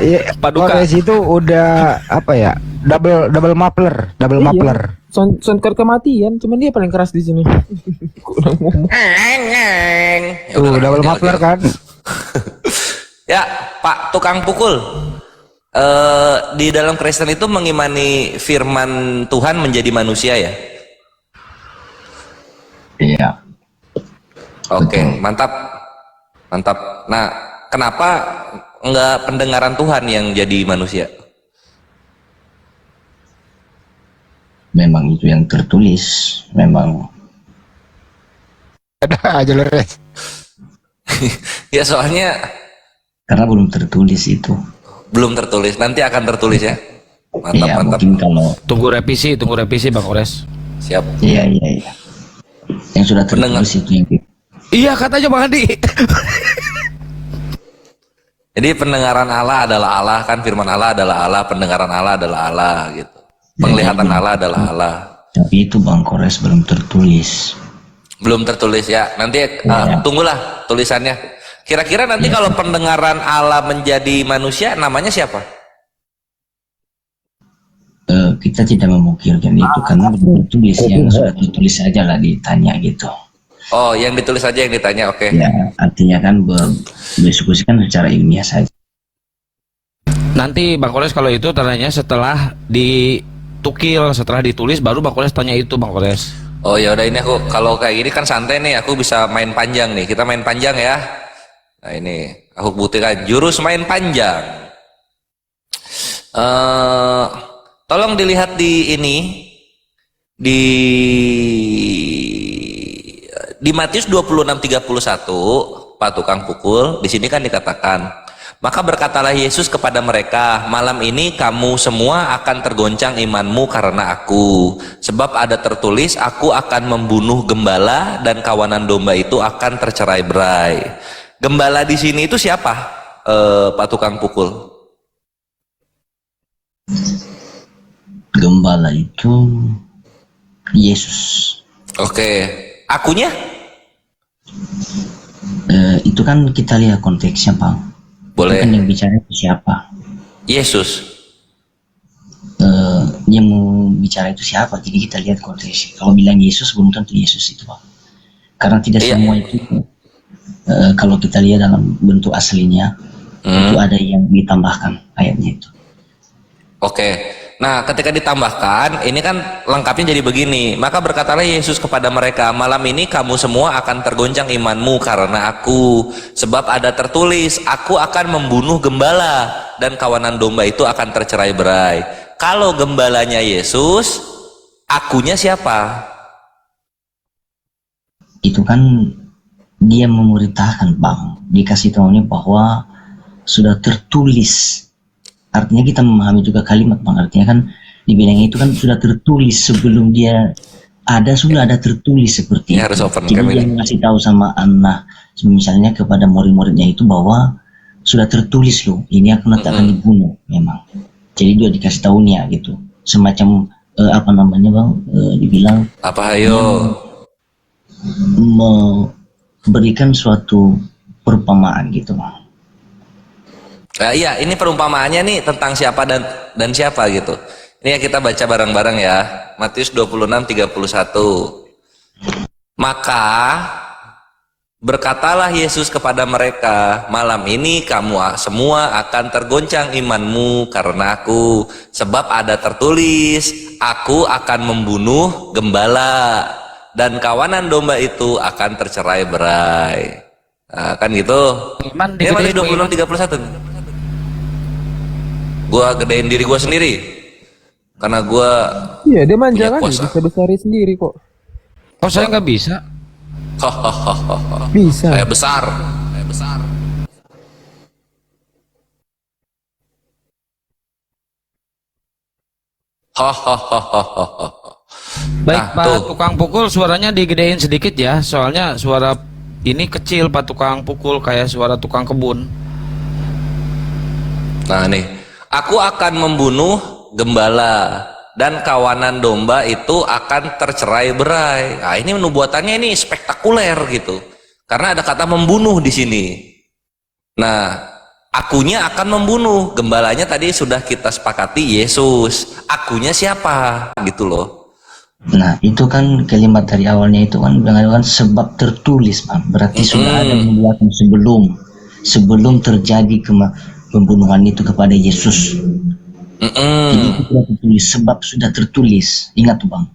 ya, Kores itu udah apa ya? Double muffler. Soundcard kematian, cuman dia paling keras di sini. Tuh, double muffler kan. Ya, Pak Tukang Pukul. Di dalam Kristen itu mengimani firman Tuhan menjadi manusia ya? Iya. Oke, mantap. Mantap. Nah, kenapa enggak pendengaran Tuhan yang jadi manusia? Memang itu yang tertulis, memang. Ada aja leres. Ya soalnya Karena belum tertulis itu. belum tertulis, nanti akan tertulis ya. Mantap, Iya, mantap. mungkin kalau Tunggu revisi Bang Kores. Siap. iya. Yang sudah tertulis itu yang Iya katanya Bang Handi. Jadi pendengaran Allah adalah Allah, kan firman Allah adalah Allah, pendengaran Allah adalah Allah gitu. Penglihatan Allah adalah Allah. Tapi itu Bang Kores belum tertulis. Belum tertulis ya. Nanti tunggulah tulisannya. Kira-kira nanti kalau pendengaran Allah menjadi manusia namanya siapa? Kita tidak memungkirkan itu karena belum tertulis, yang sudah tertulis saja lah ditanya gitu. Oh, yang ditulis aja yang ditanya, oke. Ya, artinya kan berdiskusikan secara ilmiah saja. Nanti Bang Kores kalau itu tanya setelah ditukil, setelah ditulis baru Bang Kores tanya itu Bang Kores. Oh ya udah, ini aku kalau kayak gini kan santai nih, aku bisa main panjang nih. Kita main panjang ya. Nah ini aku buktikan jurus main panjang. Tolong dilihat di ini di Matius 26:31, Pak tukang pukul, di sini kan dikatakan, maka berkatalah Yesus kepada mereka, malam ini kamu semua akan tergoncang imanmu karena aku, sebab ada tertulis, aku akan membunuh gembala dan kawanan domba itu akan tercerai-berai. Gembala di sini itu siapa, Pak tukang pukul? Gembala itu Yesus. Oke, akunya? Itu kan kita lihat konteksnya, Bang. Boleh. Itu kan yang bicara itu siapa? Yesus. Yang mau bicara itu siapa? Jadi kita lihat konteksnya. Kalau bilang Yesus belum tentu Yesus itu, Bang. Karena tidak semua itu. Kalau kita lihat dalam bentuk aslinya, itu ada yang ditambahkan ayatnya itu. Oke. Nah, ketika ditambahkan, ini kan lengkapnya jadi begini. Maka berkatalah Yesus kepada mereka, malam ini kamu semua akan tergoncang imanmu karena aku. Sebab ada tertulis, aku akan membunuh gembala dan kawanan domba itu akan tercerai-berai. Kalau gembalanya Yesus, akunya siapa? Itu kan dia memerintahkan, Bang. Dikasih tahunya bahwa sudah tertulis. Artinya kita memahami juga kalimat, Bang. Artinya kan dibilangnya itu kan sudah tertulis sebelum dia ada, sudah ada tertulis seperti ini itu. Harus open jadi dia ngasih tahu sama anak, misalnya kepada murid-muridnya itu bahwa sudah tertulis loh, ini aku nanti akan dibunuh memang. Jadi dia dikasih tahunya gitu, semacam apa namanya, Bang, dibilang apa, ayo memberikan suatu perumpamaan gitu, Bang. Nah, iya, ini perumpamaannya nih tentang siapa dan siapa gitu. Ini ya kita baca bareng-bareng ya. Matius 26:31. Maka berkatalah Yesus kepada mereka, malam ini kamu semua akan tergoncang imanmu karena aku, sebab ada tertulis, aku akan membunuh gembala dan kawanan domba itu akan tercerai-berai. Nah, kan gitu. Ini Matius 26:31. Gua gedein diri gua sendiri karena gua iya, dia manja kan, bisa besarin sendiri kok. Oh, saya nggak bisa. Bisa. Saya besar. Baik, Pak tukang pukul, suaranya digedein sedikit ya, soalnya suara ini kecil Pak tukang pukul, kayak suara tukang kebun. Nah nih, aku akan membunuh gembala dan kawanan domba itu akan tercerai-berai. Nah, ini nubuatannya ini spektakuler gitu. Karena ada kata membunuh di sini. Nah, akunya akan membunuh. Gembalanya tadi sudah kita sepakati Yesus. Akunya siapa? Gitu loh. Nah, itu kan kalimat dari awalnya itu kan bilang sebab tertulis, Bang. Berarti sudah ada nubuatan sebelum terjadi pembunuhan itu kepada Yesus. Jadi itu sudah tertulis, sebab sudah tertulis. Ingat tuh, Bang.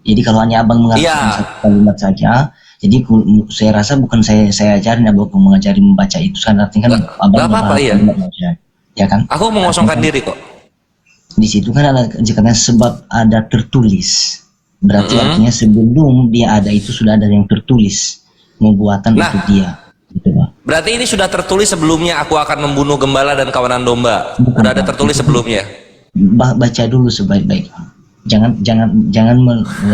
Jadi kalau hanya Abang mengatakan satu kalimat saja, jadi saya rasa bukan saya ajarin Abang mengajari membaca itu, kan artinya kan Abang apa-apa, ya. Ya kan? Aku mengosongkan diri kok. Di situ kan ada katanya sebab ada tertulis. Berarti artinya sebelum dia ada itu sudah ada yang tertulis nubuatan untuk dia. Gitu, Bang. Berarti ini sudah tertulis sebelumnya, aku akan membunuh gembala dan kawanan domba. Sudah ada tertulis sebelumnya. Baca dulu sebaik-baik. Jangan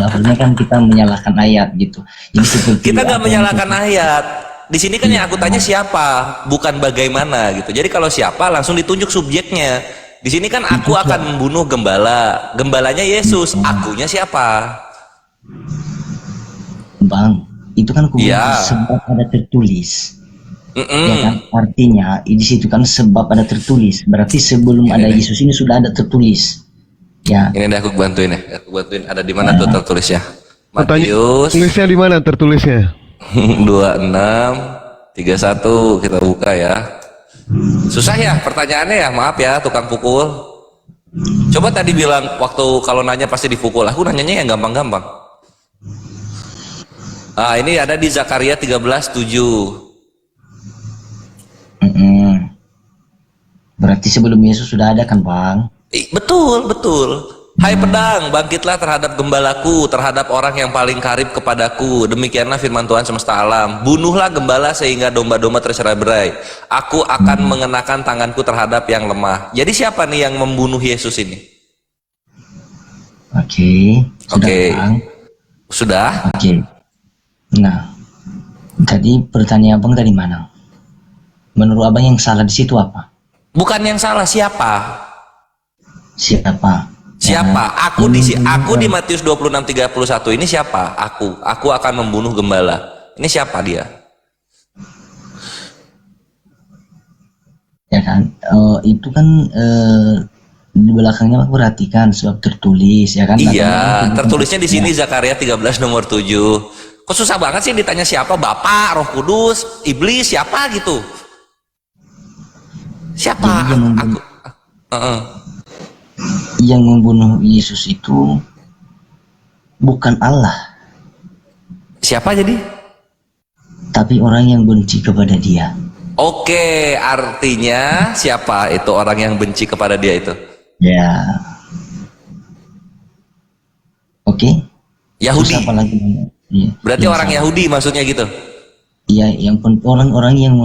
artinya kan kita menyalahkan ayat gitu. Jadi seperti kita nggak menyalahkan ayat. di sini kan yang aku tanya siapa, bukan bagaimana gitu. Jadi kalau siapa langsung ditunjuk subjeknya. Di sini kan aku akan membunuh gembala. Gembalanya Yesus, akunya siapa? Bang, itu kan sebab ada tertulis. Ya kan? Artinya di situ kan sebab ada tertulis. Berarti sebelum ada Yesus ini sudah ada tertulis. Ya. Ini deh aku bantuin ya. Aku bantuin. Ada di mana tuh tertulis ya? Matius. Tulisnya di mana tertulisnya? 26:31 kita buka ya. Susah ya pertanyaannya ya, maaf ya tukang pukul. Coba tadi bilang waktu kalau nanya pasti dipukul. Aku nanyanya yang gampang-gampang. Ah, ini ada di Zakaria 13:7. Berarti sebelum Yesus sudah ada kan, Bang? Betul, betul. Hai pedang, bangkitlah terhadap gembalaku, terhadap orang yang paling karib kepadaku. Demikianlah firman Tuhan semesta alam. Bunuhlah gembala sehingga domba-domba tercerai-berai. Aku akan mengenakan tanganku terhadap yang lemah. Jadi siapa nih yang membunuh Yesus ini? Oke. Sudah? Oke. Nah, tadi pertanyaan Abang dari mana? Menurut Abang yang salah di situ apa? Bukan yang salah, siapa? Siapa? Siapa? Aku di Matius 26:31 ini siapa? Aku akan membunuh gembala. Ini siapa dia? Ya kan? Itu kan di belakangnya aku perhatikan sebab tertulis ya kan? Iya, tertulisnya di sini Zakaria 13 nomor 7. Kok susah banget sih ditanya siapa? Bapak, Roh Kudus, iblis, siapa gitu? Siapa? Yang membunuh Yesus itu bukan Allah. Siapa jadi? Tapi orang yang benci kepada dia. Oke, artinya siapa itu orang yang benci kepada dia itu? Ya. Oke. Yahudi. Ya. Berarti orang Yahudi maksudnya gitu? Iya, yang orang-orang yang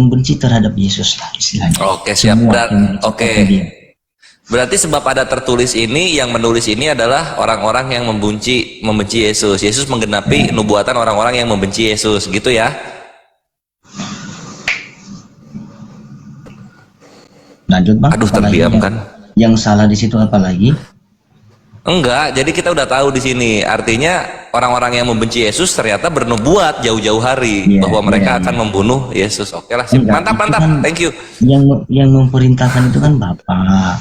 benci terhadap Yesus lah istilahnya. Oke, siap. Berarti sebab ada tertulis ini, yang menulis ini adalah orang-orang yang membenci Yesus. Yesus menggenapi nubuatan orang-orang yang membenci Yesus, gitu ya? Lanjut, Bang. Aduh, terdiam kan? Yang salah di situ apa lagi? Enggak, jadi kita udah tahu di sini. Artinya orang-orang yang membenci Yesus ternyata bernubuat jauh-jauh hari bahwa mereka akan membunuh Yesus. Oke lah, mantap, kan, thank you. Yang memerintahkan itu kan Bapa.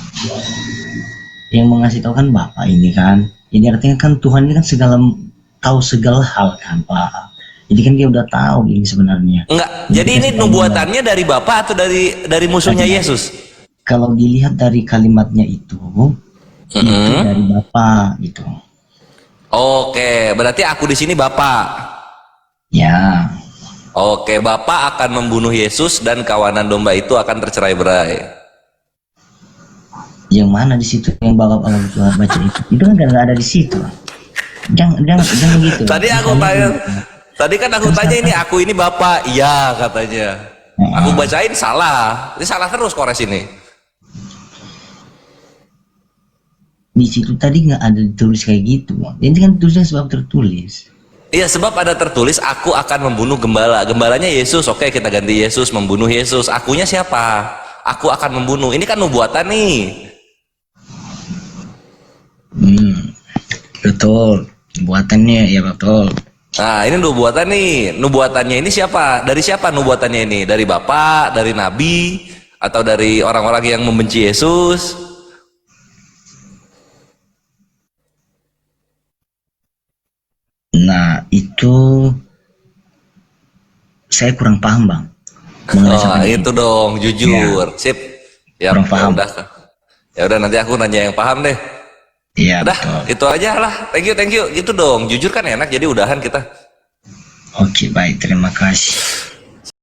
Yang mengasih tahu kan Bapa ini kan. Ini artinya kan Tuhan ini kan tahu segala hal kan, Pak. Jadi kan dia udah tahu ini sebenarnya. Enggak, jadi ini nubuatannya dari Bapa atau dari musuhnya Yesus? Kalau dilihat dari kalimatnya itu dari Bapa gitu. Oke, berarti aku di sini Bapak. Ya. Oke, Bapak akan membunuh Yesus dan kawanan domba itu akan tercerai-berai. Yang mana di situ yang bapak baca itu? Itu kan nggak ada di situ. Jangan gitu. Tadi kan aku tanya ini aku ini Bapak, iya katanya. Aku bacain salah. Ini salah terus kores ini. Di situ tadi nggak ada ditulis kayak gitu. Ini kan tulisnya sebab tertulis. Iya, sebab ada tertulis aku akan membunuh gembala. Gembalanya Yesus. Oke, kita ganti Yesus, membunuh Yesus. Akunya siapa? Aku akan membunuh. Ini kan nubuatan nih. Betul. Nubuatannya ya betul. Nah, ini nubuatan nih. Nubuatannya ini siapa? Dari siapa nubuatannya ini? Dari Bapak, dari Nabi, atau dari orang-orang yang membenci Yesus? Nah, itu saya kurang paham, Bang. Itu dong, jujur. Ya. Sip. Ya, kurang paham. Ya udah nanti aku nanya yang paham deh. Iya, udah, itu aja lah. Thank you. Gitu dong. Jujur kan enak, jadi udahan kita. Oke, baik. Terima kasih.